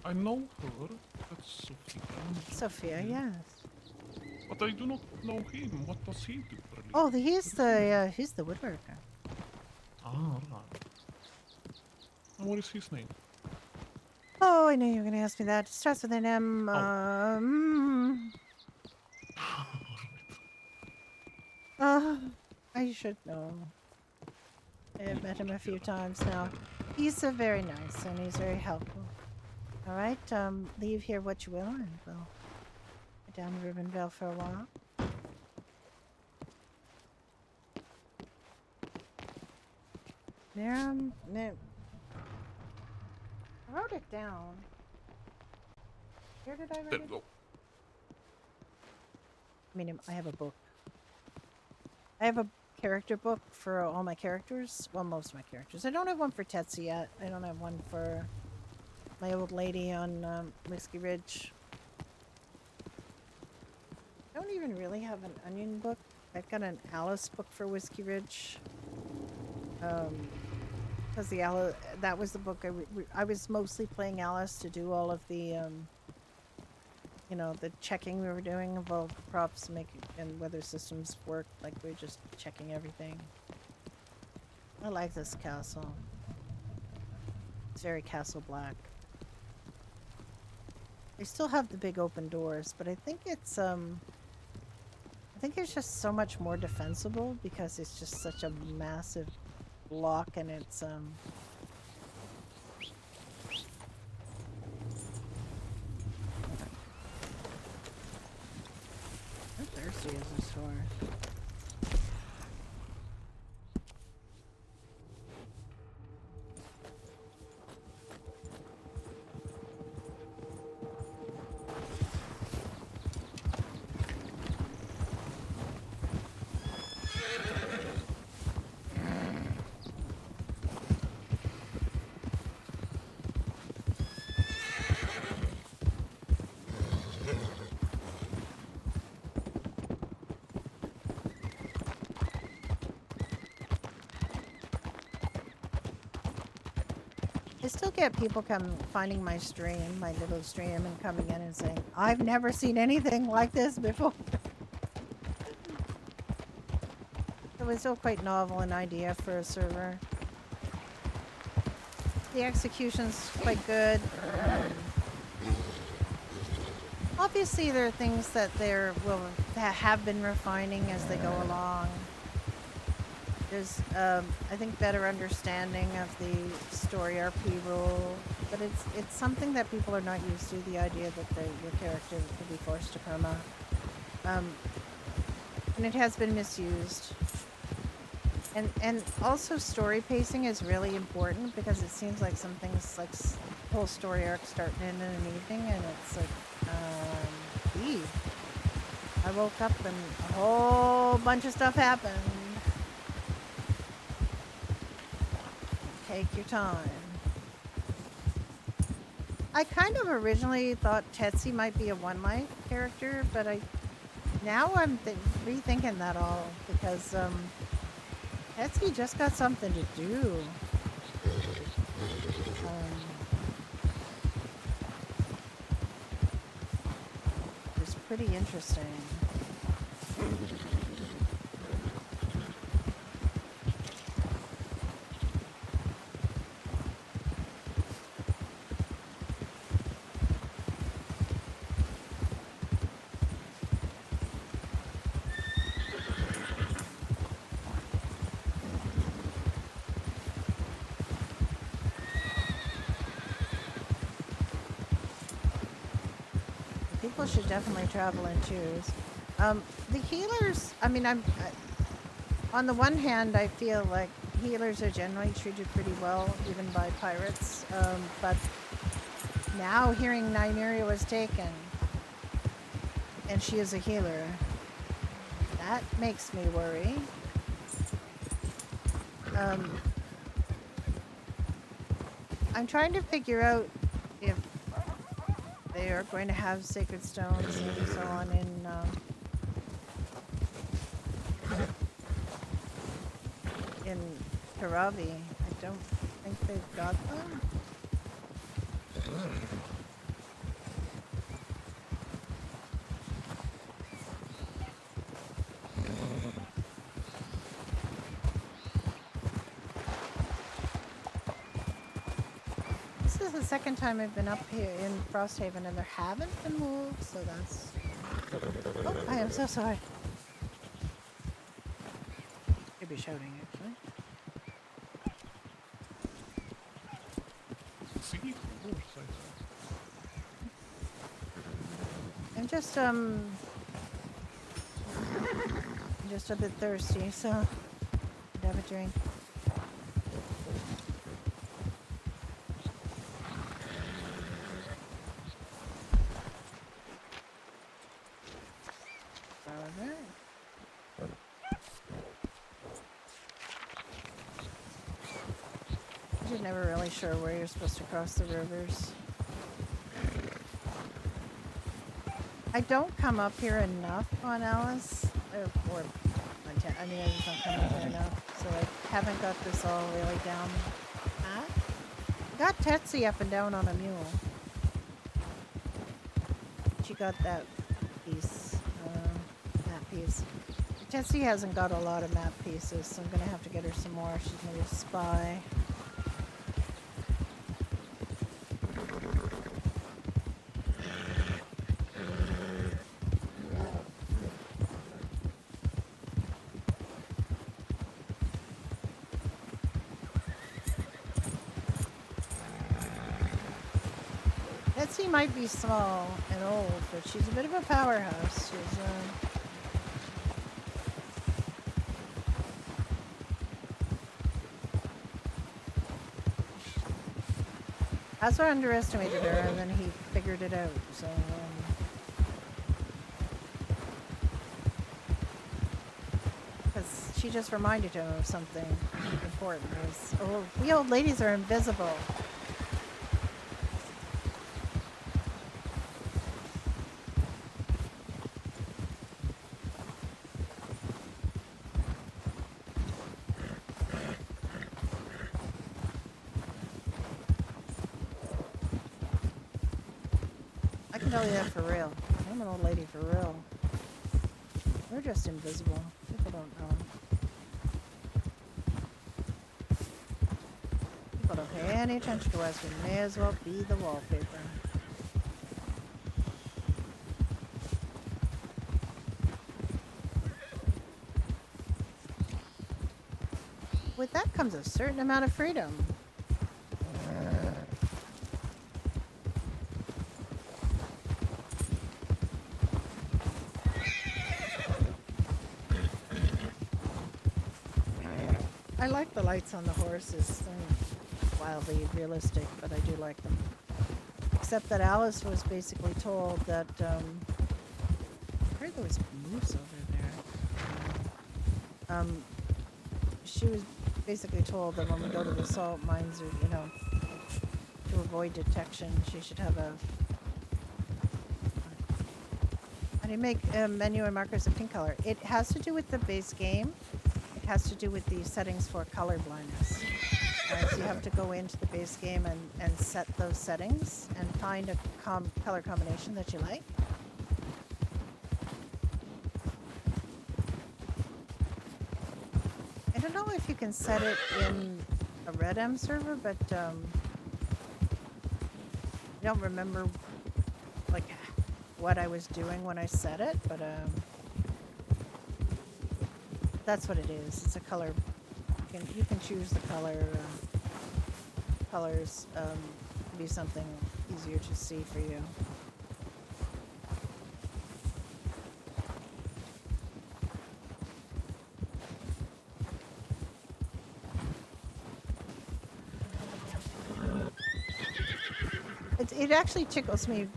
I know her. That's Sophia.
Sophia, yes.
But I do not know him. What does he do for a living?
Oh, he's the woodworker.
Ah, right. And what is his name?
Oh, I knew you were going to ask me that. It starts with an M. I should know. I have met him a few times now. He's very nice and he's very helpful. All right, leave here what you will, and we'll go down to Ribbonvale for a while. No. I wrote it down. Where did I write
There
it?
we go.
I mean, I have a book. I have a character book for all my characters. Well, most of my characters. I don't have one for Tetsu yet. I don't have one for my old lady on Whiskey Ridge. I don't even really have an Onion book. I've got an Alice book for Whiskey Ridge. Because that was the book I was mostly playing Alice to do all of the, you know, the checking we were doing of all the props and whether systems work. Like we were just checking everything. I like this castle. It's very Castle Black. They still have the big open doors, but I think it's just so much more defensible because it's just such a massive block and it's Oh, thirsty is this for? I still get people finding my stream, my little stream, and coming in and saying, I've never seen anything like this before. It was still quite novel an idea for a server. The execution's quite good. Obviously, there are things that that have been refining as they go along. There's, I think, better understanding of the story RP rule, but it's something that people are not used to. The idea that your character could be forced to coma, and it has been misused. And also story pacing is really important because it seems like some things like whole story arc starting in an evening, and it's like, gee, I woke up and a whole bunch of stuff happened. Take your time. I kind of originally thought Tetsu might be a One Life character, but now I'm rethinking that all because Tetsu just got something to do. It's pretty interesting. People should definitely travel in twos. The healers, I mean, on the one hand, I feel like healers are generally treated pretty well, even by pirates. But now hearing Nymeria was taken, and she is a healer, that makes me worry. I'm trying to figure out if they are going to have sacred stones and so on in Karavi. I don't think they've got them. This is the second time I've been up here in Frosthaven and there haven't been wolves, so that's... Oh, I am so sorry. Could be shouting, actually.
See? Of course, I
I'm just a bit thirsty, so I'd have a drink. Alright. You're never really sure where you're supposed to cross the rivers. I don't come up here enough on Alice, or on I mean, I just don't come up here enough, so I haven't got this all really down pat. Got Tetsi up and down on a mule. She got that piece, map piece. Tetsi hasn't got a lot of map pieces, so I'm gonna have to get her some more. She's maybe a spy. Betsy might be small and old, but she's a bit of a powerhouse. She's, Azor underestimated her, and then he figured it out, so, because she just reminded him of something important. It was, oh, we old ladies are invisible. I can tell you that for real. I'm an old lady for real. We're just invisible. People don't know. People don't pay any attention to us. We may as well be the wallpaper. With that comes a certain amount of freedom. I like the lights on the horses. They're wildly realistic, but I do like them. Except that Alice was basically told that, I heard there was moose over there. She was basically told that when we go to the salt mines, or, you know, to avoid detection, she should have a... How do you make a menu and markers a pink color? It has to do with the base game. It has to do with the settings for color blindness. So you have to go into the base game and set those settings and find a color combination that you like. I don't know if you can set it in a Red M server, but I don't remember like what I was doing when I set it, but that's what it is. It's a color. You can choose the color. Colors to be something easier to see for you. It actually tickles me.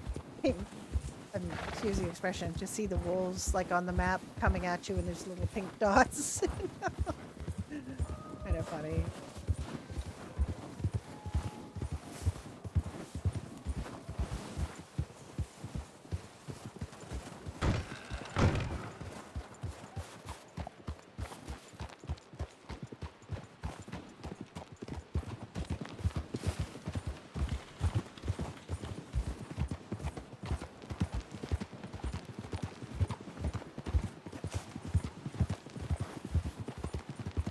Excuse the expression, to see the wolves like on the map coming at you and there's little pink dots. Kind of funny.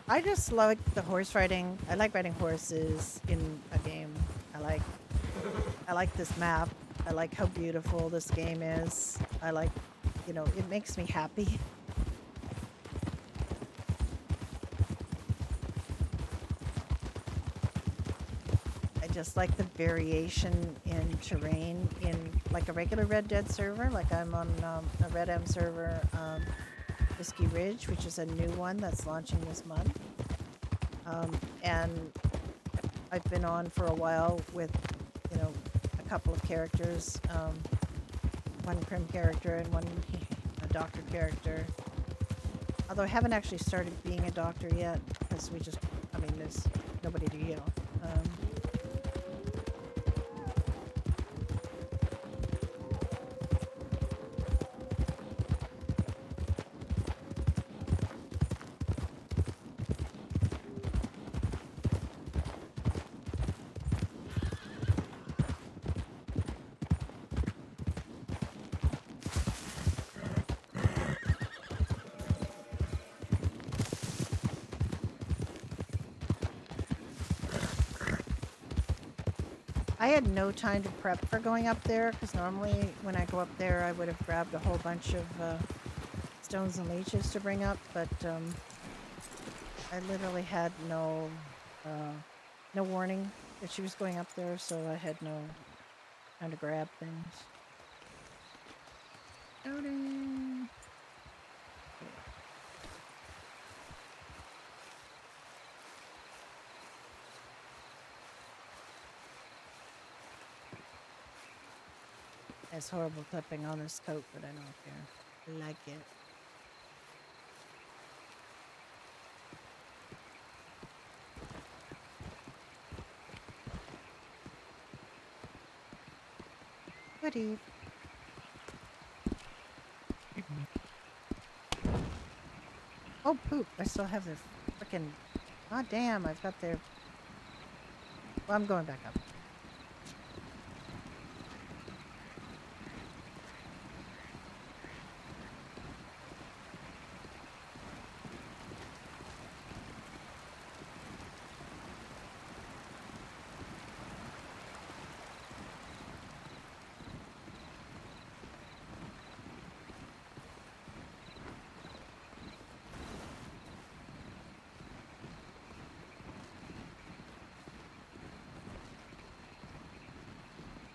I just like the horse riding. I like riding horses in a game. I like this map. I like how beautiful this game is. I like, it makes me happy. I just like the variation in terrain in like a regular Red Dead server. Like I'm on a Red M server, Whiskey Ridge, which is a new one that's launching this month. And I've been on for a while with, a couple of characters, one Crim character and one a doctor character. Although I haven't actually started being a doctor yet, because there's nobody to heal. I had no time to prep for going up there, because normally when I go up there I would have grabbed a whole bunch of stones and leeches to bring up, but I literally had no warning that she was going up there, so I had no time to grab things. Loading. It's horrible clipping on this coat, but I don't care. I like it. Good eve. Oh poop! I still have their frickin'. God damn! I've got their. Well, I'm going back up.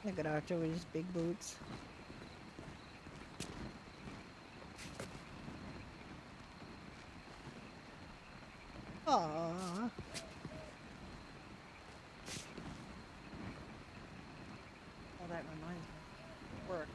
Look at Arthur with his big boots. Aww. Oh, that reminds me. Works.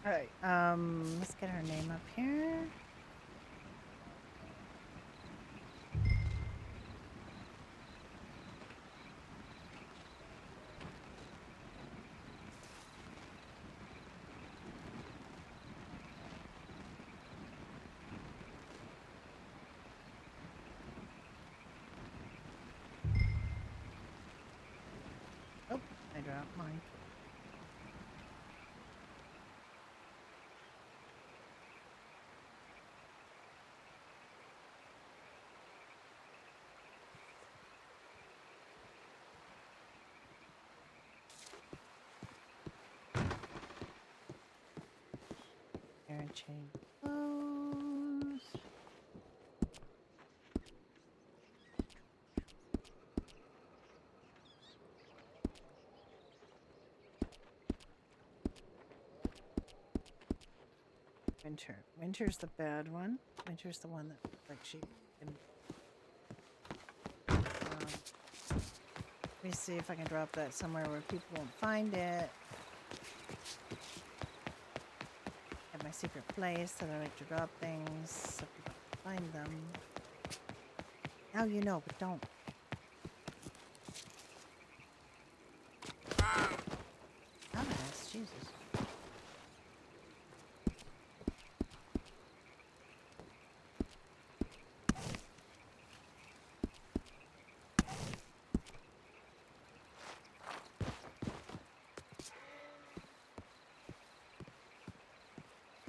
Alright, let's get her name up here. Oh, I dropped mine. And change clothes. Winter. Winter's the bad one. Winter's the one that like she can. Let me see if I can drop that somewhere where people won't find it. Have my secret place that I like to drop things so people can find them. Now you know, but don't. Dumbass, Jesus.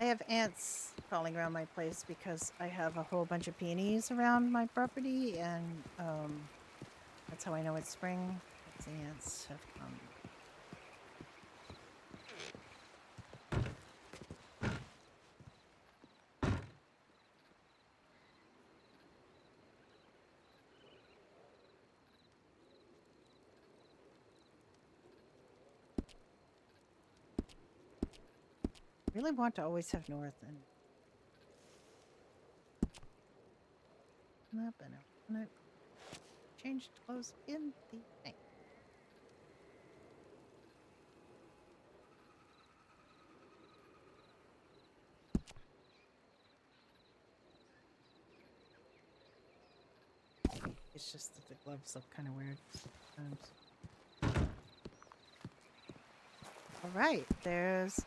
I have ants crawling around my place because I have a whole bunch of peonies around my property, and that's how I know it's spring. The ants have come. I really want to always have north and up and up and up. Changed clothes in the night. It's just that the gloves look kind of weird sometimes. All right, there's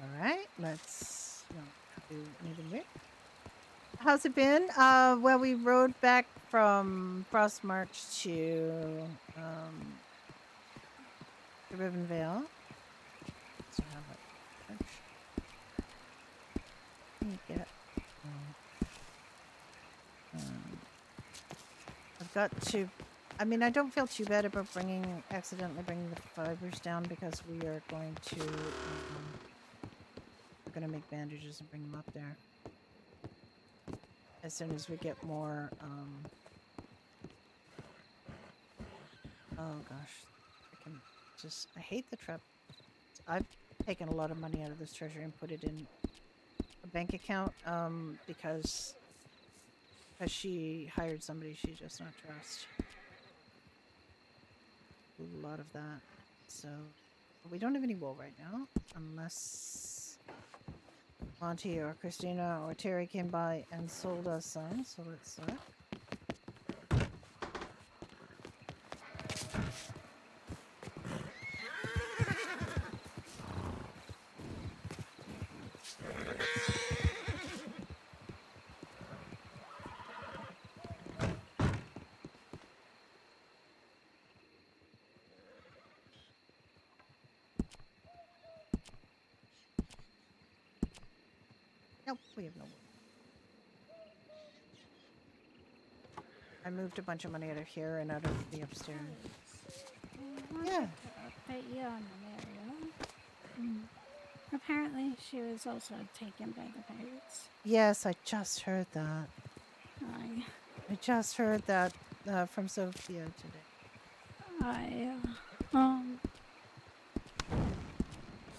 all right. Let's not do anything weird. How's it been? Well, we rode back from Frost March to Rivenvale. So how about let me get I've got to. I mean, I don't feel too bad about accidentally bringing the fibers down because we are going to. We're going to make bandages and bring them up there as soon as we get more. Oh gosh, I hate the trap. I've taken a lot of money out of this treasury and put it in a bank account because she hired somebody she does not trust. A lot of that. So we don't have any wool right now unless Monty or Christina or Terry came by and sold us some. So let's look. Nope, we have no wool. I moved a bunch of money out of here and out of the upstairs. Yeah.
Update you on Valeria. Apparently, she was also taken by the pirates.
Yes, I just heard that. I just heard that from Sophia today.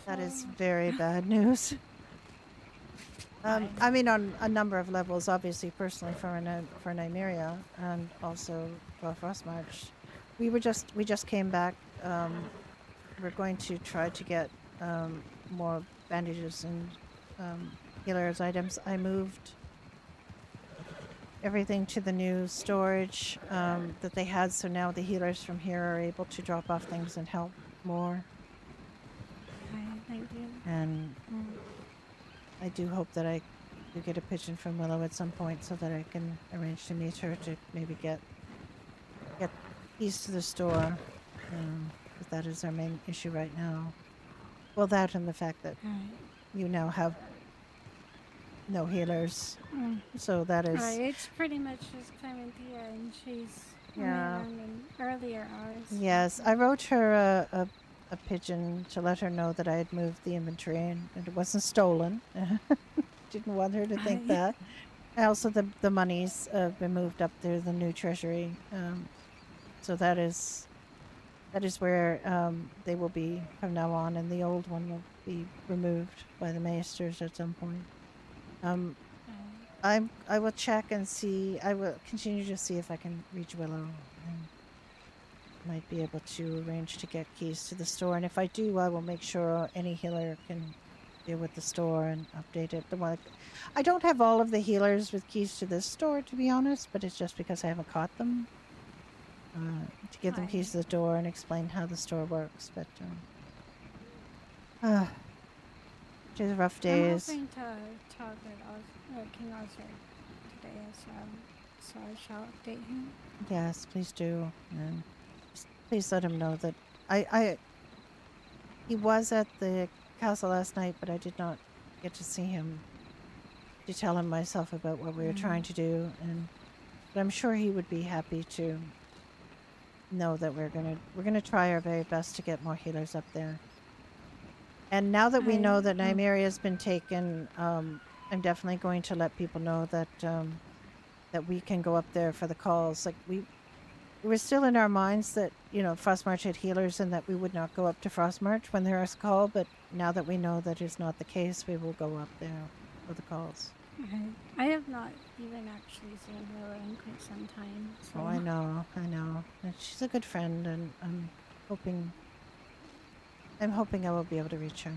That is very bad news. I mean, on a number of levels, obviously, personally for Nymeria, and also for Frostmarch. We just came back. We're going to try to get more bandages and healers items. I moved everything to the new storage that they had, so now the healers from here are able to drop off things and help more.
Okay, thank you.
And I do hope that I do get a pigeon from Willow at some point so that I can arrange to meet her to maybe get keys to the store. But that is our main issue right now. Well, that and the fact that
Alright.
you now have no healers.
Mm.
So that is...
It's pretty much just Clementia, and she's only
Yeah.
around in earlier hours.
Yes, I wrote her a pigeon to let her know that I had moved the inventory and it wasn't stolen. Didn't want her to think that. Also, the monies have been moved up to the new treasury. So that is where they will be from now on, and the old one will be removed by the maesters at some point. I will check and see. I will continue to see if I can reach Willow, and might be able to arrange to get keys to the store. And if I do, I will make sure any healer can deal with the store and update it. I don't have all of the healers with keys to this store, to be honest, but it's just because I haven't caught them. To give them keys to the door and explain how the store works, but just rough days.
I'm hoping to talk with King Arthur today as well, so I shall update him.
Yes, please do, and please let him know that he was at the castle last night, but I did not get to see him to tell him myself about what we were trying to do, but I'm sure he would be happy to know that we're gonna try our very best to get more healers up there. And now that we know that Nymeria has been taken, I'm definitely going to let people know that that we can go up there for the calls. Like we were still in our minds that Frostmarch had healers and that we would not go up to Frostmarch when there is a call. But now that we know that is not the case, we will go up there for the calls.
Okay. I have not even actually seen Willow in quite some time. So.
Oh, I know. And she's a good friend, and I'm hoping I will be able to reach her.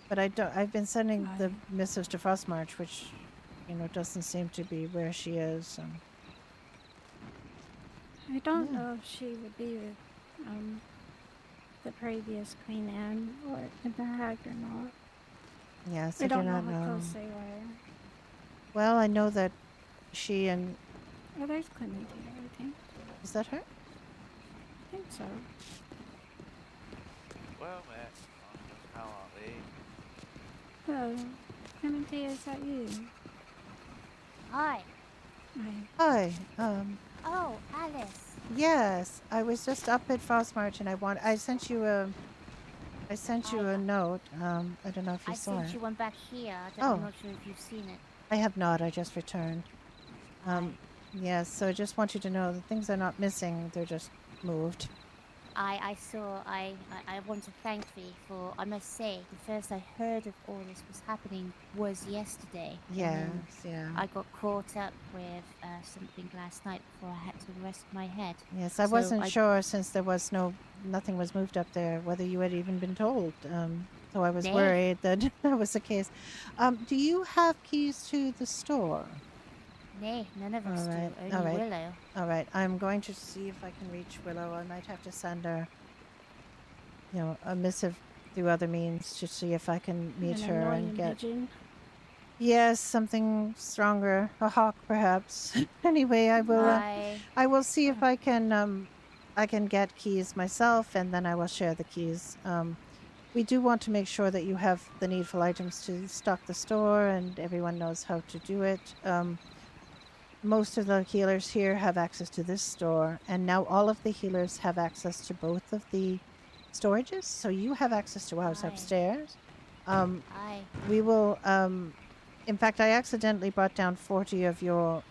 But I've been sending the missives to Frostmarch, which, doesn't seem to be where she is.
I don't know if she would be with the previous Queen Anne or in the Hag or not.
Yes,
I
I do
don't
not
know how
know.
close they were.
Well, I know that she and...
Oh, there's Clementia, I think.
Is that her?
I think so.
Well, met. How are they?
Hello. Clementia, is that you?
Hi.
Hi.
Oh, Alice.
Yes, I was just up at Frostmarch, and I sent you a note. I don't know if you
I
saw
sent
it.
you one back here.
Oh.
I'm not sure if you've seen it.
I have not. I just returned. Yes, so I just want you to know that things are not missing. They're just moved.
I want to thank thee for, I must say, the first I heard of all this was happening was yesterday.
Yes, yeah.
I got caught up with something last night before I had to rest my head.
Yes, I wasn't sure since there was nothing was moved up there, whether you had even been told. So I was
Nay.
worried that that was the case. Do you have keys to the store?
Nay, none of us
All right,
do.
all
Only
right.
Willow.
All right, I'm going to see if I can reach Willow. I might have to send her, a missive through other means to see if I can meet
An
her
annoying
and get...
pigeon.
Yes, something stronger. A hawk, perhaps. Anyway, I will see if I can get keys myself, and then I will share the keys. We do want to make sure that you have the needful items to stock the store, and everyone knows how to do it. Most of the healers here have access to this store, and now all of the healers have access to both of the storages. So you have access to ours upstairs. We will. In fact, I accidentally brought down 40 of your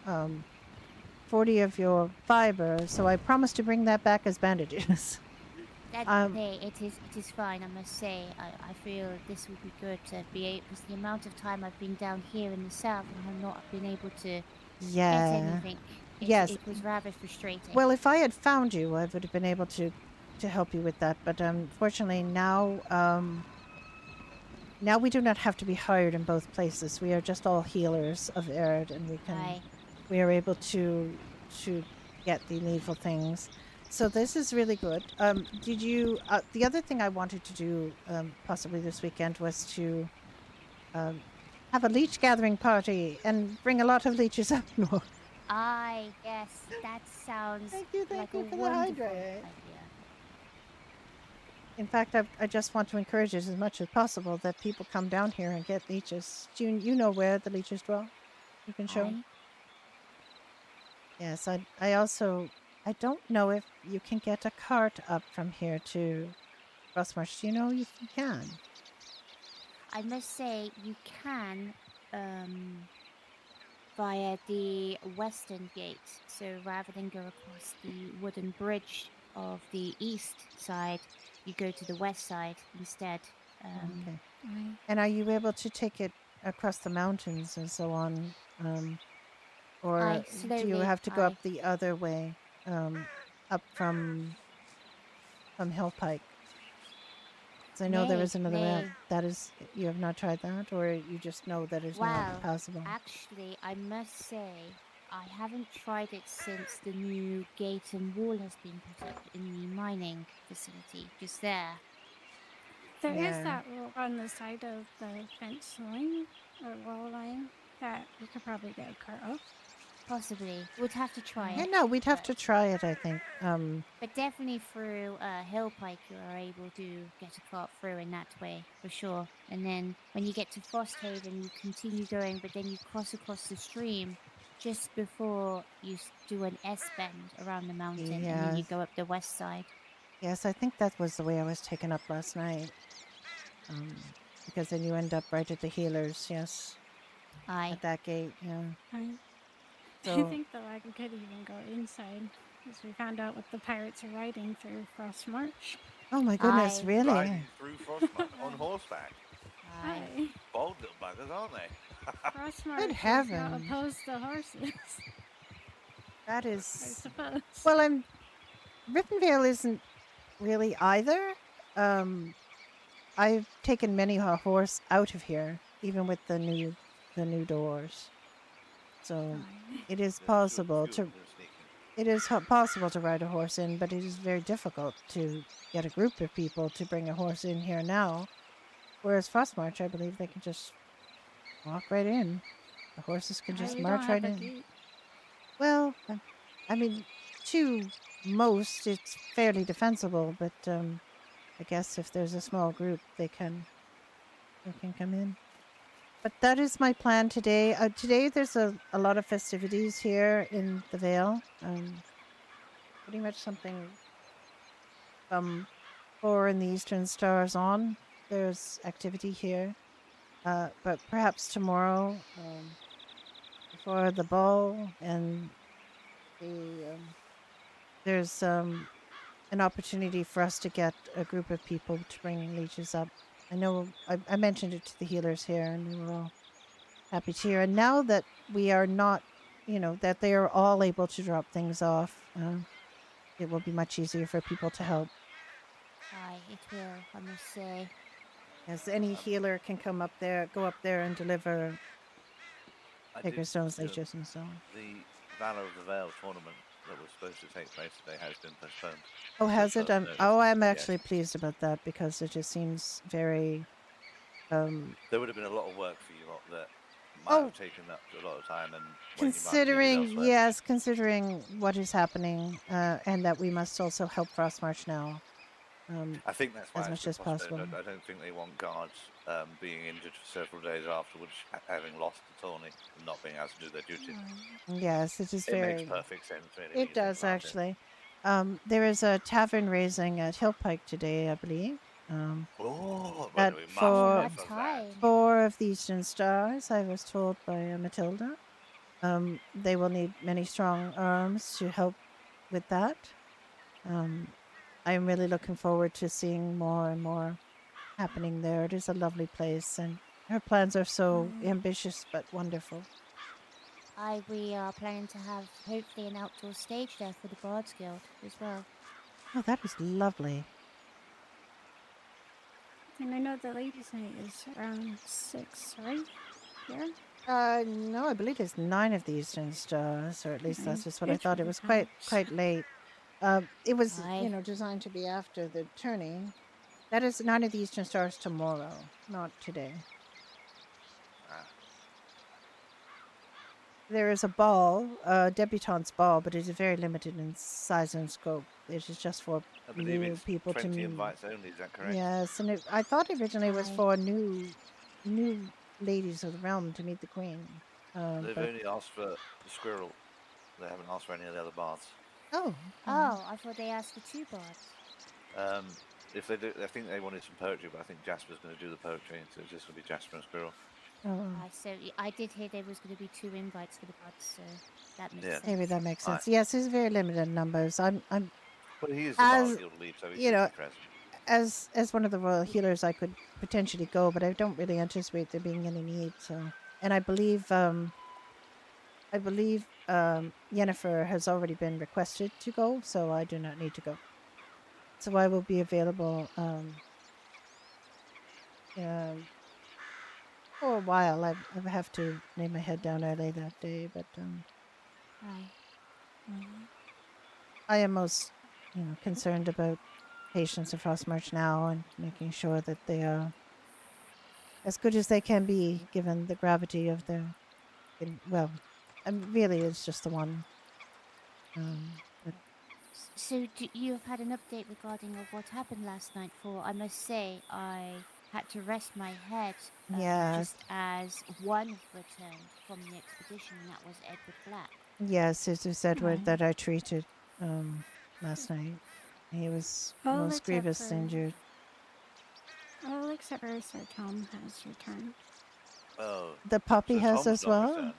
fiber, so I promised to bring that back as bandages.
That's
Um,
okay. It is fine. I must say, I feel this would be good to be able, because the amount of time I've been down here in the south and have not been able to get
yeah.
anything.
Yes.
It was rather frustrating.
Well, if I had found you, I would have been able to help you with that. But unfortunately, now we do not have to be hired in both places. We are just all healers of Erd, and
Aye.
we are able to get the needful things. So this is really good. Did you? The other thing I wanted to do, possibly this weekend, was to have a leech gathering party and bring a lot of leeches up north.
Aye, yes, that sounds
Thank you
like a
for the
wonderful
hydrate.
idea.
In fact, I just want to encourage it as much as possible that people come down here and get leeches. Do you know where the leeches dwell? You can show me?
Aye.
Yes, I also, I don't know if you can get a cart up from here to Frostmarsh. Do you know if you can?
I must say, you can via the western gate. So rather than go across the wooden bridge of the east side, you go to the west side instead.
Okay.
Aye.
And are you able to take it across the mountains and so on? Or do you
Slowly.
have to go up the other way, up from Hill Pike? 'Cause I know there is another route. That is, you have not tried that, or you just know that it's not
Well,
possible.
actually, I must say, I haven't tried it since the new gate and wall has been put up in the mining facility, just there. There is
Yeah.
that on the side of the fence line or wall line that we could probably get a cart up. Possibly. We'd have to try
Yeah,
it.
no, we'd have to try it, I think.
But definitely through Hill Pike, you are able to get a cart through in that way, for sure. And then when you get to Frosthaven, you continue going, but then you cross across the stream just before you do an S bend around the mountain, and then you
Yes.
go up the west side.
Yes, I think that was the way I was taken up last night. Because then you end up right at the healers, yes.
Aye.
At that gate, yeah.
I
So,
think the wagon could even go inside, because we found out what the pirates are riding through Frost March.
oh my goodness, really?
Riding through Frostmark on horseback.
Aye.
Bold little buggers, aren't they?
Frost
Good
March is not
heavens.
opposed to horses,
That
I
is.
suppose.
Well, Rippenvale isn't really either. I've taken many a horse out of here, even with the new doors. So it is possible to. It is possible to ride a horse in, but it is very difficult to get a group of people to bring a horse in here now. Whereas Frostmarch, I believe they can just walk right in. The horses can just march right in. Well, I mean, to most, it's fairly defensible, but I guess if there's a small group, they can come in. But that is my plan today. Today there's a lot of festivities here in the Vale. Pretty much something from 4 in the Eastern Stars on. There's activity here. But perhaps tomorrow, before the ball and there's an opportunity for us to get a group of people to bring leeches up. I know I mentioned it to the healers here, and they were all happy to hear. And now that we are not, that they are all able to drop things off, it will be much easier for people to help.
Aye, it will, I must say.
As any healer can go up there and deliver Hickerstone's leeches and so on.
The Valor of the Vale tournament that was supposed to take place today has been postponed.
Oh, has it?
notice.
I'm
Yes.
actually pleased about that because it just seems very.
There would have been a lot of work for you lot that might have taken up a lot of time, and when
considering what is happening, and that we must also help Frostmarch now.
I think that's why
as much as possible.
I don't think they want guards being injured for several days afterwards, having lost the tourney and not being able to do their duty.
Yes, it is
It
very.
makes perfect sense, really. when you
It
think
does
about it.
actually. There is a tavern raising at Hill Pike today, I believe.
Oh,
That
well, we
for
must for that.
4 of the Eastern Stars, I was told by Matilda. They will need many strong arms to help with that. I'm really looking forward to seeing more and more happening there. It is a lovely place, and her plans are so ambitious but wonderful.
We are planning to have hopefully an outdoor stage there for the Bards Guild as well.
Oh, that is lovely.
And I know the ladies' night is around 6, right? Here?
No, I believe it's 9 of the Eastern Stars, or at least that's
Nine.
just what I
It's
thought. It
really
was quite
fast.
late. It was,
Aye.
designed to be after the tourney. That is 9 of the Eastern Stars tomorrow, not today.
Ah,
There is a ball, a debutante's ball, but it is very limited in size and scope. It is just for
I believe
new
it's
people to
20
meet.
invites only. Is that correct?
Yes, and I thought originally it was
Aye.
for new ladies of the realm to meet the queen.
They've
But
only asked for the squirrel. They haven't asked for any of the other bards.
oh,
Oh, I thought they asked for 2 Bards.
If they do, I think they wanted some poetry, but I think Jasper's going to do the poetry, so it's just going to be Jasper and Squirrel.
oh,
I did hear there was going to be 2 invites for the Bards, so that makes
Yeah.
sense.
maybe that makes
Aye.
sense. Yes, it's very limited numbers. I'm
But he is the Bard
as
Guild lead, so he
you
should
know,
be present.
as one of the royal healers, I could potentially go, but I don't really anticipate there being any need. So, and I believe Yennefer has already been requested to go, so I do not need to go. So I will be available for a while. I have to lay my head down early that day, but
Aye.
I am most concerned about patients of Frostmarch now and making sure that they are as good as they can be given the gravity of their well, really it's just the one. But
So you have had an update regarding of what happened last night? For I must say, I had to rest my head
yes,
just as one returned from the expedition, and that was Edward Black.
yes, it was Edward
Right.
that I treated last night. He was
All
most
except
grievous
for
injured.
all except for Sir Tom has returned.
Oh,
The puppy
so
has
Tom's
as
not
well.
returned.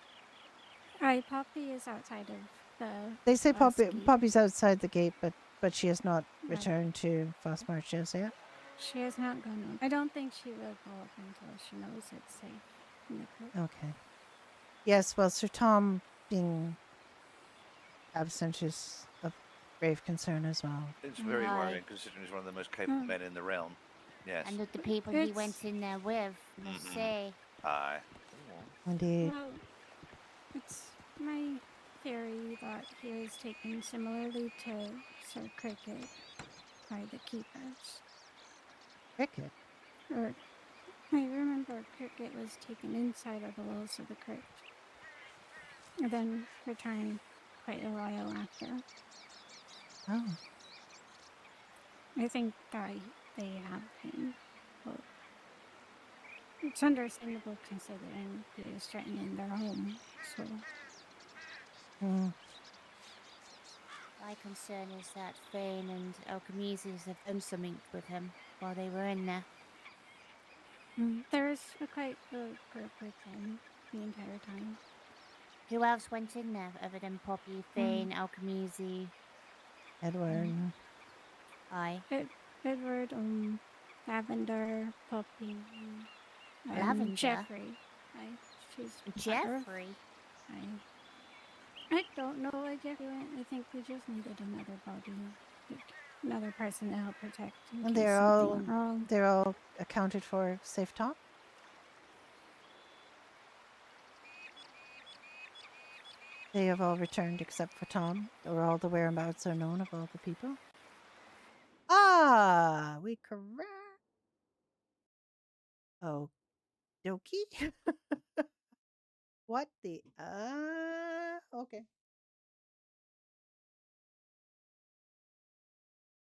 Right, Poppy is outside of the.
They say
last gate.
Poppy's outside the gate, but she has not
Right.
returned to Frostmarch just yet.
She has not gone on. I don't think she will go up until she knows it's safe in the group.
Okay. Yes, well, Sir Tom being absent is of grave concern as well.
It's very
Aye.
worrying considering he's one of the most capable men in the realm. Yes.
And with the people he went
It's-
in there with, I must
Mhm.
say.
Aye.
Indeed.
Well, it's my theory that he is taken similarly to Sir Cricket by the keepers.
Cricket.
Or I remember Cricket was taken inside of the walls of the crypt, and then returned quite a while after.
Oh.
I think that they have him. But it's understandable considering he is threatening their home. So
Mm.
My concern is that Fane and Alchemises have done something with him while they were in there.
there's quite a group with him the entire time.
Who else went in there other than Poppy, Fane, Alchemisi?
Edward.
Aye.
Edward, Lavender, Poppy, and
Lavender?
Jeffrey. She's better.
Jeffrey?
I don't know why Jeffrey went. I think we just needed another body, like, another person to help protect. in
And
case
they're
something
all
went wrong.
they're all accounted for safe top. They have all returned except for Tom, or all the whereabouts are known of all the people. Ah, we correct. Oh, dokie. What the? Okay.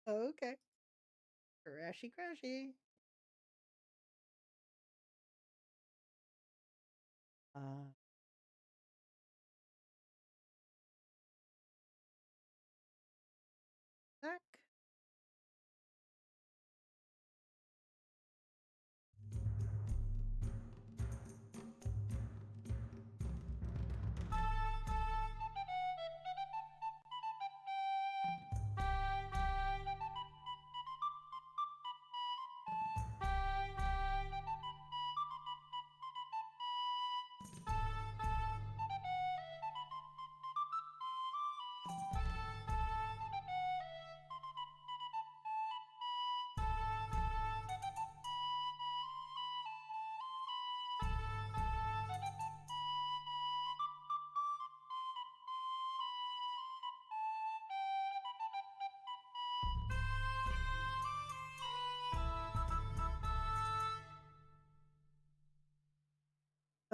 Okay. Crashy, crashy. Back.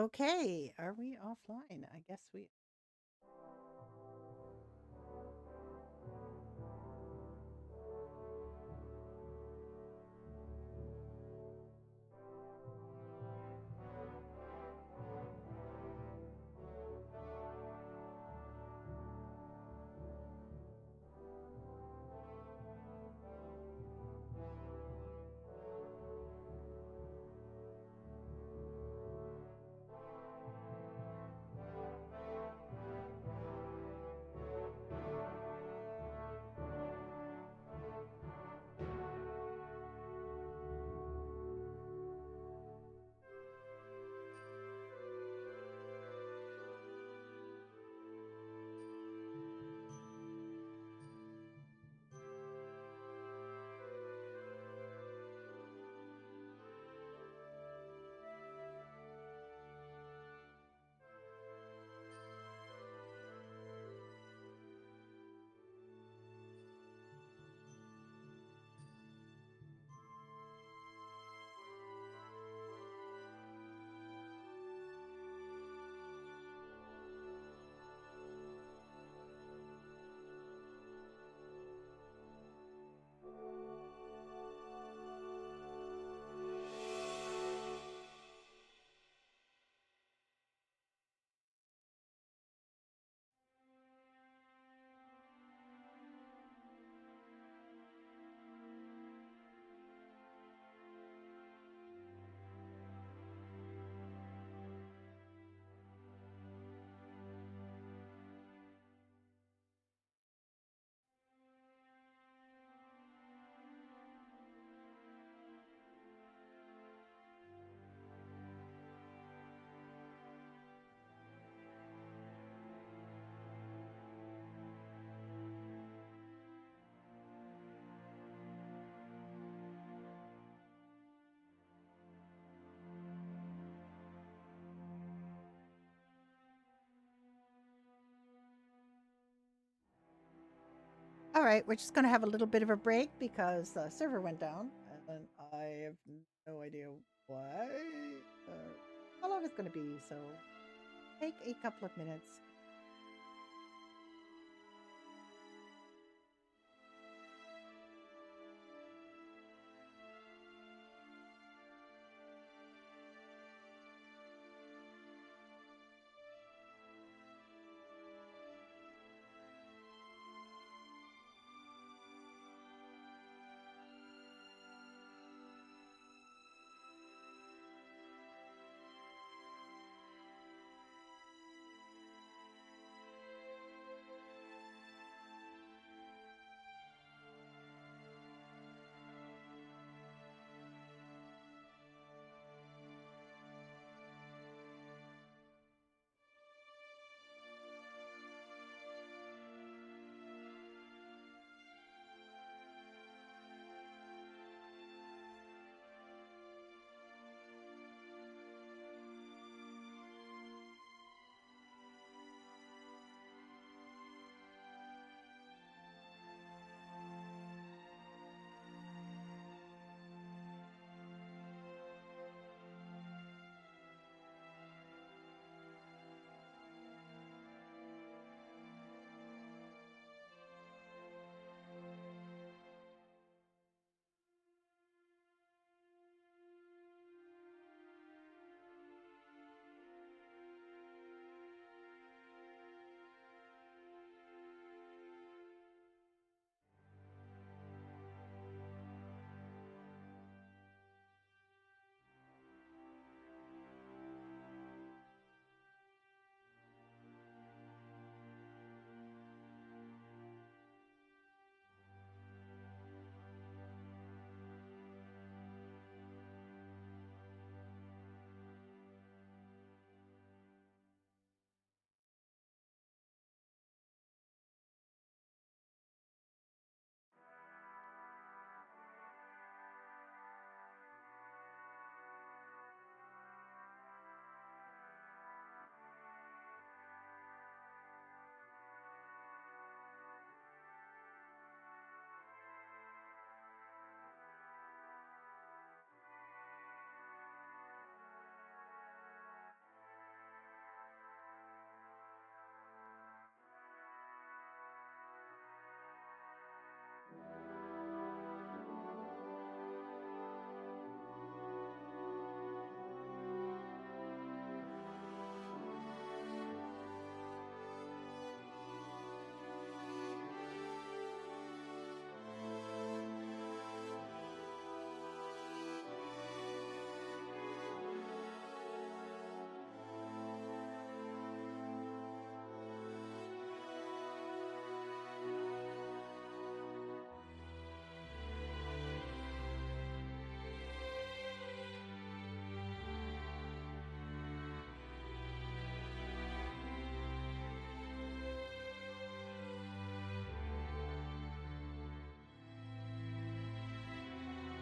Okay, are we offline? I guess we. All right, we're just going to have a little bit of a break because the server went down, and I have no idea why, how long it's going to be. So, take a couple of minutes.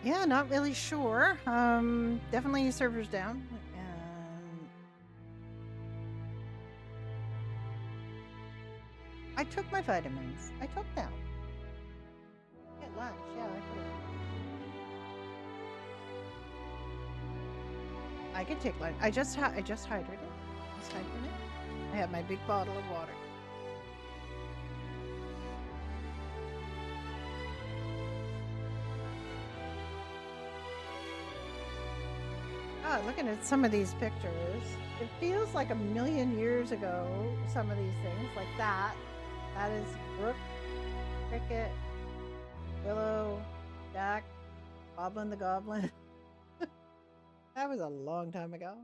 Yeah, not really sure. Definitely servers down. And I took my vitamins. I took them. At lunch, yeah, I could. I could take lunch. I just hydrated. Just hydrated. I have my big bottle of water. Ah, looking at some of these pictures, it feels like a million years ago. Some of these things, like that. That is Brook, Cricket, Willow, Jack, Goblin the Goblin. That was a long time ago.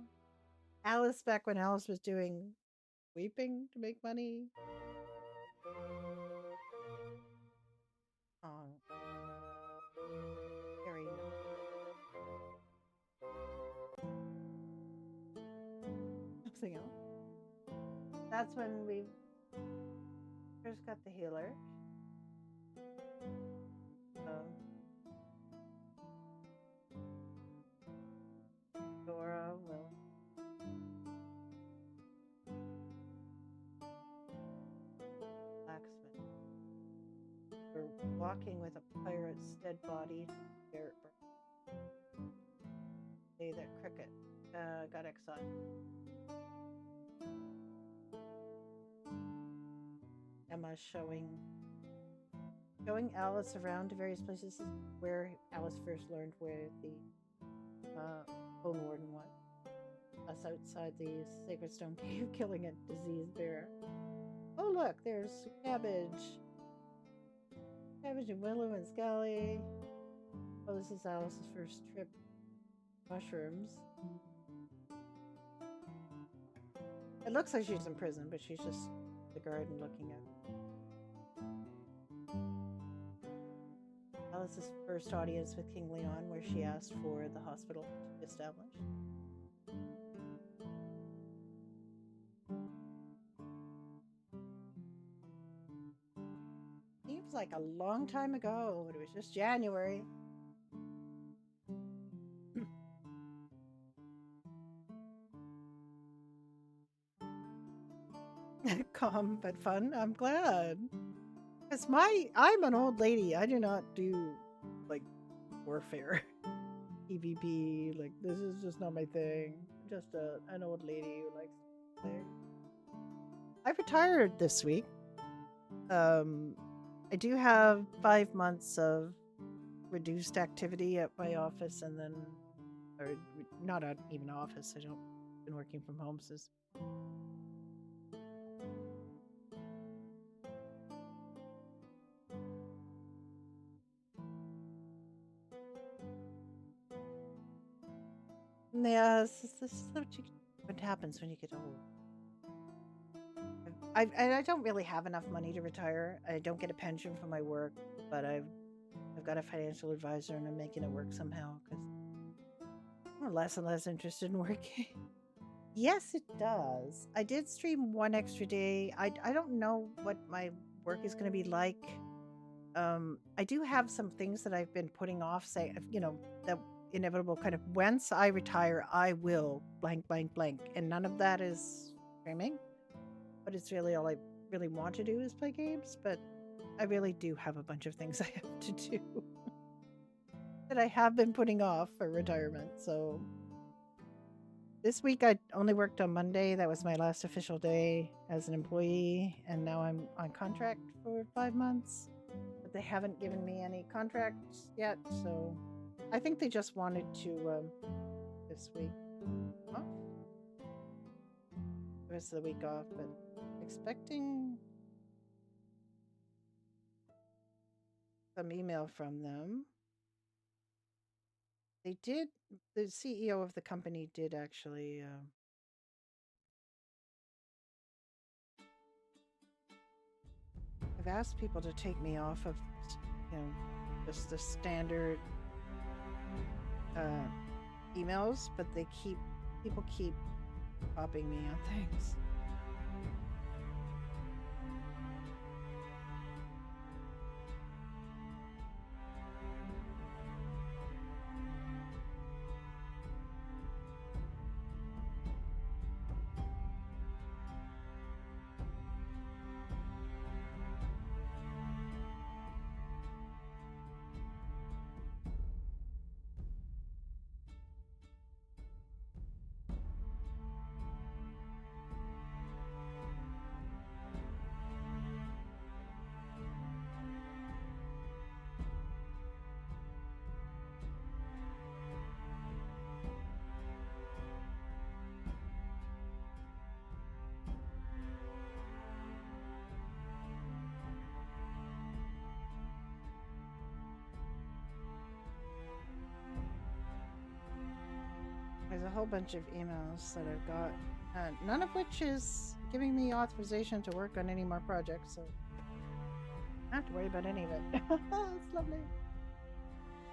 Alice, back when Alice was doing weeping to make money. Oh, very nice. Something else. That's when we first got the healer. Dora will. Blacksmith. We're walking with a pirate's dead body. Say that Cricket got exiled. Emma's showing Alice around to various places where Alice first learned where the Bone Warden was. Us outside the Sacred Stone Cave killing a diseased bear. Oh look, there's Cabbage. Cabbage and Willow and Scully. Oh, this is Alice's first trip. Mushrooms. It looks like she's in prison, but she's just in the garden looking at Alice's first audience with King Leon, where she asked for the hospital to be established. Seems like a long time ago. It was just January. Calm but fun. I'm glad. Because I'm an old lady. I do not do like warfare. PvP. Like, this is just not my thing. I'm just an old lady who likes to play. I retired this week. I do have 5 months of reduced activity at my office, and then, or not at even office. I don't been working from home since. Yeah, this is what happens when you get old. I don't really have enough money to retire. I don't get a pension from my work, but I've got a financial advisor, and I'm making it work somehow because I'm less and less interested in working. Yes, it does. I did stream one extra day. I don't know what my work is going to be like. I do have some things that I've been putting off, say, that inevitable kind of, once I retire, I will blank, blank, blank. And none of that is streaming. But it's really all I really want to do is play games. But I really do have a bunch of things I have to do that I have been putting off for retirement. So this week I only worked on Monday. That was my last official day as an employee. And now I'm on contract for 5 months. But they haven't given me any contracts yet. So I think they just wanted to this week off. The rest of the week off, but expecting some email from them. They did, the CEO of the company did actually I've asked people to take me off of, just the standard emails, but people keep popping me on things. whole bunch of emails that I've got, none of which is giving me authorization to work on any more projects, so I don't have to worry about any of it. It's lovely.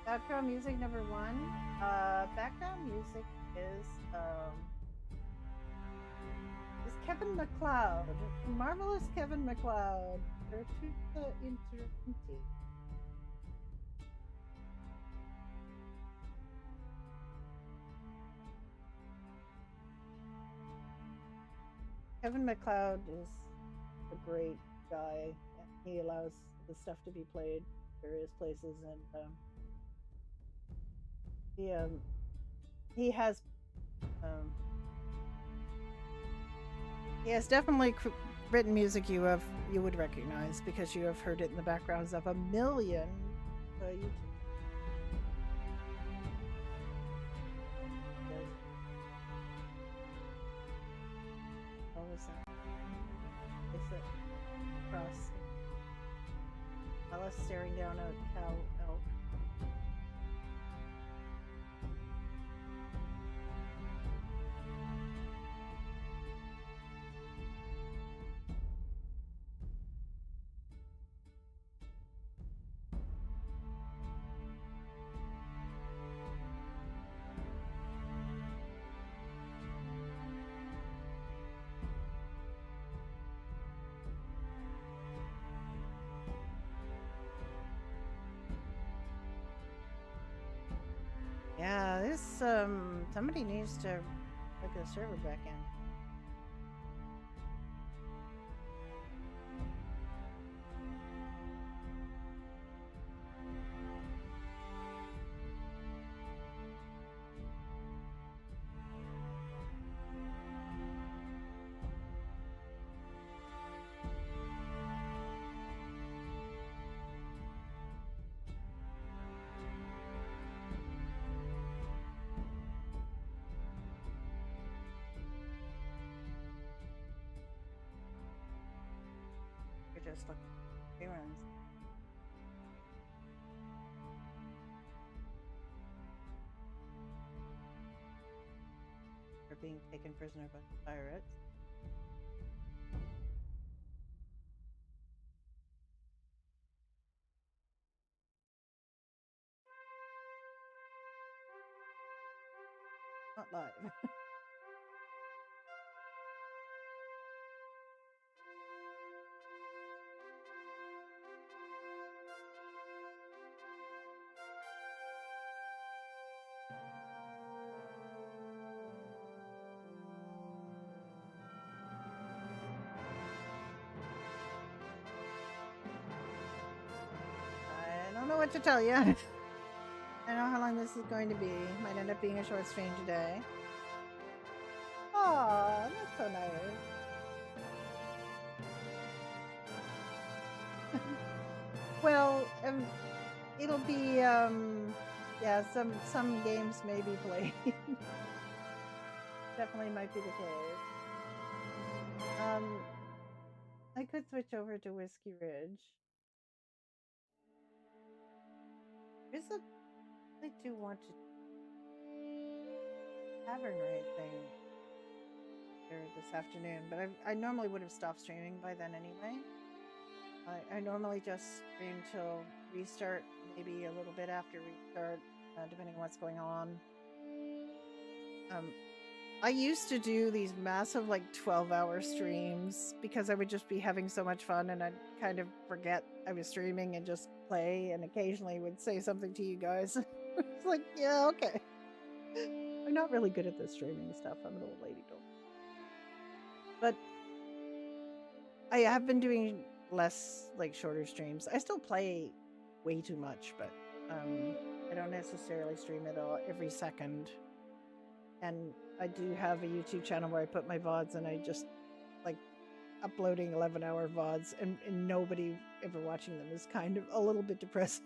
Background music number 1. Background music is Kevin MacLeod. Marvelous Kevin MacLeod. Virtuta Interpunti. Kevin MacLeod is a great guy. He allows the stuff to be played various places, and he has definitely written music you would recognize because you have heard it in the backgrounds of a million YouTube. What was that? It's it across. Alice staring down a cow elk. Yeah, this somebody needs to put the server back in. Just look humans. They're being taken prisoner by the pirates. Not live. I don't know what to tell you. I don't know how long this is going to be. Might end up being a short stream today. Aw, that's so nice. Well, it'll be yeah, some games may be played. Definitely might be the case. I could switch over to Whiskey Ridge. I do want to tavern raid thing there this afternoon, but I normally would have stopped streaming by then anyway. I normally just stream till restart, maybe a little bit after restart, depending on what's going on. I used to do these massive, like, 12-hour streams because I would just be having so much fun and I'd kind of forget I was streaming and just play and occasionally would say something to you guys. It's like, yeah, okay. I'm not really good at this streaming stuff. I'm an old lady, don't. But I have been doing less, like, shorter streams. I still play way too much, but I don't necessarily stream it all every second. And I do have a YouTube channel where I put my VODs and I just like uploading 11-hour VODs and nobody ever watching them is kind of a little bit depressing.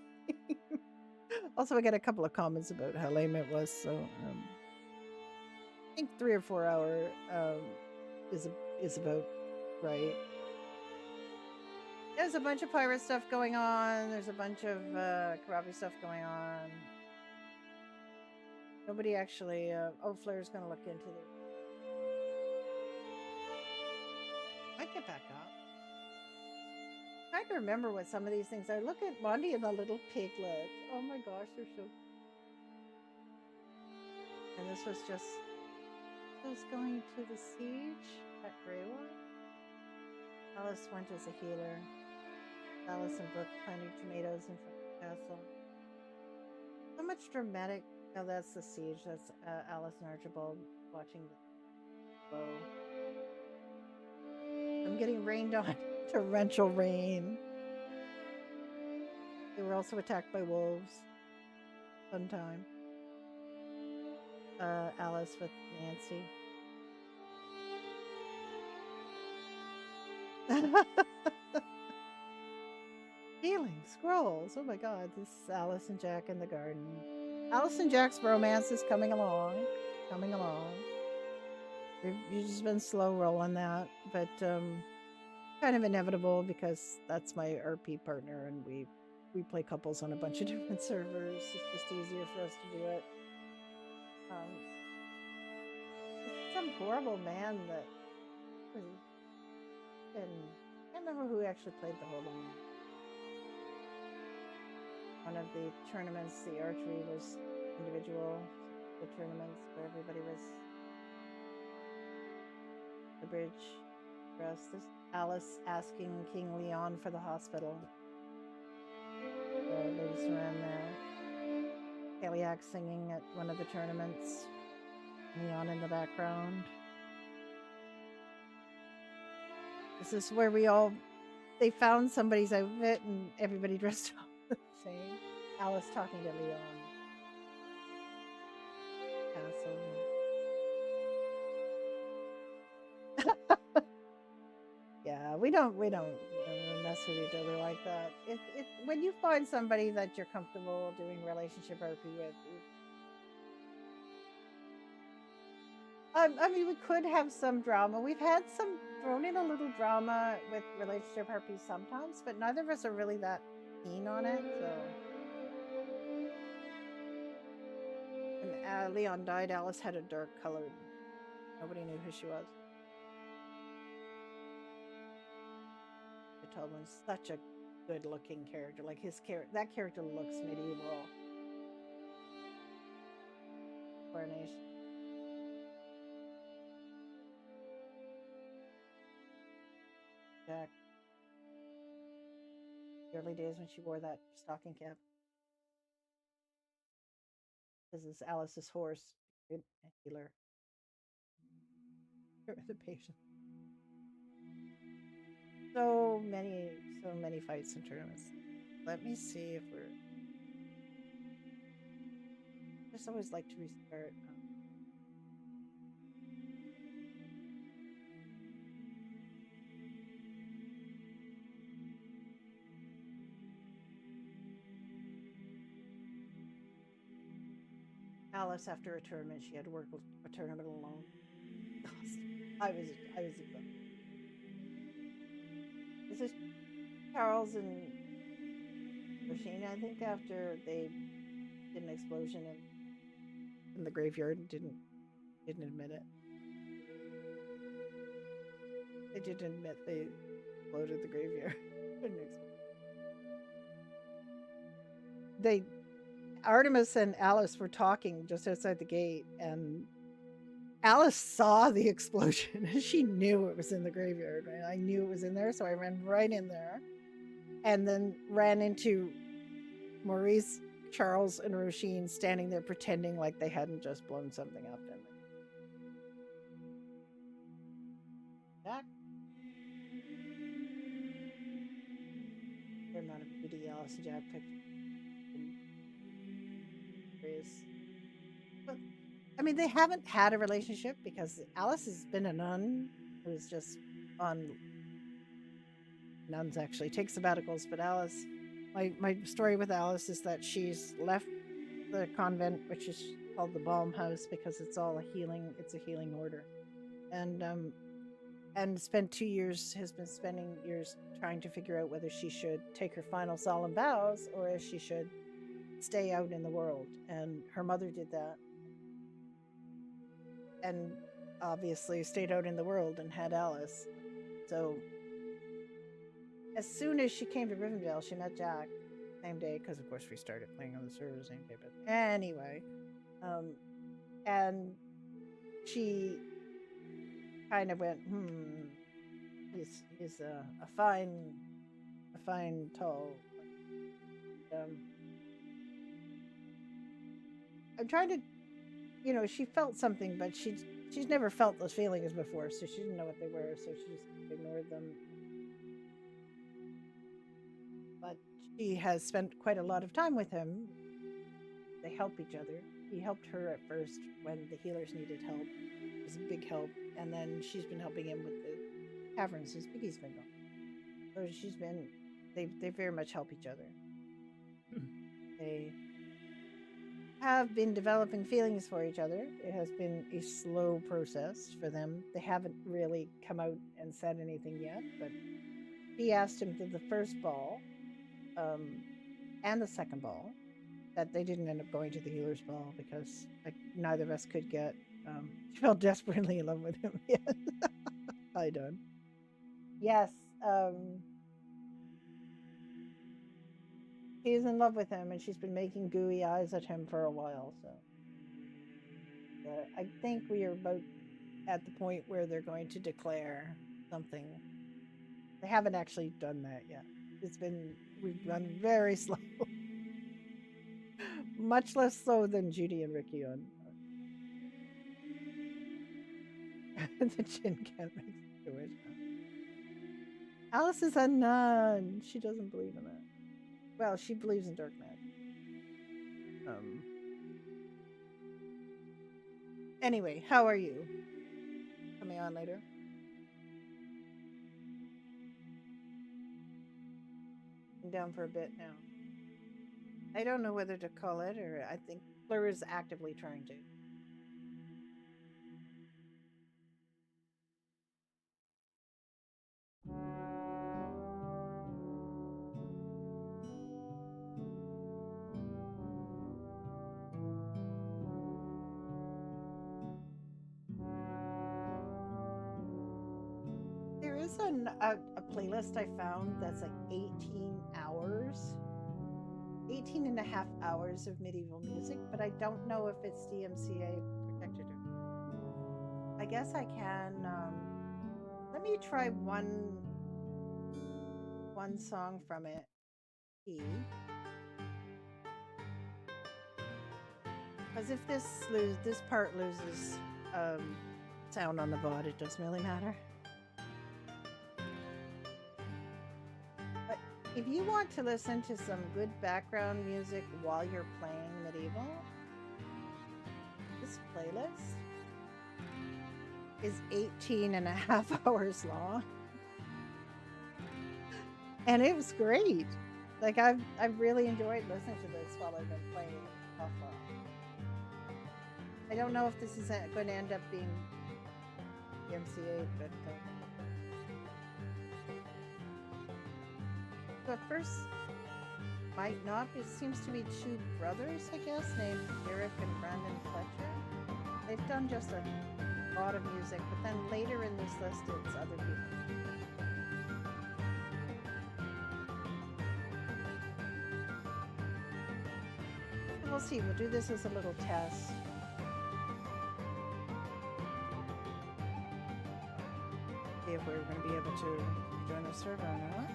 Also, I get a couple of comments about how lame it was, so I think 3 or 4 hour is about right. There's a bunch of pirate stuff going on. There's a bunch of Karabi stuff going on. Nobody actually. Oh, Flair's gonna look into it.
Might get back up.
I can remember what some of these things are. Look at Monty and the little piglets. Oh my gosh, they're so. And this was just going to the siege at Greywater. Alice went as a healer. Alice and Brooke planted tomatoes in front of the castle. So much dramatic. Oh, that's the siege. That's Alice and Archibald watching the bow. I'm getting rained on. Torrential rain. They were also attacked by wolves. Fun time. Alice with Nancy. Healing scrolls. Oh my god, this is Alice and Jack in the garden. Alice and Jack's romance is coming along. Coming along. You've just been slow rolling that, but kind of inevitable because that's my RP partner and we play couples on a bunch of different servers. It's just easier for us to do it. It's some horrible man that was in, I can't remember who actually played the horrible man. One of the tournaments, the archery was individual. The tournaments where everybody was the bridge dress. This Alice asking King Leon for the hospital. They just ran there. Kaliak singing at one of the tournaments. Leon in the background. This is where they found somebody's outfit and everybody dressed up the same. Alice talking to Leon. Castle. Yeah, we don't mess with each other like that. When you find somebody that you're comfortable doing relationship RP with, I mean, we could have some drama. We've had thrown in a little drama with relationship RP sometimes, but neither of us are really that keen on it. So, and Leon died. Alice had a dark colored. Nobody knew who she was. Toblin's such a good-looking character. Like that character looks medieval. Coronation. Jack. The early days when she wore that stocking cap. This is Alice's horse. A healer. The patient. So many fights and tournaments. Let me see if we're. I just always like to restart. Alice, after a tournament, she had to work a tournament alone. I was exhausted. This is Charles and Rashina, I think, after they did an explosion in the graveyard and didn't admit it. They didn't admit they exploded the graveyard. Artemis and Alice were talking just outside the gate, and Alice saw the explosion and she knew it was in the graveyard. Right? I knew it was in there, so I ran right in there and then ran into Maurice, Charles, and Roisin standing there pretending like they hadn't just blown something up. And Jack? Fair amount of beauty Alice and Jack picked. But I mean, they haven't had a relationship because Alice has been a nun who's just on nuns actually take sabbaticals. But Alice, my story with Alice is that she's left the convent, which is called the Balm House, because it's all it's a healing order, and spent 2 years, has been spending years trying to figure out whether she should take her final solemn vows or if she should stay out in the world. And her mother did that. and obviously stayed out in the world and had Alice. So as soon as she came to Rivendell, she met Jack same day, because of course we started playing on the server the same day. But anyway, and she kind of went, he's a fine tall. I'm trying to, she felt something, but she's never felt those feelings before, so she didn't know what they were, so she just ignored them. But she has spent quite a lot of time with him. They help each other. He helped her at first when the healers needed help. It was a big help, and then she's been helping him with the caverns since Biggie's been gone. So they very much help each other. They have been developing feelings for each other. It has been a slow process for them. They haven't really come out and said anything yet, but he asked him to the first ball and the second ball, that they didn't end up going to the healer's ball because neither of us could get. She fell desperately in love with him. Yes. Hi, Don. Yes. She's in love with him, and she's been making gooey eyes at him for a while. So I think we are about at the point where they're going to declare something. They haven't actually done that yet. We've run very slow. Much less slow than Judy and Ricky on. The chin cat makes the wish. Alice is a nun. She doesn't believe in that. Well, she believes in dark magic. Anyway, how are you? Coming on later. I'm down for a bit now. I don't know whether to call it, or I think Fleur is actively trying to. There is a playlist I found that's like 18 hours. 18 and a half hours of medieval music, but I don't know if it's DMCA protected or not. I guess I can. Let me try one song from it. Because if this part loses sound on the VOD, it doesn't really matter. If you want to listen to some good background music while you're playing Medieval, this playlist is 18 and a half hours long. And it was great. Like, I've really enjoyed listening to this while I've been playing it offline. I don't know if this is going to end up being MCA, but at first might not. It seems to be two brothers, I guess, named Eric and Brandon Fletcher. They've done just a lot of music, but then later in this list it's other people. We'll see. We'll do this as a little test. See if we're going to be able to join the server or not.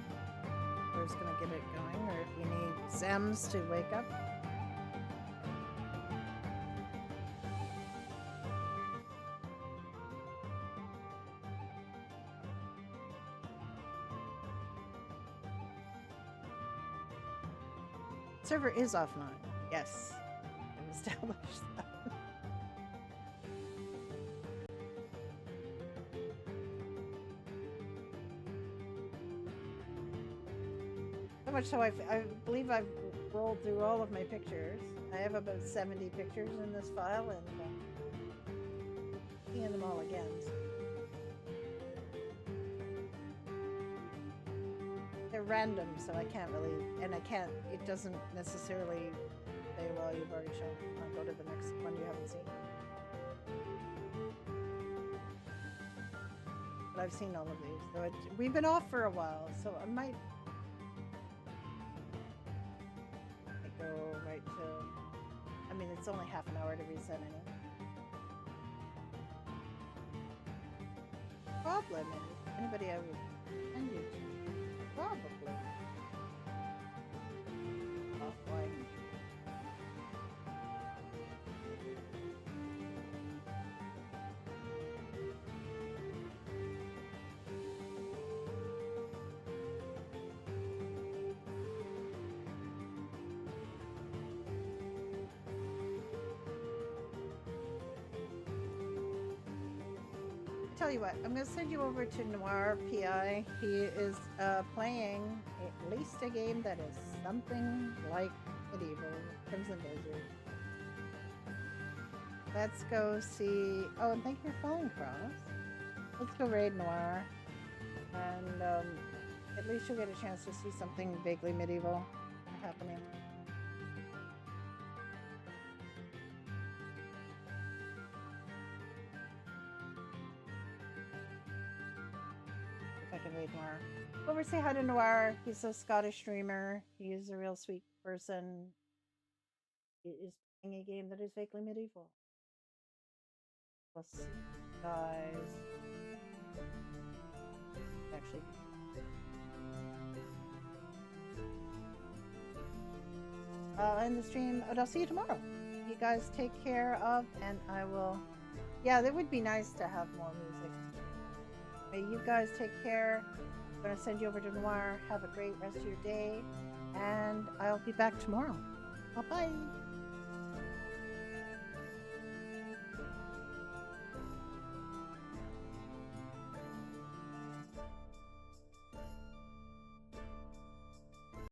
Who's going to get it going, or if we need Zems to wake up. Server is offline. Yes, I've established that. Much so I believe I've rolled through all of my pictures. I have about 70 pictures in this file, and seeing them all again. They're random, so I can't really, and it doesn't necessarily say, well, you've already shown. I'll go to the next one you haven't seen. but I've seen all of these. So we've been off for a while, so I might go right to. I mean, it's only half an hour to reset anyway. Problem? Anybody I would send you to? Probably. Offline. Tell you what, I'm going to send you over to Noir PI. He is playing at least a game that is something like medieval, Crimson Desert. Let's go see. Oh, and thank you for following, Cross. Let's go raid Noir, and at least you'll get a chance to see something vaguely medieval happening. If I can read Noir. Over, say hi to Noir. He's a Scottish streamer. He's a real sweet person. He is playing a game that is vaguely medieval. Plus, guys. Actually. End the stream, but I'll see you tomorrow. You guys take care of, and I will. Yeah, that would be nice to have more music. May you guys take care. I'm going to send you over to Noir. Have a great rest of your day. And I'll be back tomorrow. Bye-bye.